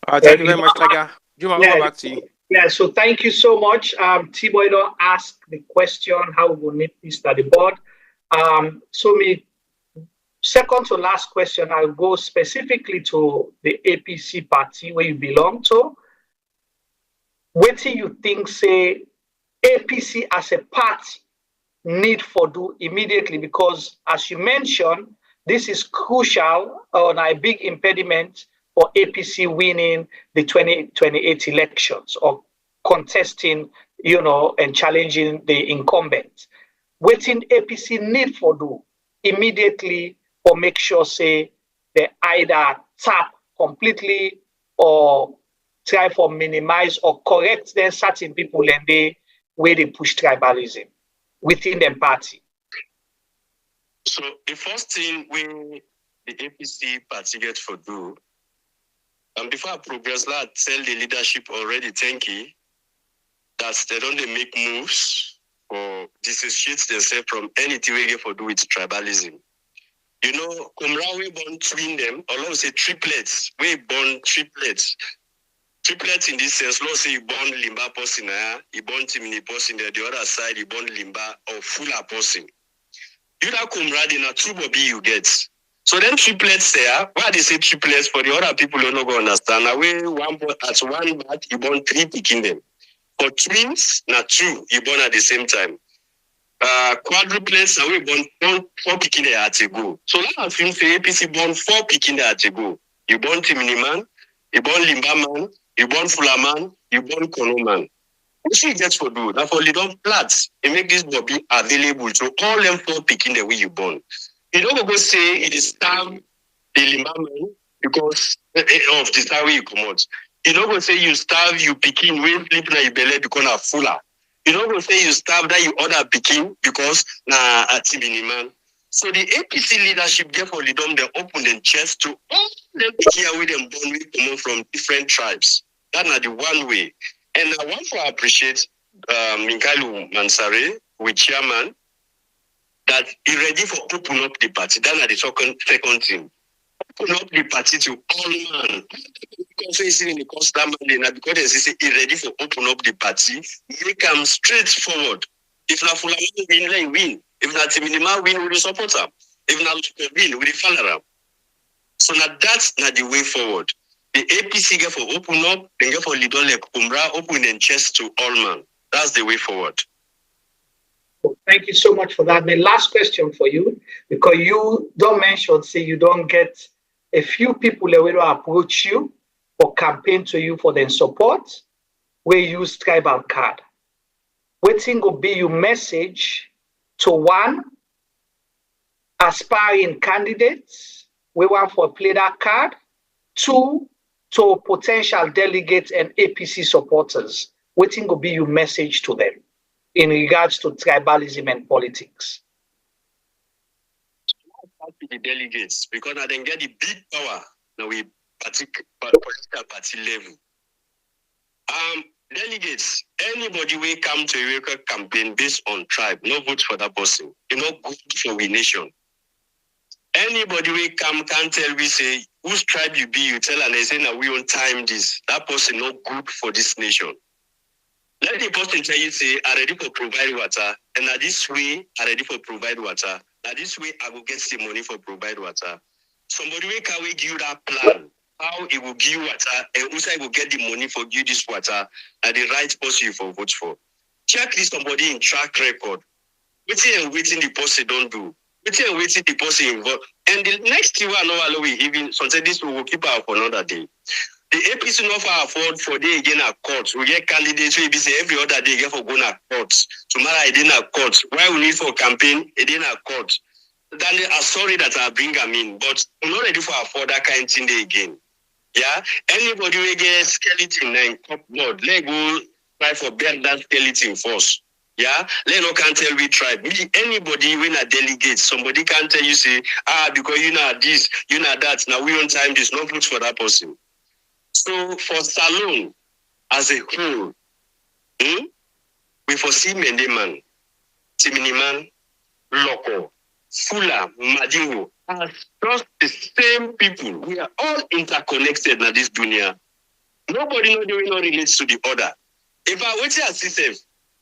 Thank you very much, Tiger. Juma, over back to you. Yeah, so thank you so much. Tiboido asked the question, how we will need this at the board. So me, second to last question, I'll go specifically to the APC party where you belong to. What do you think, say, APC as a party need for do immediately? Because as you mentioned, this is crucial and a big impediment for APC winning the 2028 elections or contesting, and challenging the incumbent. What in APC need for do immediately or make sure, say, they either tap completely or try for minimize or correct then certain people and they where they push tribalism within the party. So the first thing we the APC party get for do, and before I progress, I tell the leadership already, thank you, that they don't make moves or dissociate themselves from anything we get for do with tribalism. Kumra, we born twin them, or let's say triplets. We born triplets. Triplets in this sense, let's say you born Limba person, you born Timini person, the other side, you born Limba or Fula person. You know, Kumra, in a two bobby you get. So then triplets there, why they say triplets for the other people who don't go understand. Now we at one bat, you born 3 picking them. For twins, not two, you born at the same time. Quadruplets, now we born four picking there at a go. So now I think the APC born four picking there at a go. You born Timini man, you born Limba man, you born Fula man, you born Kono man. What should you get for do? Now for little plats, it make this bobby available to all them four picking the way you born. You don't go say it is time the Limba man because of the time way you come out. You don't go say you starve you picking when sleep na your belly because na fuller. You don't go say you starve that you order picking because na a Timini man. So the APC leadership therefore lead them they open their chest to all them picking away them born with come from different tribes. That's not the one way. And I want to appreciate Minkalu Mansare, with chairman, that he ready for open up the party. That's the second thing. Open up the party to all man. Because he's in the constant man, because he ready for open up the party, make them straightforward. If na Fulani win, let win. If na Timinima win, we will support them. If na win, we will follow them. So now that's not the way forward. The APC get for open up, then get for leader like Umbra, open and chest to all man. That's the way forward. Well, thank you so much for that. The last question for you, because you don't mention, say you don't get a few people that will approach you or campaign to you for their support, where you use tribal card. Waiting will be your message to one aspiring candidates, we want for play that card, two to potential delegates and APC supporters. Waiting will be your message to them in regards to tribalism and politics. The delegates, because I then get the big power now we political party level. Delegates, anybody will come to a campaign based on tribe, no vote for that person. You know, good for we nation. Anybody will come can tell we say whose tribe you be, you tell and they say now we on time this. That person not good for this nation. Let the person tell you say I ready for provide water, and now this way I ready for provide water. Now this way I will get the money for provide water. Somebody will can give you that plan. How it will give you water, and Insai will get the money for you this water, and the right person you for vote for. Check this somebody in track record. Waiting and waiting the person don't do. Waiting and waiting the person involved. And the next thing I know, we even sometimes this will keep out for another day. The APC not for afford for day again at court. We get candidates we be say every other day get for going at court. Tomorrow I didn't at court. Why we need for campaign? It didn't at court. Then they are sorry that I bring them in, but I'm not ready for afford that kind of thing day again. Yeah, anybody will get skeleton and cupboard, let go try for bear that skeleton first. Yeah, let no can tell we tribe. Me, anybody when a delegate, somebody can tell you say, because you know this, you know that. Now we on time this, no vote for that person. So for Salone as a whole, we foresee Mendeman, Timiniman, Loco, Fula, Madingo, as just the same people. We are all interconnected in this dunya. Nobody not relates to the other. If I wait to system,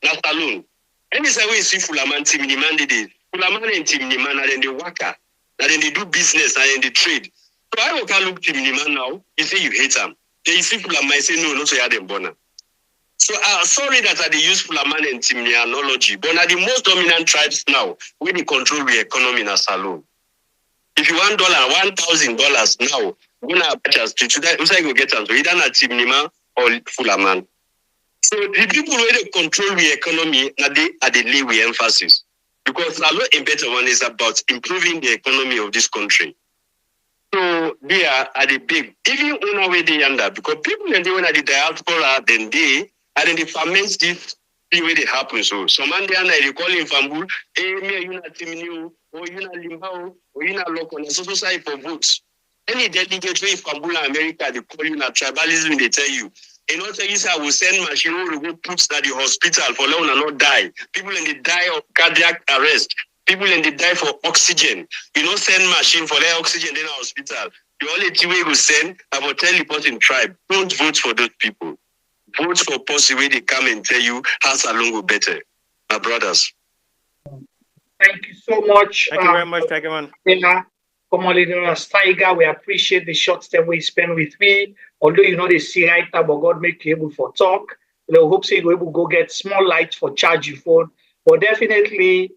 not alone. And it's a way you see Fulaman, Timiniman, Fulaman and Timiniman, and then they work, and then they do business, and then they trade. So I can look Timiniman now, you say you hate them. Then you see Fulaman, say no, not to have them born. So sorry that I use Fulaman and terminology, but are the most dominant tribes now, we control the economy in a salon. If you want $1,000 now, we're gonna purchase to that. Who's I go get them? So either not Timnima or Fulaman. So the people who they control the economy are the lead with emphasis, because a lot in better one is about improving the economy of this country. So they are the big, even on our way they under, because people and they when at the diaspora, then they ferment this way they happen. So some man they call him Fambul, me you not Timinu, or you not Limbao, or you not local, so society for votes. Any delegate way from America, they call you not tribalism, they tell you. And also you say I will send machine to go put at the hospital for long and not die. People in the die of cardiac arrest. People in the die for oxygen. You don't send machine for their oxygen in the hospital. The only thing we will send, I will tell the person tribe, don't vote for those people. Vote for person where they come and tell you how Salon will better. My brothers. Thank you so much. Thank you very much, Tigerman. Commonly known as Tiger, we appreciate the short time we spend with me. Although you know the see right now, but God make you able for talk. hope say we will go get small lights for charge your phone. But definitely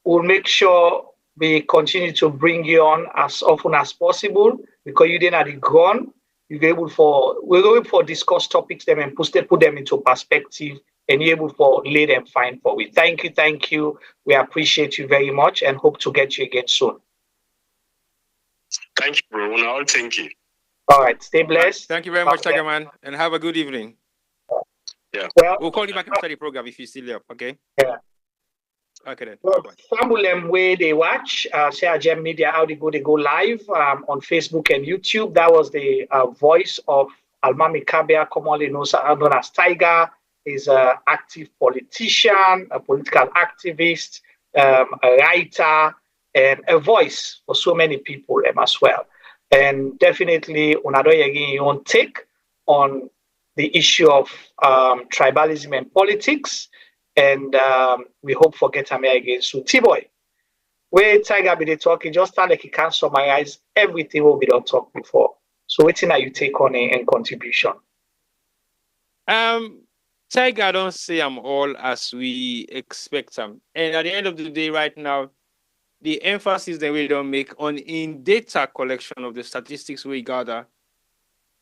we'll make sure we continue to bring you on as often as possible because you didn't have the ground. We're able for discuss topics them and put them into perspective and you're able for lay them fine for we. Thank you. We appreciate you very much and hope to get you again soon. Thank you, bro. Now, thank you. All right, stay blessed. Thank you very much, Tiger Man, and have a good evening. Yeah. Well, we'll call you back after the program if you're still up, okay? Yeah. Okay then. Well, Famulem where they watch, Sierra Gem Media, how they go live on Facebook and YouTube. That was the voice of Almami Kabea, commonly known as Tiger. Is an active politician, a political activist, a writer, and a voice for so many people as well. And definitely, Unadoye your own take on the issue of tribalism and politics. And we hope for get him again soon. T-Boy, where Tiger be talking, just sound like he can't summarize everything we don't talk before. So waiting that you take on and contribution. Tiger don't say I'm all as we expect them. And at the end of the day, right now, the emphasis that we don't make on in data collection of the statistics we gather.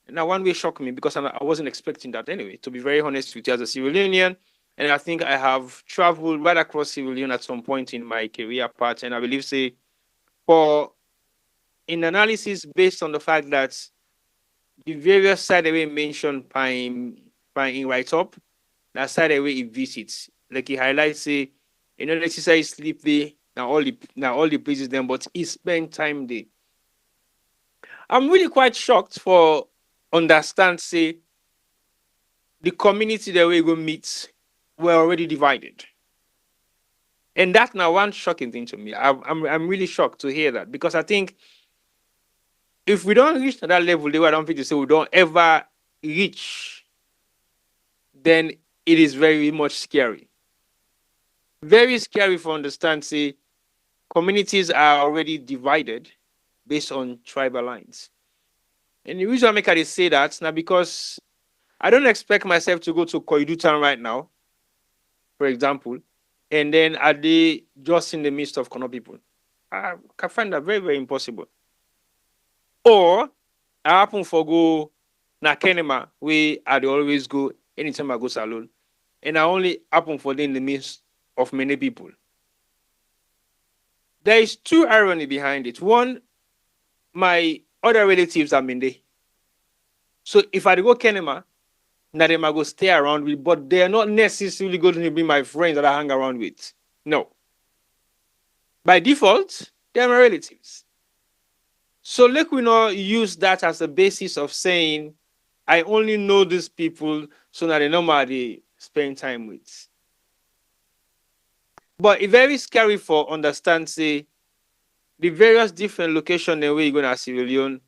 Now, one way shocked me because I wasn't expecting that anyway, to be very honest with you as a Sierra Leonean. And I think I have traveled right across Sierra Leone at some point in my career path. And I believe, say, in analysis based on the fact that the various sites that we mentioned by write-up, that side away it visits. Like he highlights, say, let's say sleep there, now all the places then, but he spent time there. I'm really quite shocked for understand, say, the community that we go meet were already divided. And that's now one shocking thing to me. I'm really shocked to hear that because I think if we don't reach to that level, I don't think to say we don't ever reach, then it is very much scary. Very scary for understand, say, communities are already divided based on tribal lines. And the reason I make I say that now because I don't expect myself to go to Koidu town right now, for example, and then are they just in the midst of Kono people? I can find that very, very impossible. Or I happen for go na Kenema, where I always go anytime I go salon. And I only happen for them in the midst of many people. There is two irony behind it. One, my other relatives are Mende. So if I go Kenema, now they might go stay around with, but they are not necessarily going to be my friends that I hang around with. No. By default, they are my relatives. So let we not use that as a basis of saying, I only know these people, so now they know how they spend time with. But it's very scary for understand, say, the various different locations where you're going to Sierra Leone,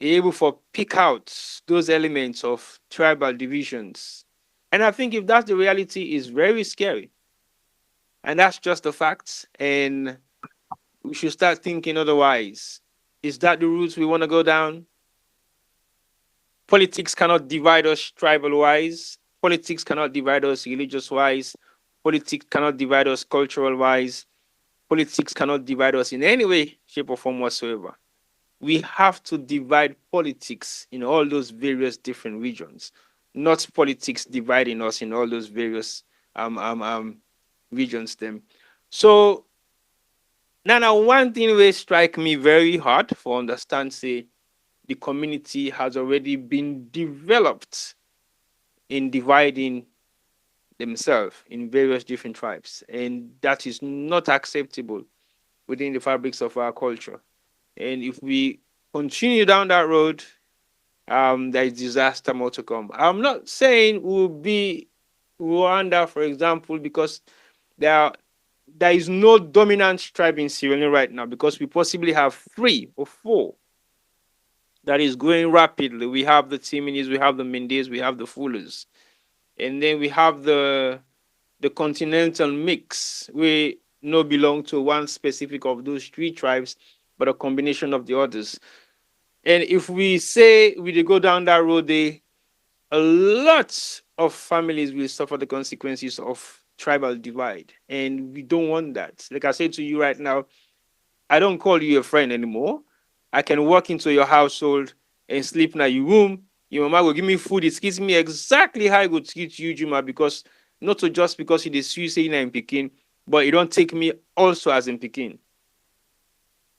able for pick out those elements of tribal divisions. And I think if that's the reality, it's very scary. And that's just the facts. And we should start thinking otherwise. Is that the route we want to go down? Politics cannot divide us tribal-wise. Politics cannot divide us religious-wise. Politics cannot divide us cultural-wise. Politics cannot divide us in any way, shape, or form whatsoever. We have to divide politics in all those various different regions, not politics dividing us in all those various regions. Them. So now one thing will strike me very hard for understand, say, the community has already been developed in dividing themselves in various different tribes, and that is not acceptable within the fabrics of our culture. And if we continue down that road, there is disaster more to come. I'm not saying we'll be Rwanda, for example, because there is no dominant tribe in Sierra Leone right now, because we possibly have 3 or 4 that is growing rapidly. We have the Timinis, we have the Mendes, we have the Fulers. And then we have the continental mix. We no belong to one specific of those 3 tribes, but a combination of the others. And if we say we go down that road, a lot of families will suffer the consequences of tribal divide, and we don't want that. Like I said to you right now, I don't call you a friend anymore. I can walk into your household and sleep in your room. Your mama will give me food. It gives me exactly how I would treat you, Juma, because not to just because it is you saying I'm picking, but you don't take me also as in picking.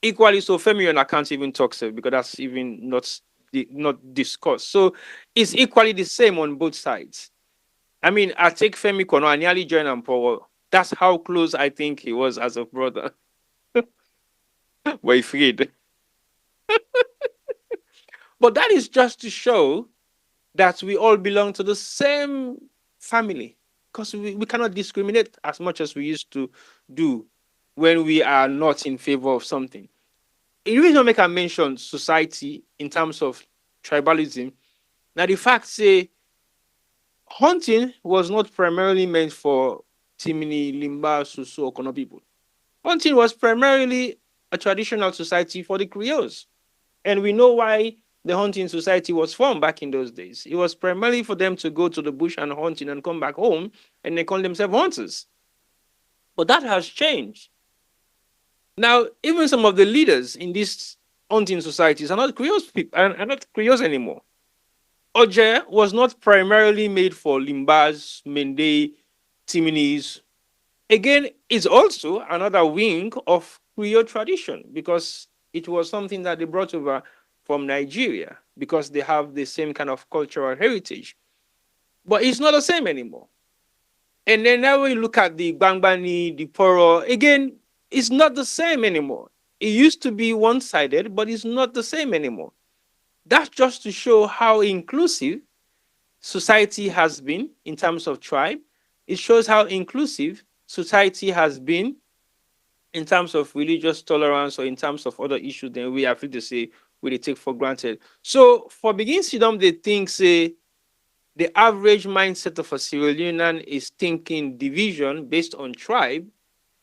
Equally, so Femi and I can't even talk so because that's even not discussed. So it's equally the same on both sides. I mean, I take Femi Kono, I nearly joined Ampower. That's how close I think he was as a brother. We're afraid. But that is just to show that we all belong to the same family. Because we cannot discriminate as much as we used to do when we are not in favor of something. The reason make I mention society in terms of tribalism, now the fact say hunting was not primarily meant for Timini, Limba, Susu, or Kono people. Hunting was primarily a traditional society for the Creoles. And we know why the hunting society was formed back in those days. It was primarily for them to go to the bush and hunting and come back home, and they call themselves hunters. But that has changed. Now, even some of the leaders in these hunting societies are not Creoles people, are not Creoles anymore. Oje was not primarily made for Limbas, Mende, Timinis. Again, it's also another wing of Creole tradition because it was something that they brought over from Nigeria because they have the same kind of cultural heritage. But it's not the same anymore. And then now we look at the Bangbani, the Poro, again, it's not the same anymore. It used to be one-sided, but it's not the same anymore. That's just to show how inclusive society has been in terms of tribe. It shows how inclusive society has been in terms of religious tolerance or in terms of other issues than we are free to say we take for granted. So for Begin Sidom, they think, say, the average mindset of a Sierra Leonean is thinking division based on tribe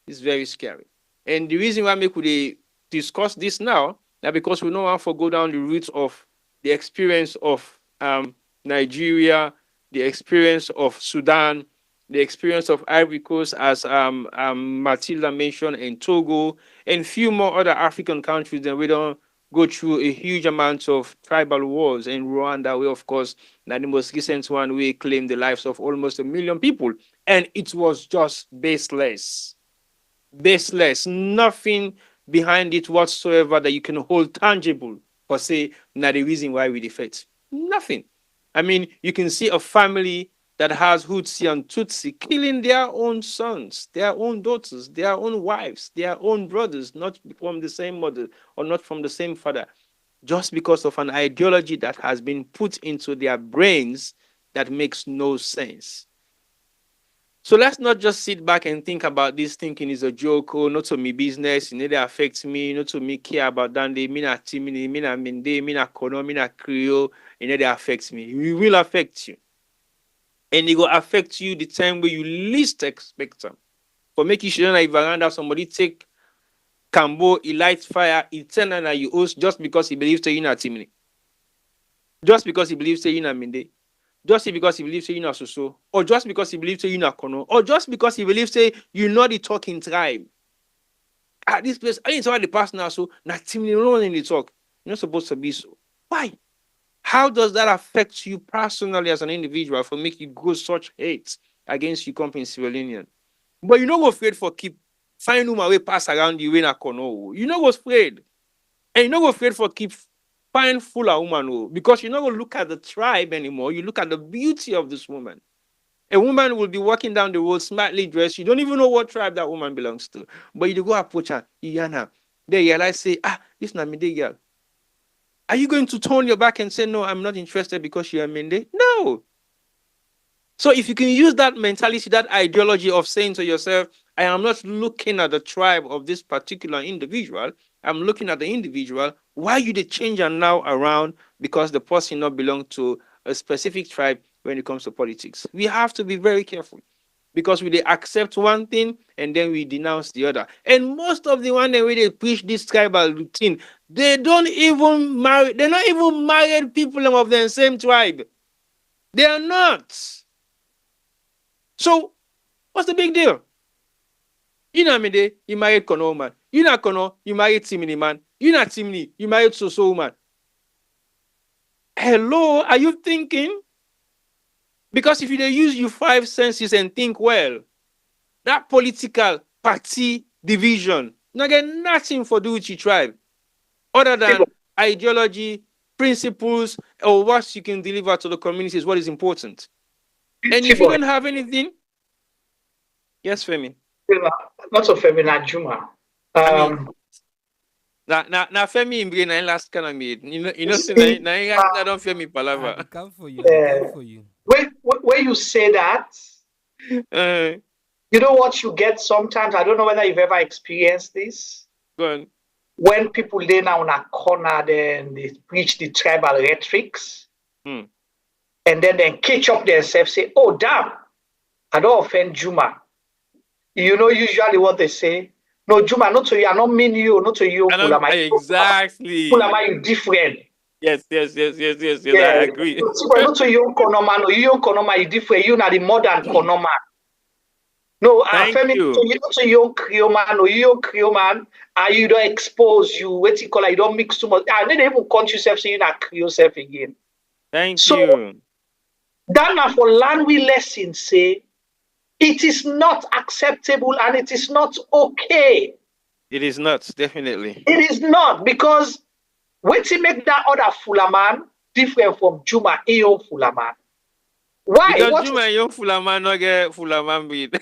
is very scary. And the reason why we could discuss this now, now because we don't want to go down the route of the experience of Nigeria, the experience of Sudan, the experience of Ivory Coast, as Matilda mentioned, and Togo, and few more other African countries, then we don't go through a huge amount of tribal wars. In Rwanda, we, of course, that the most recent one, we claimed the lives of almost 1 million people. And it was just baseless. Baseless. Nothing behind it whatsoever that you can hold tangible or say, now the reason why we defeat. Nothing. I mean, you can see a family that has Hutsi and Tutsi killing their own sons, their own daughters, their own wives, their own brothers, not from the same mother or not from the same father, just because of an ideology that has been put into their brains that makes no sense. So let's not just sit back and think about this thinking is a joke, or not to me business, it neither affects me, not to me care about Dande, me not Timini, me not Mende, me not Kono, me not Creole, it neither affects me. It will affect you. And it will affect you the time where you least expect them. For making sure that if veranda somebody take Cambo, he lights fire, he turn on you host just because he believes that you're not Timini. Just because he believes that you're not Mende. Just because he believes you're not Soso, or just because he believes you're not Kono, or just because he believes you're not the talking tribe. At this place, I didn't tell the past now, so not Timini, no one in the talk. You're not supposed to be so. Why? How does that affect you personally as an individual for make you go such hate against you company Sierra Leonean? But you're not afraid for keep find my way pass around the way na Kono. You're not afraid. And you're not afraid for keep find fuller woman because you're not going to look at the tribe anymore. You look at the beauty of this woman. A woman will be walking down the road smartly dressed. You don't even know what tribe that woman belongs to. But you go approach her, Iyana. There you like say, this is not Mende girl. Are you going to turn your back and say, no, I'm not interested because you're Mende? No. So if you can use that mentality, that ideology of saying to yourself, I am not looking at the tribe of this particular individual, I'm looking at the individual, why you the change are now around because the person not belong to a specific tribe when it comes to politics. We have to be very careful because we they accept one thing and then we denounce the other. And most of the one that they preach this tribal routine, they don't even marry, they're not even married people of the same tribe. They are not. So, what's the big deal? You know me, you married Kono man. You not Kono, you married Timini man. You not Timini, you married So man. Hello, are you thinking? Because if you use your 5 senses and think well, that political party division not get nothing for do with your tribe other than ideology, principles, or what you can deliver to the community is what is important. And if you don't have anything, yes, Femi. Not so Femi, not Juma. Now Femi in brain last kind of made. You know, I don't Femi palava. I come for you. I come for you. When you say that, you know what you get sometimes? I don't know whether you've ever experienced this. Go on. When people lay down a corner, then they preach the tribal rhetorics, and then they catch up themselves, say, "Oh damn, I don't offend Juma." You know, usually what they say, "No, Juma, not to you. I don't mean you. Not to you. Exactly. Fulama, you different." Yes. I agree. Not to you, Konoma. No, you Konoma, you different. You not the modern Konoma. No, Thank you. So you young Creole man, or you young Creole man, and you don't expose you. What you call it? You don't mix too much. And then even count yourself, so you not Creole self again. Thank you. That for land we lesson say, it is not acceptable and it is not okay. It is not, definitely. It is not, because when you make that other Fulaman different from Juma, young Fulaman. Why? Because Juma young Fulaman not get Fulaman beat.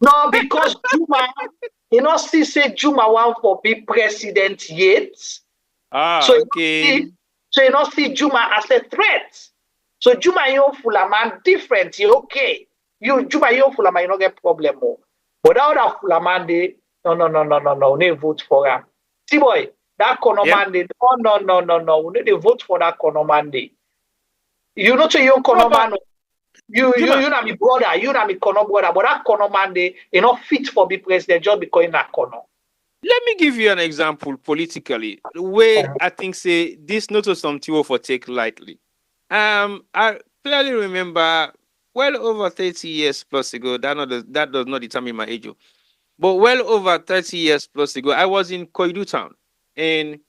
No, because Juma, you know, still say Juma want for be president yet. So okay. You know, see Juma as a threat. So Juma, you Fulaman different. You okay? You Juma, you Fulaman, you don't get problem more. But that other Fulaman, they no, they vote for him. See boy, that Konoman, they no, they vote for that Konoman. You know, so you Konoman. You not my brother, you not my Kono brother, but that Kono man, they not fit for be president just because in that Kono. Let me give you an example politically, where I think say this not something for take lightly. I clearly remember well over 30 years plus ago, that does not determine my age, but well over 30 years plus ago, I was in Koidu town, and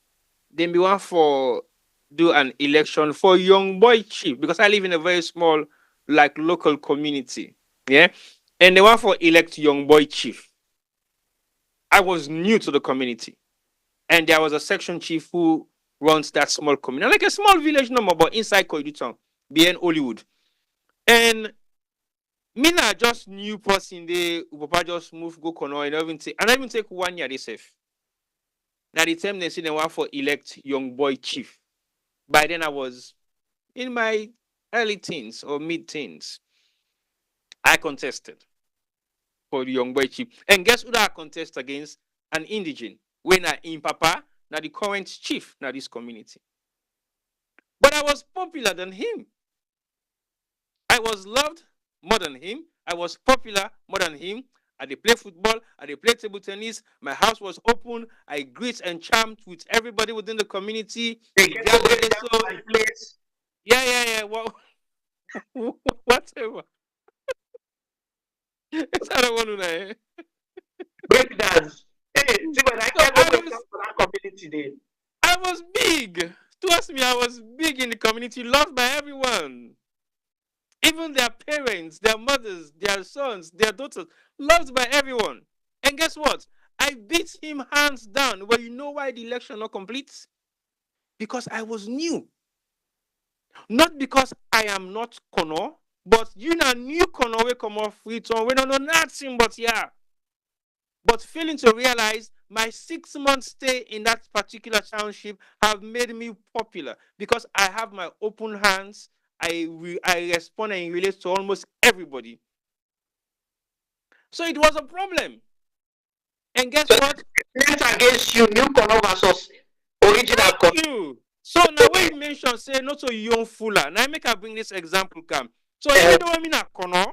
then we want for do an election for young boy chief, because I live in a very small like local community, yeah, and they want for elect young boy chief. I was new to the community, and there was a section chief who runs that small community, like a small village number, but inside Koidu town, behind Hollywood. And me not just new person there, Papa just move go Kono and even take 1 year they safe. Now the time they say they want for elect young boy chief. By then I was in my early teens or mid-teens. I contested for the young boy chief. And guess who I contest against? An indigene. When I in Papa, now the current chief, now this community. But I was popular than him. I was loved more than him. I was popular more than him. I did play football. I did play table tennis. My house was open. I greet and charmed with everybody within the community. Yeah. Well, whatever. It's I don't want to know. Break dance. Hey, see when I came over to that community day. I was big. Trust me, I was big in the community, loved by everyone. Even their parents, their mothers, their sons, their daughters, loved by everyone. And guess what? I beat him hands down. Well, you know why the election not complete? Because I was new. Not because I am not Kono, but you know new Kono we come off return. We don't know nothing but yeah. But failing to realize my 6 months stay in that particular township have made me popular because I have my open hands. I respond and relate to almost everybody. So it was a problem. And guess what? It's against you, new Kono versus original Kono. So now when you mention say not so young fuller, now I make I bring this example come. So you know what I mean a Kono,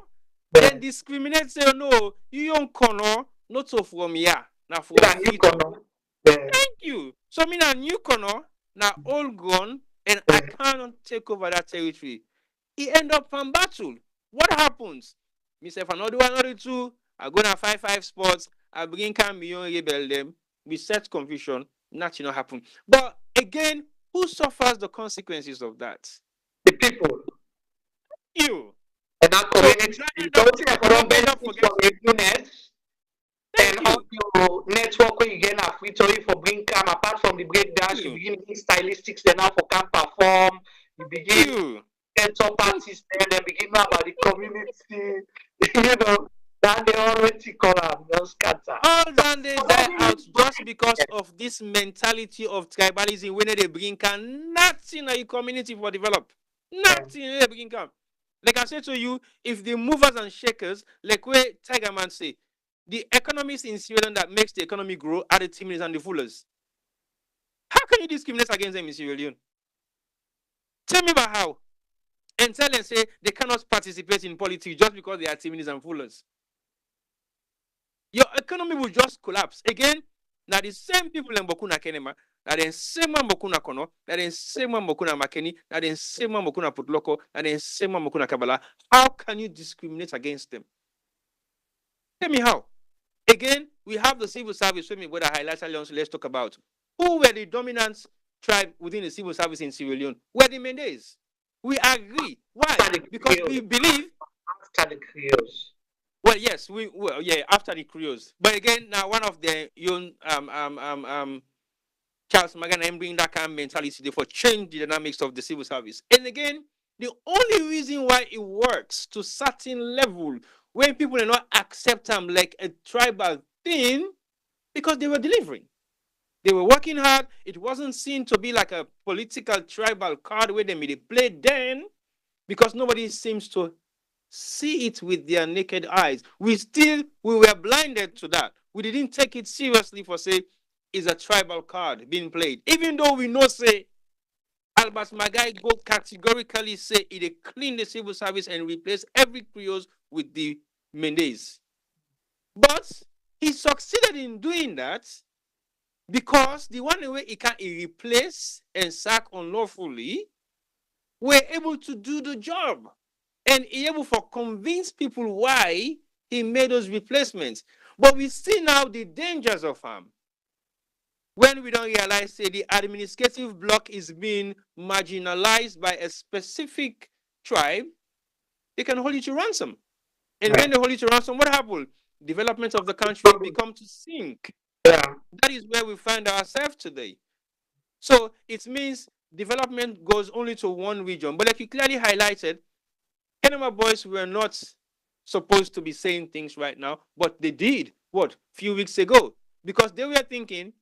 then discriminate say no, you young Kono, not so from here. Now for new Kono. Thank you. So me a new Kono, now all gone, and I cannot take over that territory. He end up from battle. What happens? Me say, if another two, I go na 5-5 spots, I begin come beyond rebel them, we set confusion, nothing not happen. But again, who suffers the consequences of that? The people. You. And that community, you don't see a benefit from happiness and all your network when you get a free story for bring cam apart from the breakdance, you begin making stylistics then now for can perform, you begin enter parties then begin know about the community, you know, that they already call them, just scatter. All that they die out just because of this mentality of tribalism when they bring can nothing in your community for develop. Nothing they bring come. Like I said to you, if the movers and shakers, like where Tiger Man say, the economists in Sierra Leone that makes the economy grow are the Timid's and the foolers. How can you discriminate against them in Sierra Leone? Tell me about how. And tell them say they cannot participate in politics just because they are Timid's and foolers. Your economy will just collapse. Again, now the same people in Bokuna Kenema, now the same one Bokuna Kono, now the same one Bokuna Makeni, now the same one Bokuna Putloko, now the same one Bokuna Kabala. How can you discriminate against them? Tell me how. Again, we have the civil service with me, whether highlights earlier on, so let's talk about who were the dominant tribe within the civil service in Sierra Leone. Were the Mendes. We agree. Why? Because we believe after the Creoles. Well, yes, after the Creoles. But again, now one of the young Charles Magan bring that kind of mentality for change the dynamics of the civil service. And again, the only reason why it works to certain level when people do not accept them like a tribal thing, because they were delivering. They were working hard. It wasn't seen to be like a political tribal card where they made it play then, because nobody seems to see it with their naked eyes. We were blinded to that. We didn't take it seriously for say is a tribal card being played. Even though we know say Albert Magai go categorically say it clean the civil service and replace every Creoles with the Mendes. But he succeeded in doing that because the one way he can replace and sack unlawfully were able to do the job. And he able to convince people why he made those replacements. But we see now the dangers of him. When we don't realize say the administrative block is being marginalized by a specific tribe, they can hold you to ransom. And when they hold you to ransom, what happens? Development of the country will become to sink. Yeah. That is where we find ourselves today. So it means development goes only to one region. But like you clearly highlighted, Kenema boys were not supposed to be saying things right now, but they did, what, few weeks ago? Because they were thinking,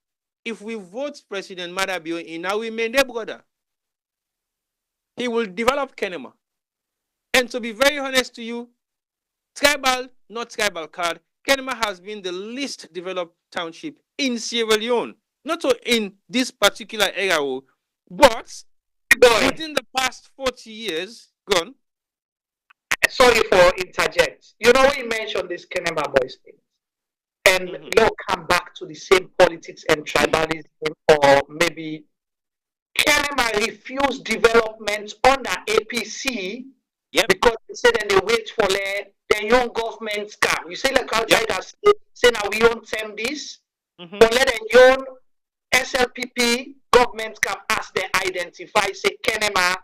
if we vote President Madabio in our Mende brother, he will develop Kenema. And to be very honest to you, tribal, not tribal card, Kenema has been the least developed township in Sierra Leone. Not in this particular area, but within the past 40 years, gone. Sorry for interject. You know, we mentioned this Kenema boys thing. And you'll come back to the same politics and tribalism, or maybe Kenema refused development under APC because they said and they wait for the young government come. You say like outside that say now we own them this, but let the young SLPP government come as they identify say Kenema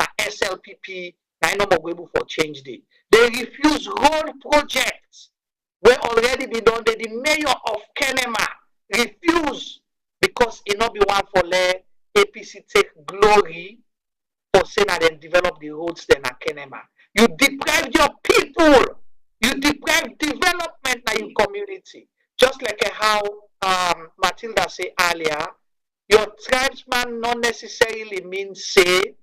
na SLPP na no more able for change day. They refuse road projects where already be done. The mayor of Kenema refuse because it not be one for let APC take glory for saying that they develop the roads then at Kenema. You deprive your people. You deprive development in your community. Just like how Matilda said earlier, your tribesman not necessarily means say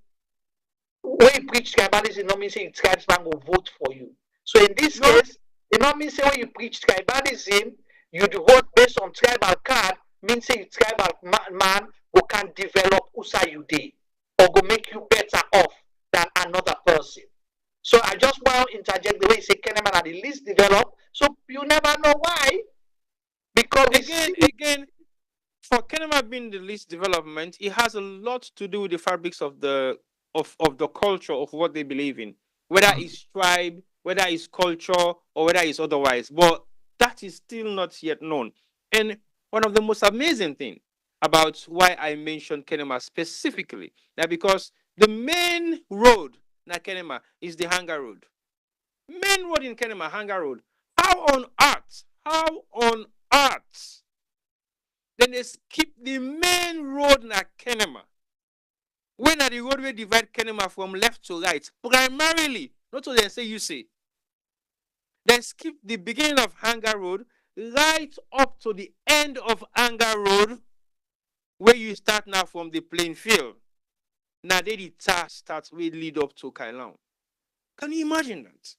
when you preach tribalism, not mean say your tribesman will vote for you. So in this case, it not mean say when you preach tribalism, you vote based on tribal card, means say your tribal man who can develop usa you day or go make you better off than another person. So I just want to interject the way you say Kenema are the least developed, so you never know why. Because again, for Kenema being the least development, it has a lot to do with the fabrics of the of the culture of what they believe in, whether it's tribe, whether it's culture, or whether it's otherwise. But that is still not yet known. And one of the most amazing things about why I mentioned Kenema specifically, that because the main road in Kenema is the Hanga Road. Main road in Kenema, Hanga Road. How on earth? How on earth? Then they skip the main road in Kenema. When are the road will divide Kenema from left to right? Primarily, not to then say you say. Then skip the beginning of Hanga Road right up to the end of Hanga Road, where you start now from the playing field. Now they the task starts will lead up to Kailan. Can you imagine that?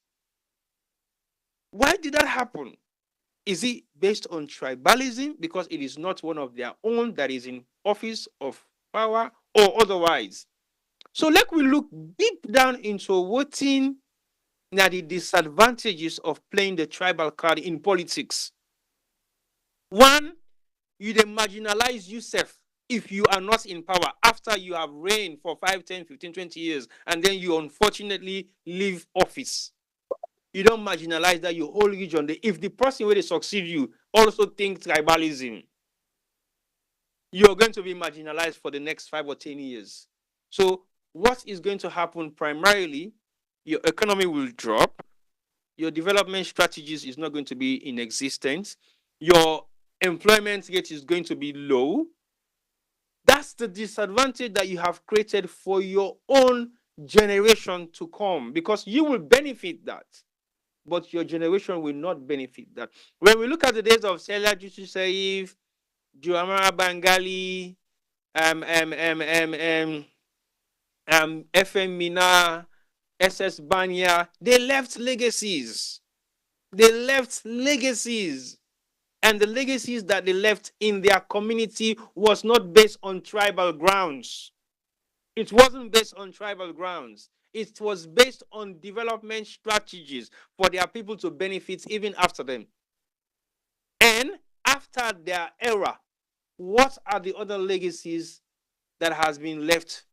Why did that happen? Is it based on tribalism because it is not one of their own that is in office of power, or otherwise? So let we look deep down into what in now the disadvantages of playing the tribal card in politics. One, you then marginalize yourself if you are not in power after you have reigned for 5, 10, 15, 20 years, and then you unfortunately leave office. You don't marginalize that your whole region. If the person where they succeed you also think tribalism, you're going to be marginalized for the next 5 or 10 years. So what is going to happen primarily, your economy will drop, your development strategies is not going to be in existence, your employment rate is going to be low. That's the disadvantage that you have created for your own generation to come, because you will benefit that, but your generation will not benefit that. When we look at the days of Sierra Leone, Juamara Bangali, FM Mina, SS Banya, they left legacies. They left legacies. And the legacies that they left in their community was not based on tribal grounds. It wasn't based on tribal grounds. It was based on development strategies for their people to benefit even after them. And after their era, what are the other legacies that has been left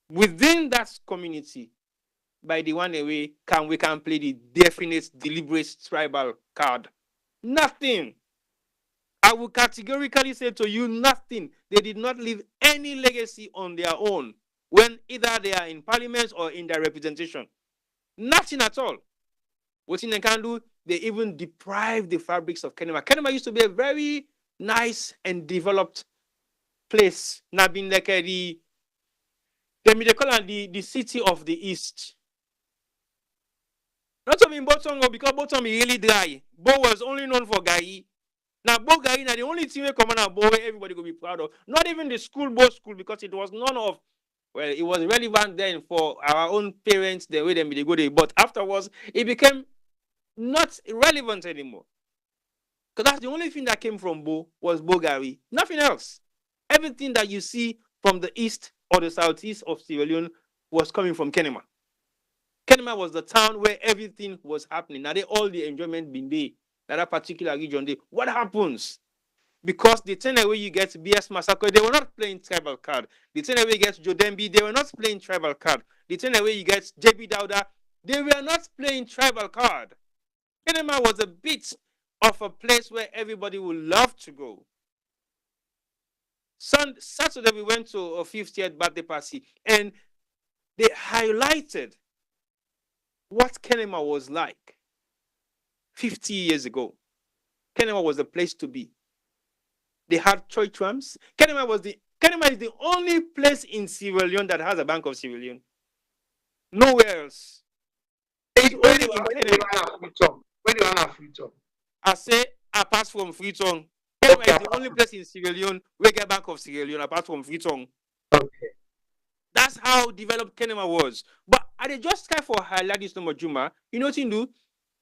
within that community by the one way we can play the definite, deliberate tribal card? Nothing. I will categorically say to you, nothing. They did not leave any legacy on their own when either they are in parliament or in their representation. Nothing at all. What they can do, they even deprive the fabrics of Kenema. Kenema used to be a very nice and developed place. Now being like they call it the city of the East. Not only in Botongo, because Botongo is really dry. Bo was only known for Gai. Now, Bo Gai, now the only team coming out Bo everybody will be proud of. Not even the school, because it was none of, well, it was relevant then for our own parents, the way they go there. But afterwards, it became not relevant anymore. Because that's the only thing that came from Bo was Bo Gai. Nothing else. Everything that you see from the east or the southeast of Sierra Leone was coming from Kenema. Kenema was the town where everything was happening. Now, all the enjoyment been there, that particular region there. What happens? Because the time where you get BS Massacre, they were not playing tribal card. The time where you get Jodembi, they were not playing tribal card. The time where you get JB Dauda, they were not playing tribal card. Kenema was a bit of a place where everybody would love to go. Saturday, we went to a 50th birthday party, and they highlighted what Kenema was like 50 years ago. Kenema was the place to be. They had church trams. Kenema is the only place in Sierra Leone that has a Bank of Sierra Leone. Nowhere else. It's only in Kenema. When you run a Freetown? I say, apart from Freetown, Kenema is the only place in Sierra Leone where get Bank of Sierra Leone, apart from Freetown. Okay. That's how developed Kenema was. But I just try for highlight this number Juma. You know what you do?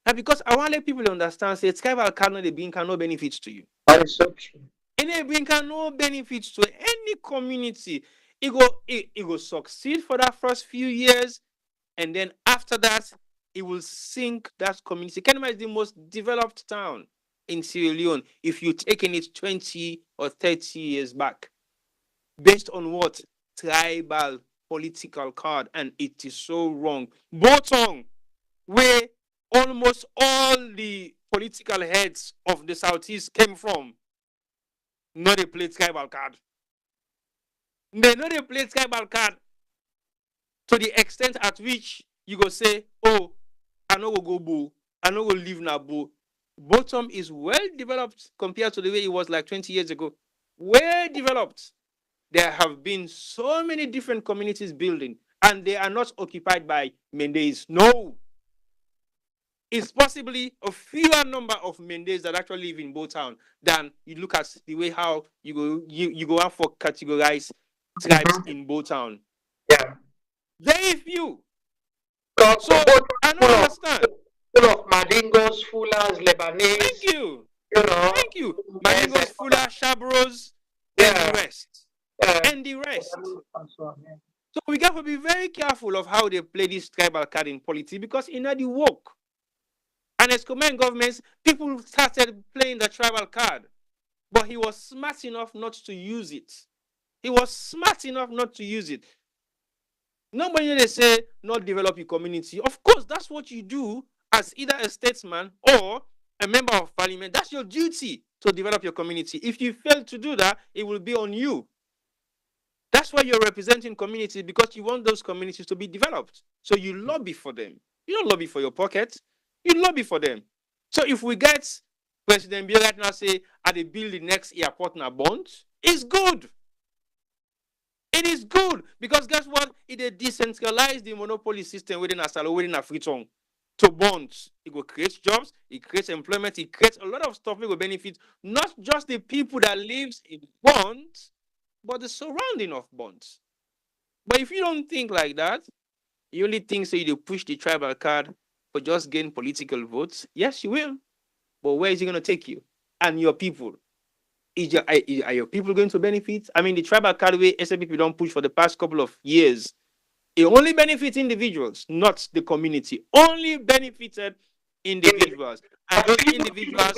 And because I want to let people understand, say tribal cannot be no benefits to you. That is so true. And it bring no benefits to any community. It will succeed for that first few years, and then after that, it will sink that community. Kenema is the most developed town in Sierra Leone if you're taking it 20 or 30 years back. Based on what? Tribal political card, and it is so wrong. Bottom, where almost all the political heads of the Southeast came from, not a play tribal card. They not a play tribal card to the extent at which you go say, oh, I no go Bo, I no go live na Bo. Bottom is well developed compared to the way it was like 20 years ago. Well developed. There have been so many different communities building, and they are not occupied by Mendes. No. It's possibly a fewer number of Mendes that actually live in Botown than you look at the way how you go out for categorize tribes in Botown. Yeah. Very few. So I don't understand. Full of Madingos, Fullers, Lebanese. Thank you. You know. Thank you. Madingos, Fuller, Shabros, and the rest. And the rest. So we got to be very careful of how they play this tribal card in politics, because in the work. And as command governments, people started playing the tribal card. But he was smart enough not to use it. He was smart enough not to use it. Nobody they say not develop your community. Of course, that's what you do as either a statesman or a member of parliament. That's your duty to develop your community. If you fail to do that, it will be on you. That's why you're representing communities, because you want those communities to be developed. So you lobby for them. You don't lobby for your pocket. You lobby for them. So if we get President Bill right now say, at the build the next airport na bond, it's good. It is good, because guess what? It decentralize the monopoly system within Asalo, within Afriton to bonds. It will create jobs, it creates employment, it creates a lot of stuff that will benefit not just the people that lives in bonds, but the surrounding of bonds. But if you don't think like that, you only think so you push the tribal card for just gain political votes. Yes, you will. But where is it going to take you and your people? Are your people going to benefit? I mean, the tribal card way SAPP don't push for the past couple of years, it only benefits individuals, not the community. Only benefited individuals. And those individuals,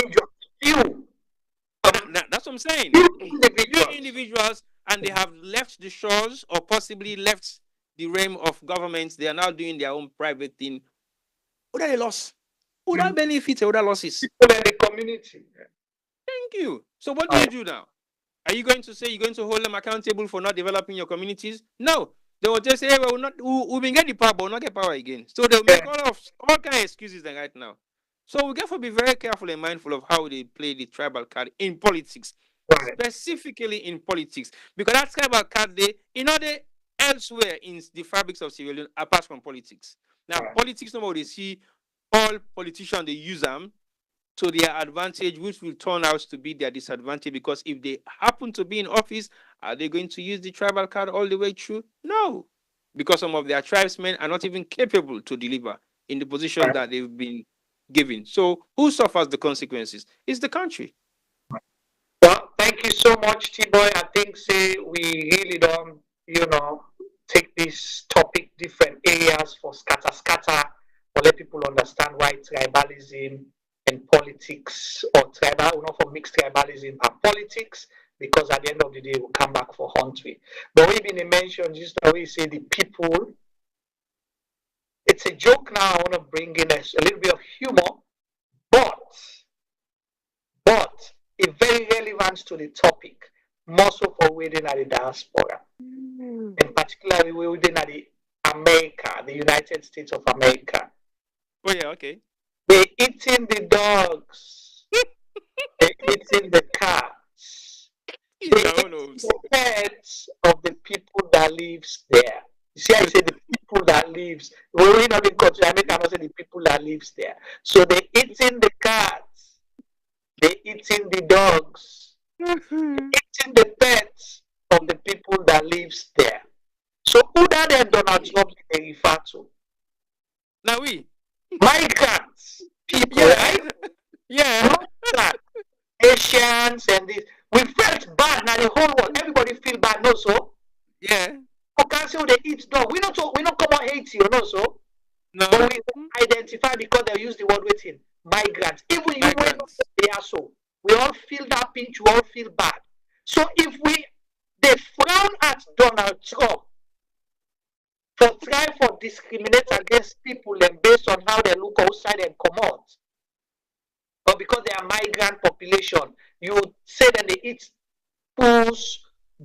that's what I'm saying. Few individuals, and they have left the shores or possibly left the realm of governments. They are now doing their own private thing. What are they lost? What are benefits? What are losses? People in the community. Thank you. So what do you do now? Are you going to say you're going to hold them accountable for not developing your communities? No. They will just say, hey, we'll be get the power, but we'll not get power again. So they'll make all kind of excuses right now. So we have to be very careful and mindful of how they play the tribal card in politics. Right. Specifically in politics. Because that tribal card they elsewhere in the fabrics of Sierra Leone apart from politics. Now, politics, nobody see all politicians, they use them to their advantage, which will turn out to be their disadvantage, because if they happen to be in office, are they going to use the tribal card all the way through? No, because some of their tribesmen are not even capable to deliver in the position that they've been given. So who suffers the consequences? It's the country. Well, thank you so much, T-Boy. I think we really don't, take this topic different areas for scatter, or let people understand why tribalism and politics, or tribal, not for mixed tribalism and politics, because at the end of the day, we'll come back for country. But we've been mentioned just how we say the people. It's a joke now. I want to bring in a little bit of humor, but it's very relevant to the topic, more so for within the diaspora, and particularly within the America, the United States of America. Oh yeah, okay. They're eating the dogs. They're eating the cats. They're eating the pets of the people that lives there. You see, I say the people that lives. We're not in country. I cannot say the people that lives there. So they're eating the cats. They're eating the dogs. They're eating the pets of the people that lives there. So who that then Donald Trump they refer to? Now we. Migrants, people, right? Yeah. Asians and this. We felt bad now. The whole world, everybody feel bad, no so. Yeah. You can't say they eat dog. We don't come on Haiti, no so. No. But we identify because they use the word waiting. Migrants. Even you when they are so. We all feel that pinch. We all feel bad. So if they frown at Donald Trump, discriminate against people and based on how they look outside and come out. But because they are migrant population, you say that they eat poos,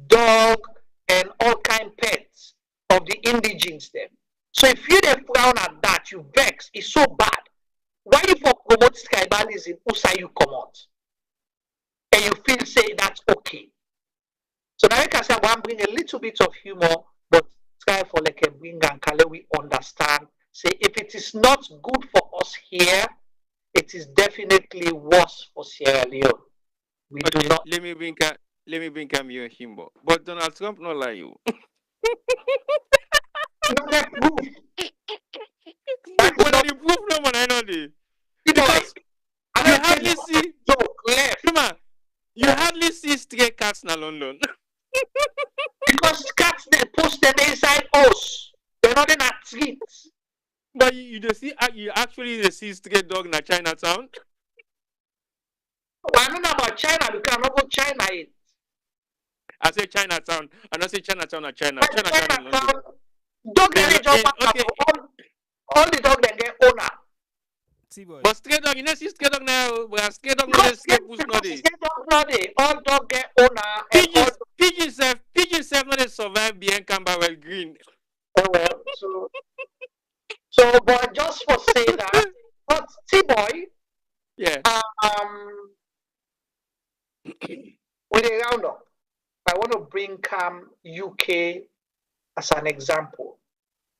dog, and all kind pets of the indigenes then. So if you dey frown at that, you vex, it's so bad. Why you for promote tribalism, outside you come out? And you feel say that's okay. So now you can say, well, I'm bring a little bit of humor, but try for like a bring and color we understand. Say if it is not good for us here, it is definitely worse for Sierra Leone. We do not. Let me bring your humor. But Donald Trump not like you. No, that proof. But the proof no man I know the. Because you hardly see you hardly see stray cats in London. Because cats they post them inside us. They're not in a streets. But you actually see stray dog in Chinatown. Well, I don't know about China because I'm not go China in. I say Chinatown. I don't say Chinatown or China. But Chinatown in London. Dog they just okay. all the dog they get owner. But stray dog, you know see stray dog now, but stray dog no stray push no dey. All dog get owner. Pigeon self not dey survive behind Camberwell Green. Oh well, so but just for say that, but T-boy, yeah. With a roundup, I want to bring UK as an example.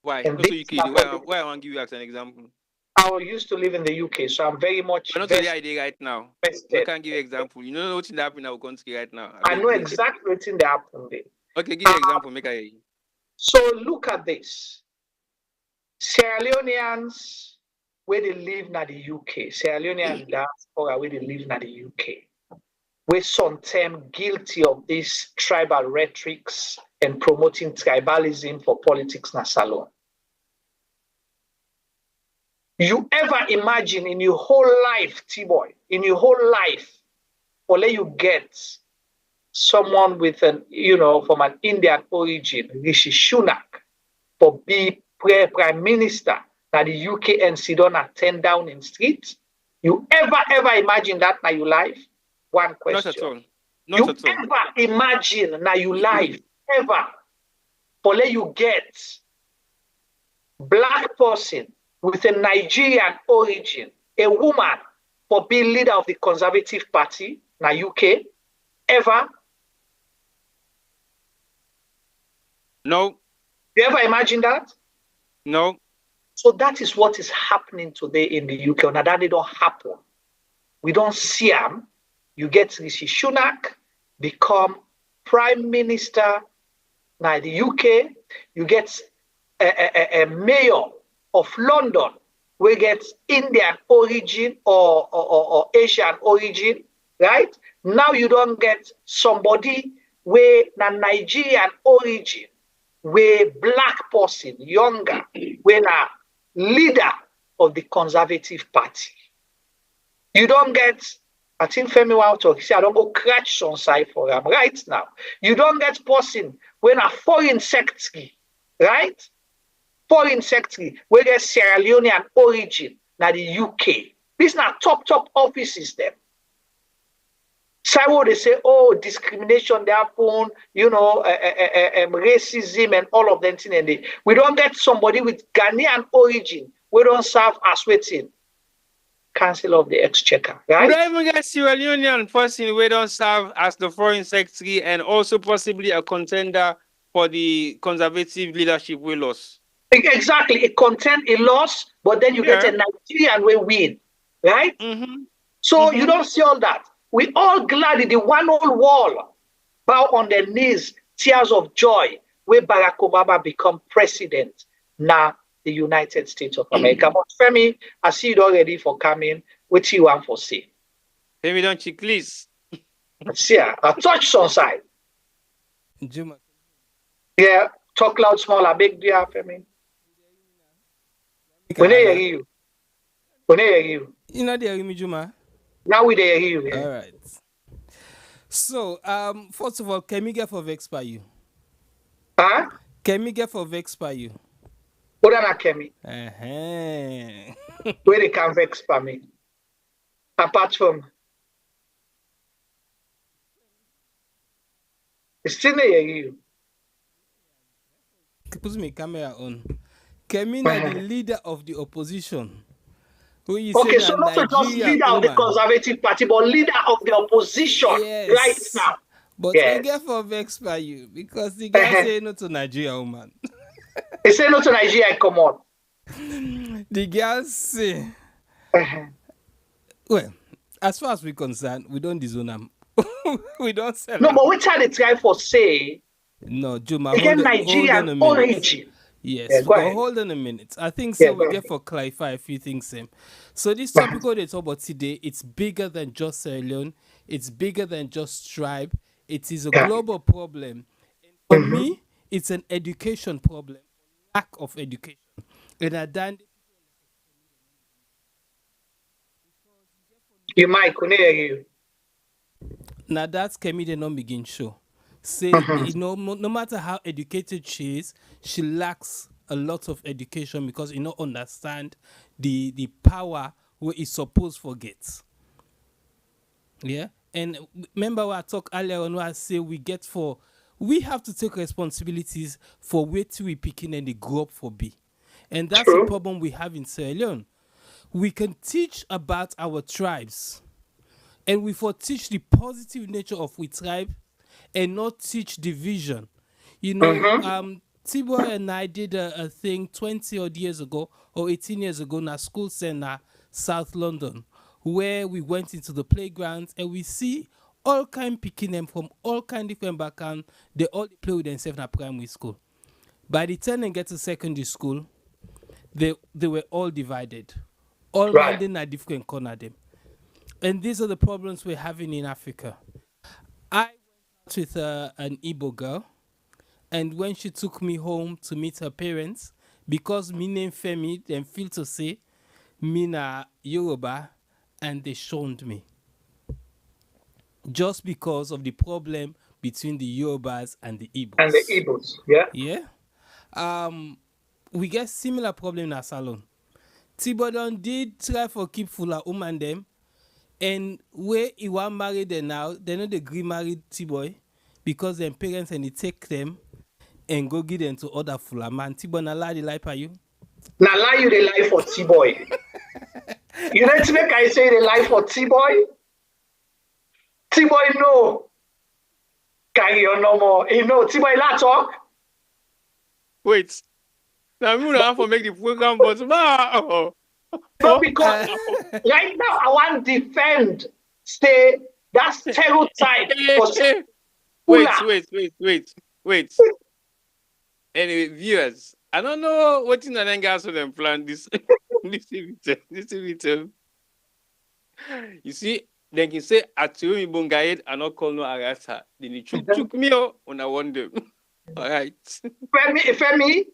Why? And Also UK. Why I want to give you as an example? I used to live in the UK, so I'm very much. But not the idea right now. I can't give you an example. You know what's happening in our country right now. I know exactly what's in the happening there. Okay, give me an example. Make I hear you. So look at this. Sierra Leoneans, where they live in the UK, Sierra Leonean diaspora, where they live in the UK, we're sometimes guilty of these tribal rhetorics and promoting tribalism for politics na salon. You ever imagine in your whole life, T-boy, in your whole life, or let you get someone with an, from an Indian origin, Rishi Sunak, for be prime minister that the UK and sit down and turn down in streets? You ever imagine that in your life? One question. Not at all. Not at all. Ever imagine in your life, ever, for let you get black person with a Nigerian origin, a woman, for being leader of the Conservative Party in UK, ever? No. You ever imagine that? No. So that is what is happening today in the UK. Now that it don't happen. We don't see them. You get Rishi Sunak become prime minister now in the UK. You get a mayor of London, we get Indian origin or Asian origin, right? Now you don't get somebody with a Nigerian origin, with black person, younger, with a leader of the Conservative Party. You don't get, I think Femi Wauto, he said, I don't go catch some side for him right now. You don't get person with a foreign secretary, right? Foreign secretary, where there's Sierra Leonean origin, now the UK. These are top offices them. So they say, oh, discrimination, they happen, racism and all of them. We don't get somebody with Ghanaian origin. We don't serve as waiting. Council of the Exchequer, right? We don't even get Sierra Leonean person. We don't serve as the foreign secretary and also possibly a contender for the conservative leadership we lost. Exactly, it content a loss, but then you get a Nigerian way win, right? Mm-hmm. So you don't see all that. We all gladly, the one old wall, bow on their knees, tears of joy, where Barack Obama become president now the United States of America. But Femi, I see it already for coming. What you want for say? Femi, don't you please? See, I touch some side. Juma. Yeah, talk loud, small, I beg you, Femi. When they hear you. When they hear you. You know they hear me, Juma? Now we hear you. Yeah. All right. So, first of all, can me get for vex by you? Huh? Can me get for vex by you? Other than Kemi. Where they can vex for me. Apart from still near you. Put my camera on. Kemi na the leader of the opposition. Okay, so not just leader of the Conservative Party, but leader of the opposition right now. But we get for vex by you because the guy say no to Nigeria woman. He say no to Nigeria, come on. The girl say, well, as far as we're concerned, we don't disown them. We don't sell No, but which are they try for say? No, Juma, again, Nigerian origin. Yes, but hold on a minute. I think so. We get for clarify a few things. So this topic they talk about today, it's bigger than just Sierra Leone. It's bigger than just tribe. It is a global problem. And for me, it's an education problem, lack of education. And I done. You might couldn't hear you. Now that's Kemi they don't begin show. Say no matter how educated she is, she lacks a lot of education because you don't understand the power where it's supposed to forget. Yeah, and remember what I talked earlier on where I say we have to take responsibilities for where we picking and they grow up for be, and that's the problem we have in Sierra Leone. We can teach about our tribes, and we teach the positive nature of we tribe. And not teach division. You know, Tiboy and I did a thing 20 odd years ago or 18 years ago in a school center, South London, where we went into the playgrounds and we see all kind picking them from all kind different backgrounds. They all play with themselves in a primary school. By the time they get to secondary school, they were all divided. All landing at different corner them. And these are the problems we're having in Africa. I with an Igbo girl, and when she took me home to meet her parents, because me name Femi, them feel to say me na Yoruba, and they shunned me. Just because of the problem between the Yorubas and the Igbos. And the Igbos, yeah. Yeah. We get similar problem in our salon. Tibodon did try for keep full woman them. And where he want married them now, they know the agree married T-boy because their parents and they take them and go give them to other fuller man. T-boy na lie the lie for you. Na lie you the lie for T-boy. You know to make I say the lie for T-boy? T-boy no. Carry on no more. You know, T-boy la talk. Wait. Now I'm gonna have to make the program but No, because right now I want to defend, say that stereotype. Wait. Anyway, viewers, I don't know what in the guys for them plan this. You see, they can say Atumi Bungaid and not call no Arasa. Then you took me on I wonder. All right. Femi,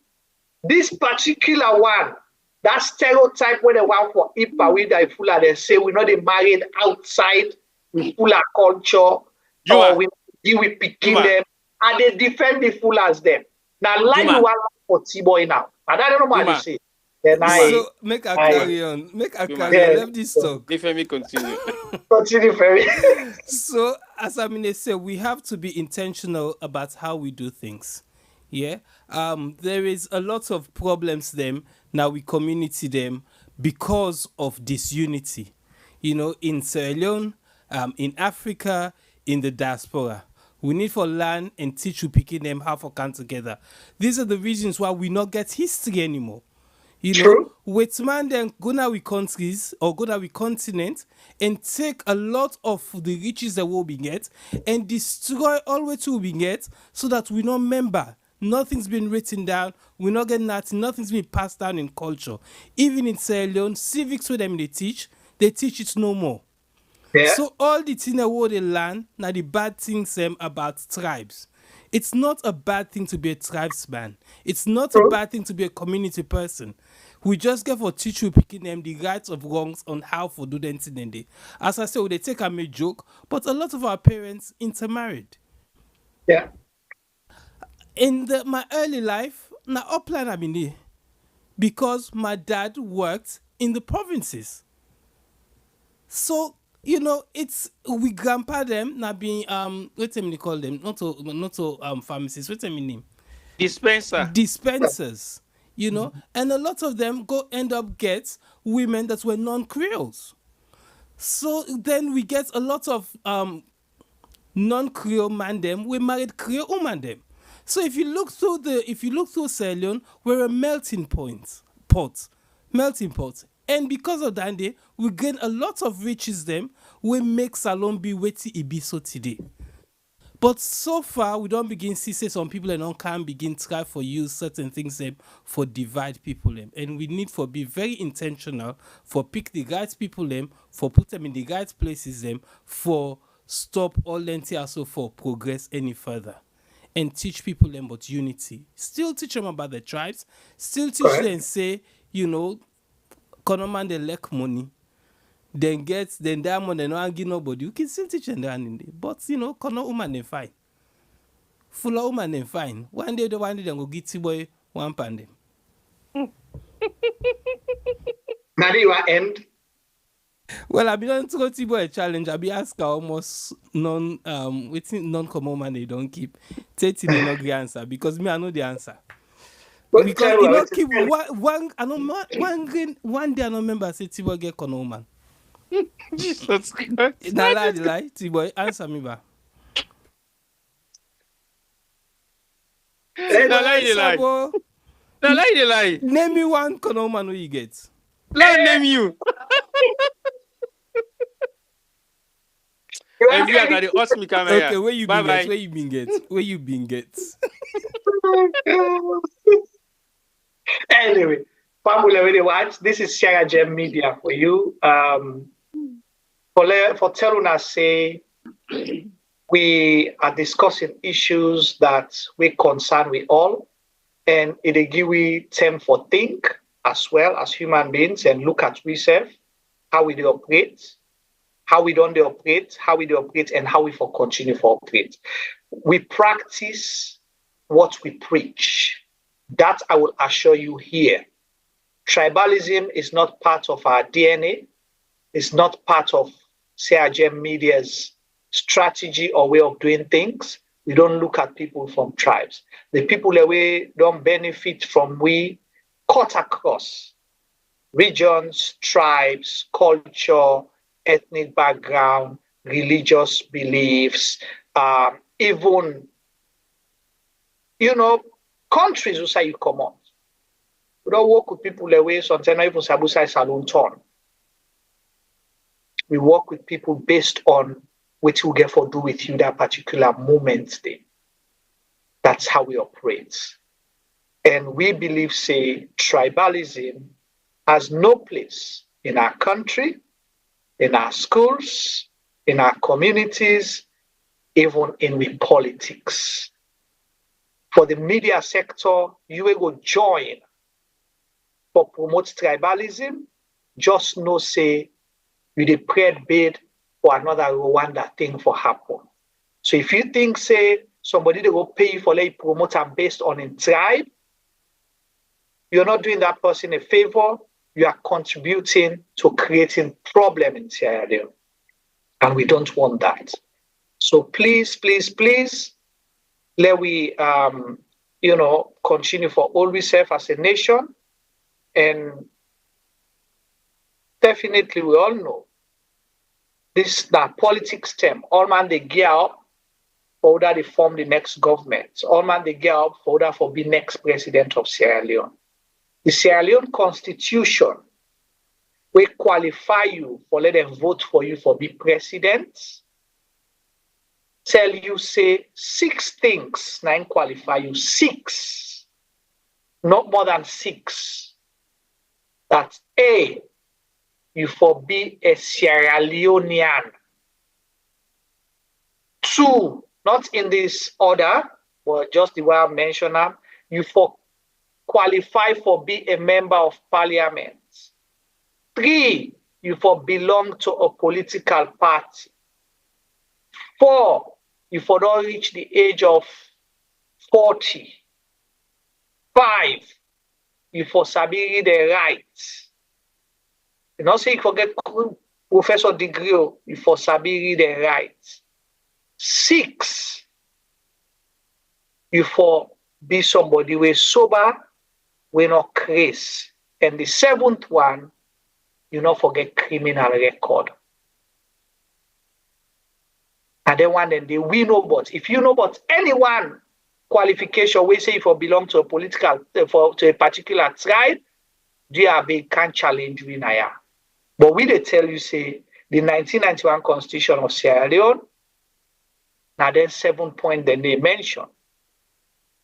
this particular one. That stereotype when they want for Ipa with the Fula, they say we're not married outside with Fula culture, or we deal with picking them, and they defend the Fulas them. Now, lie you want for T-boy now. And I don't know what they say. Then so make a carry on. Make a carry on. Let this talk. If me continue. Continue, Ferry. So, as I mean, they say, we have to be intentional about how we do things. Yeah, there is a lot of problems them now we community them because of disunity. You know, in Sierra Leone, in Africa, in the diaspora, we need for learn and teach you picking them how to come together. These are the reasons why we not get history anymore. You know, with man then go now with countries or go now with continent and take a lot of the riches that we'll be get and destroy all what we'll be get so that we don't remember. Nothing's been written down. We're not getting nothing. Nothing's been passed down in culture. Even in Sierra Leone, civics where them they teach it no more. Yeah. So all the things that they learn, now the bad things about tribes. It's not a bad thing to be a tribesman. It's not a bad thing to be a community person. We just get for teach you picking them the rights of wrongs on how to do them thing. As I said, they take a me joke, but a lot of our parents intermarried. Yeah. In my early life, na upline I been there. because my dad worked in the provinces. So, you know, it's we grandpa them not being what do you call them? Not to pharmacists, what's the name? Dispenser. Dispensers, you know, and a lot of them go end up get women that were non-Creoles. So then we get a lot of non-Creole man them, we married Creole woman them. So if you look through Sierra Leone, we're a melting pot, and because of that, we gain a lot of riches them. We make Salon be weti ibiso today. But so far, we don't begin see say some people and on can begin try for use certain things them for divide people them. And we need for be very intentional for pick the right people them, for put them in the right places them, for stop all lengthy also for progress any further. And teach people them about unity. Still teach them about the tribes. Still teach them say, you know, Konoman they lack money. Then diamond and no give nobody. You can still teach them that in there. But you know, Kono woman they fine. Full of woman they fine. One day they go get boy one pound. Now you are end. Well, I be on to go to a challenge. I be ask almost non-common man they don't keep. 30 they not the answer because me I know the answer. Because you know keep one I know one day I don't remember say Tiboy get kono man. Jesus Christ. Now lie Tiboy answer me back. No lie. Name me one kono man who you get. Let name you. If you are going to ask me camera. Okay, where you been Bye-bye. get? Where you been get? Anyway, family really watch. This is Sierra Gem Media for you. For telling us say we are discussing issues that we concern with all, and it give we time for think as well as human beings and look at ourselves, how we do operate, how we don't operate, how we do operate, and how we for continue to operate. We practice what we preach. That I will assure you here. Tribalism is not part of our DNA. It's not part of CRGM Media's strategy or way of doing things. We don't look at people from tribes. The people that we don't benefit from, we cut across regions, tribes, culture, ethnic background, religious beliefs, even, you know, countries who say you come out. We don't work with people the way sometimes even Sabusai Salon turn. We work with people based on what you get for do with you that particular moment day. That's how we operate. And we believe, say, tribalism has no place in our country, in our schools, in our communities, even in the politics. For the media sector, you will go join for promote tribalism. Just know, say, you the prayer bid for another Rwanda thing for happen. So if you think, say, somebody they will pay you for like promote and based on a tribe, you're not doing that person a favor. You are contributing to creating problem in Sierra Leone. And we don't want that. So please, let we, continue for all we serve as a nation. And definitely we all know this that politics term. All man they gear up for that they form the next government. All man they gear up for that for be next president of Sierra Leone. The Sierra Leone Constitution will qualify you for let them vote for you for be president. Tell you, say, 6 things, 9 qualify you, 6, not more than 6. That A, you for be a Sierra Leonean. 2, not in this order, but just the way I mentioned them, you for qualify for be a member of parliament. 3, you for belong to a political party. 4, you for don't reach the age of 40. 5, you for sabi the rights. You know, say you forget professor degree, you for sabi the rights. 6, you for be somebody who is sober, we not crazy. And the 7th one, you not forget criminal record. And then one, then we know but if you know but anyone qualification, we say if you belong to a political, to a particular tribe, DRB can't challenge we now. But we they tell you, say, the 1991 Constitution of Sierra Leone, now then 7 point then they mention.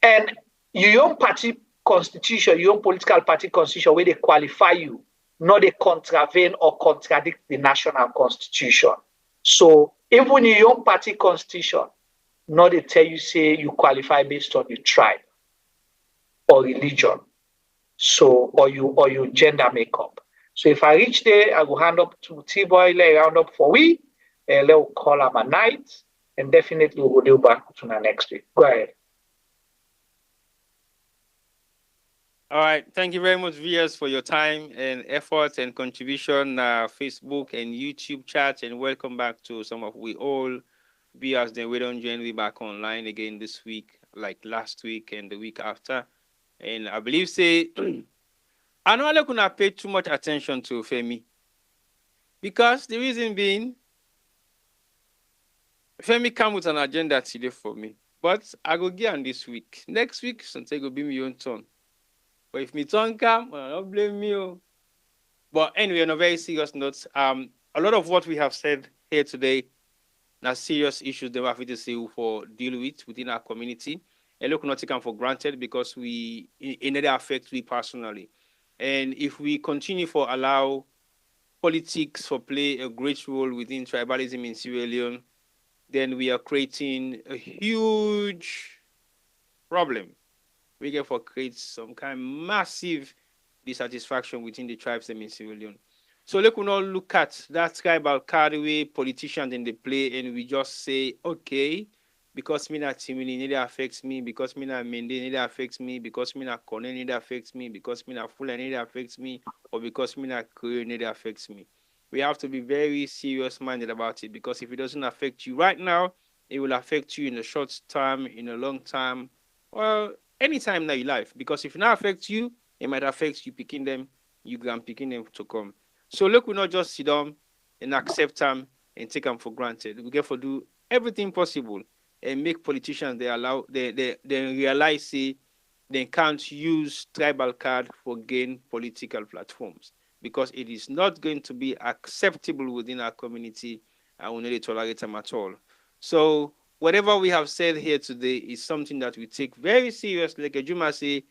And your own party constitution, your own political party constitution, where they qualify you, not they contravene or contradict the national constitution. So even your own party constitution, not they tell you, say, you qualify based on your tribe or religion, so or your gender makeup. So if I reach there, I will hand up to T-Boy, lay round up for we, and we'll call him a night, and definitely we'll do back to the next week. Go ahead. All right. Thank you very much, viewers, for your time and effort and contribution, Facebook and YouTube chat, and welcome back to some of we all viewers. Then we don't join we back online again this week, like last week and the week after. And I believe, say, I know I couldn't pay too much attention to Femi. Because the reason being, Femi come with an agenda today for me. But I go get on this week. Next week, something will be my own turn. But if me turn come, don't blame me. But anyway, on a very serious note, a lot of what we have said here today, now serious issues that we have to say for deal with within our community. And look, not taken for granted because it affects we personally. And if we continue for allow politics for play a great role within tribalism in Sierra Leone, then we are creating a huge problem. We get for create some kind of massive dissatisfaction within the tribes in Sierra Leone. So let us not look at that tribal cardway politicians in the play and we just say, okay, because me not Timini, neither affects me, because me not Mende, neither affects me, because me not Kone, neither affects me, because me not Fula, neither affects me, or because me not Korean, neither affects me. We have to be very serious-minded about it because if it doesn't affect you right now, it will affect you in the short term, in a long time, or any time in your life. Because if it not affects you, it might affect you picking them, you grand picking them to come. So look, we not just sit down and accept them and take them for granted. We get to do everything possible and make politicians they realize say they can't use tribal card for gain political platforms because it is not going to be acceptable within our community and we not tolerate them at all. So whatever we have said here today is something that we take very seriously. Like Ejuma say,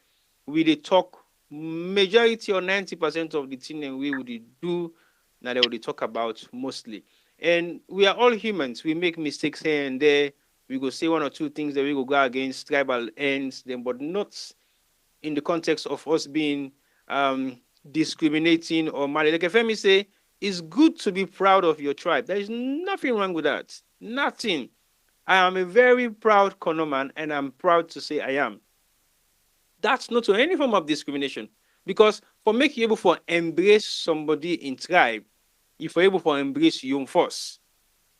we dey talk majority or 90% of the thing and we would do that they would talk about mostly. And we are all humans. We make mistakes here and there. We go say one or two things that we go against tribal ends, then, but not in the context of us being discriminating or mad. Like Femi say, it's good to be proud of your tribe. There is nothing wrong with that. Nothing. I am a very proud Kono man, and I'm proud to say I am. That's not any form of discrimination. Because for making you able to embrace somebody in tribe, if you're able to embrace your own force.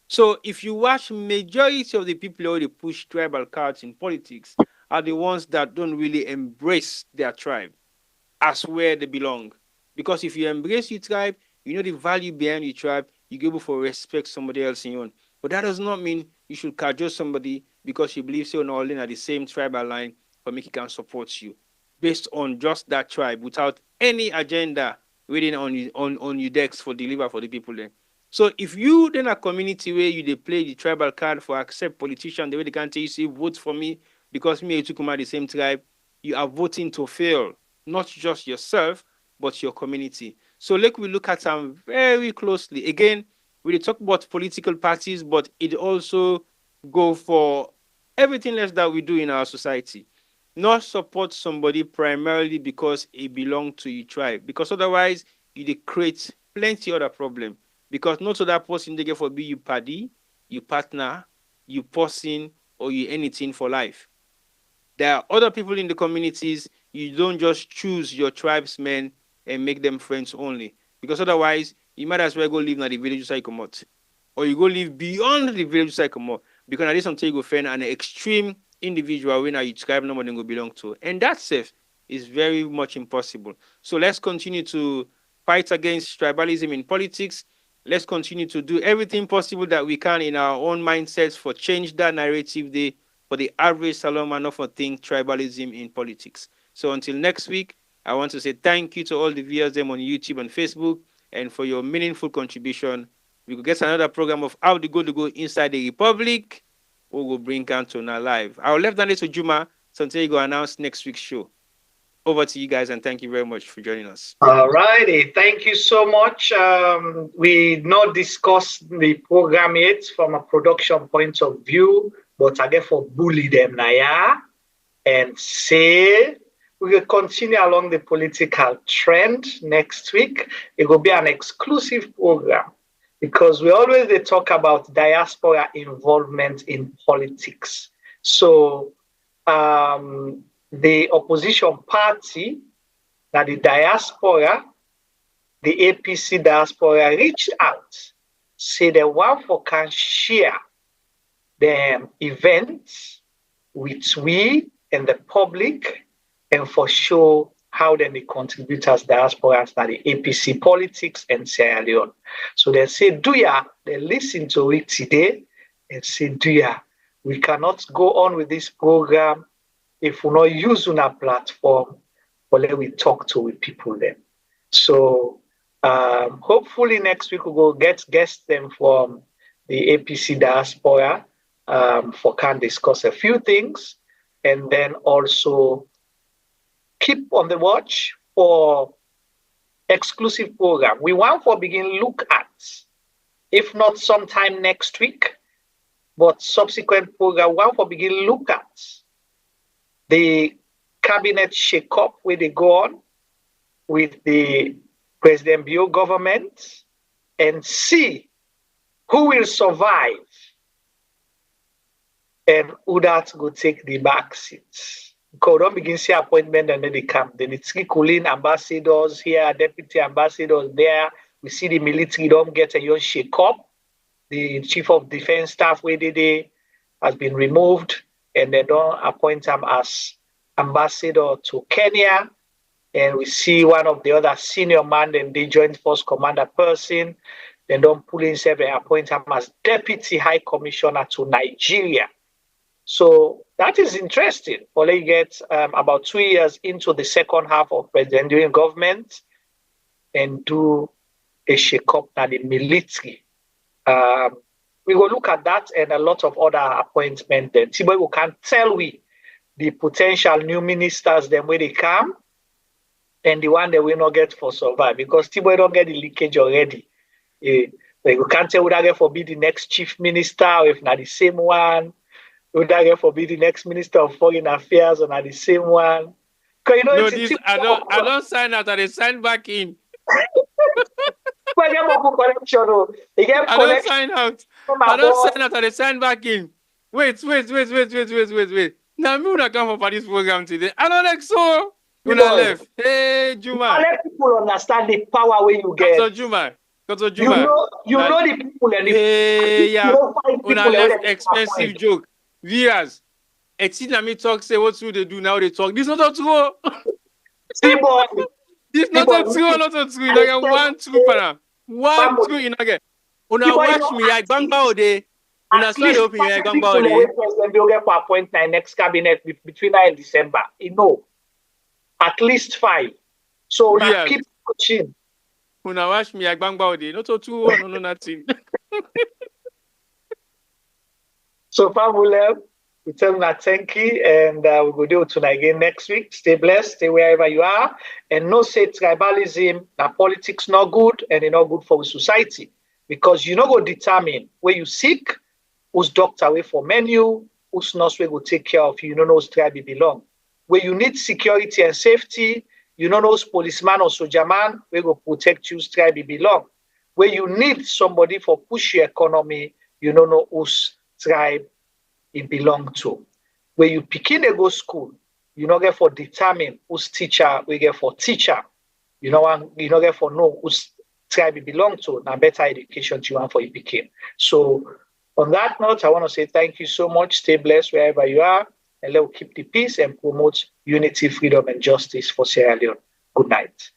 So if you watch, majority of the people who already push tribal cards in politics are the ones that don't really embrace their tribe as where they belong. Because if you embrace your tribe, you know the value behind your tribe, you go able to respect somebody else in your own. But that does not mean you should cajole somebody because you believe so all in at the same tribal line for making can support you based on just that tribe without any agenda waiting on your decks for deliver for the people there. So if you then a community where you they play the tribal card for accept politicians, the way they can tell you say vote for me because me and you come out the same tribe, you are voting to fail, not just yourself, but your community. So like we look at them very closely. Again, we talk about political parties, but it also go for everything else that we do in our society. Not support somebody primarily because it belongs to your tribe, because otherwise you create plenty other problem. Because not so that person they get for be you paddy, you partner, you person, or you anything for life. There are other people in the communities. You don't just choose your tribesmen and make them friends only. Because otherwise, you might as well go live in the village side come out. Or you go live beyond the village side come out. Because at least until you go find an extreme individual when you tribe no more than go belong to. And that safe is very much impossible. So let's continue to fight against tribalism in politics. Let's continue to do everything possible that we can in our own mindsets for change that narrative there for the average Saloma not for think tribalism in politics. So until next week, I want to say thank you to all the viewers them on YouTube and Facebook and for your meaningful contribution. We could get another program of how to go inside the Republic. We will bring Cantona live. I'll left that to Juma so until you go announce next week's show. Over to you guys, and thank you very much for joining us. All righty. Thank you so much. We not discuss the program yet from a production point of view, but I get for bully them now and say we will continue along the political trend next week. It will be an exclusive program because we always they talk about diaspora involvement in politics. So the opposition party, that the diaspora, the APC diaspora reached out, say they want for can share the events with we and the public and for show how then they contribute as diasporas to the APC politics and Sierra Leone. So they say, they listen to it today and say, we cannot go on with this program if we not use on our platform, or let we talk to with people then. So hopefully next week we'll go get guests them from the APC diaspora for can discuss a few things, and then also keep on the watch for exclusive program. We want for begin look at, if not sometime next week, but subsequent program, one for begin look at the cabinet shake-up where they go on with the President Bio government and see who will survive and who that will take the back seats. Because don't begin see appointment and then they come. Then it's cooling ambassadors here, deputy ambassadors there. We see the military don't get a young shake-up. The chief of defense staff where they has been removed, and they don't appoint him as ambassador to Kenya. And we see one of the other senior man, then they joint force commander person. They don't pull himself and appoint him as deputy high commissioner to Nigeria. So that is interesting. Only you get about 2 years into the second half of President doing government and do a shake-up at the military. We will look at that and a lot of other appointments. Then Tiboy can tell we the potential new ministers then when they come and the one that we not get for survive because Tiboy don't get the leakage already. We can't tell would I get for be the next chief minister or if not the same one. Would I get for be the next minister of foreign affairs or not the same one? Because you know no, this, I don't sign out. I sign back in. I don't sign out. I don't sign out. I sign back in. Wait. Now me wanna come for this program today. I don't like so. When I left, hey Juma. I let people understand the power where you get. So Juma. You know the people and the when I left expensive joke. Viewers, it's me talk say what should they do now? They talk. This is not true. This not true. Not true. You know, one true para. One true. You know, again. Una watch me. I bang bao day. Una start open. I bang bao day. President will get for appointment next cabinet between now and December. You know, at least 5. So now keep pushing. Una watch me. I bang bao day. Not true. No nothing. So, Pamela, we tell you thank you, and we'll go do it tonight again next week. Stay blessed, stay wherever you are, and no say tribalism, that politics not good, and it's not good for society, because you know go determine where you sick, whose doctor away for menu, whose nurse will take care of you, you don't know whose tribe you belong. Where you need security and safety, you don't know whose policeman or soldier man will go protect you, whose tribe you belong. Where you need somebody for push your economy, you don't know whose tribe it belongs to. where you begin to go school, you not get for determine whose teacher we get for teacher. You know get for know whose tribe you belong to, and better education you want for you begin. So on that note, I want to say thank you so much. Stay blessed wherever you are, and let's keep the peace and promote unity, freedom, and justice for Sierra Leone. Good night.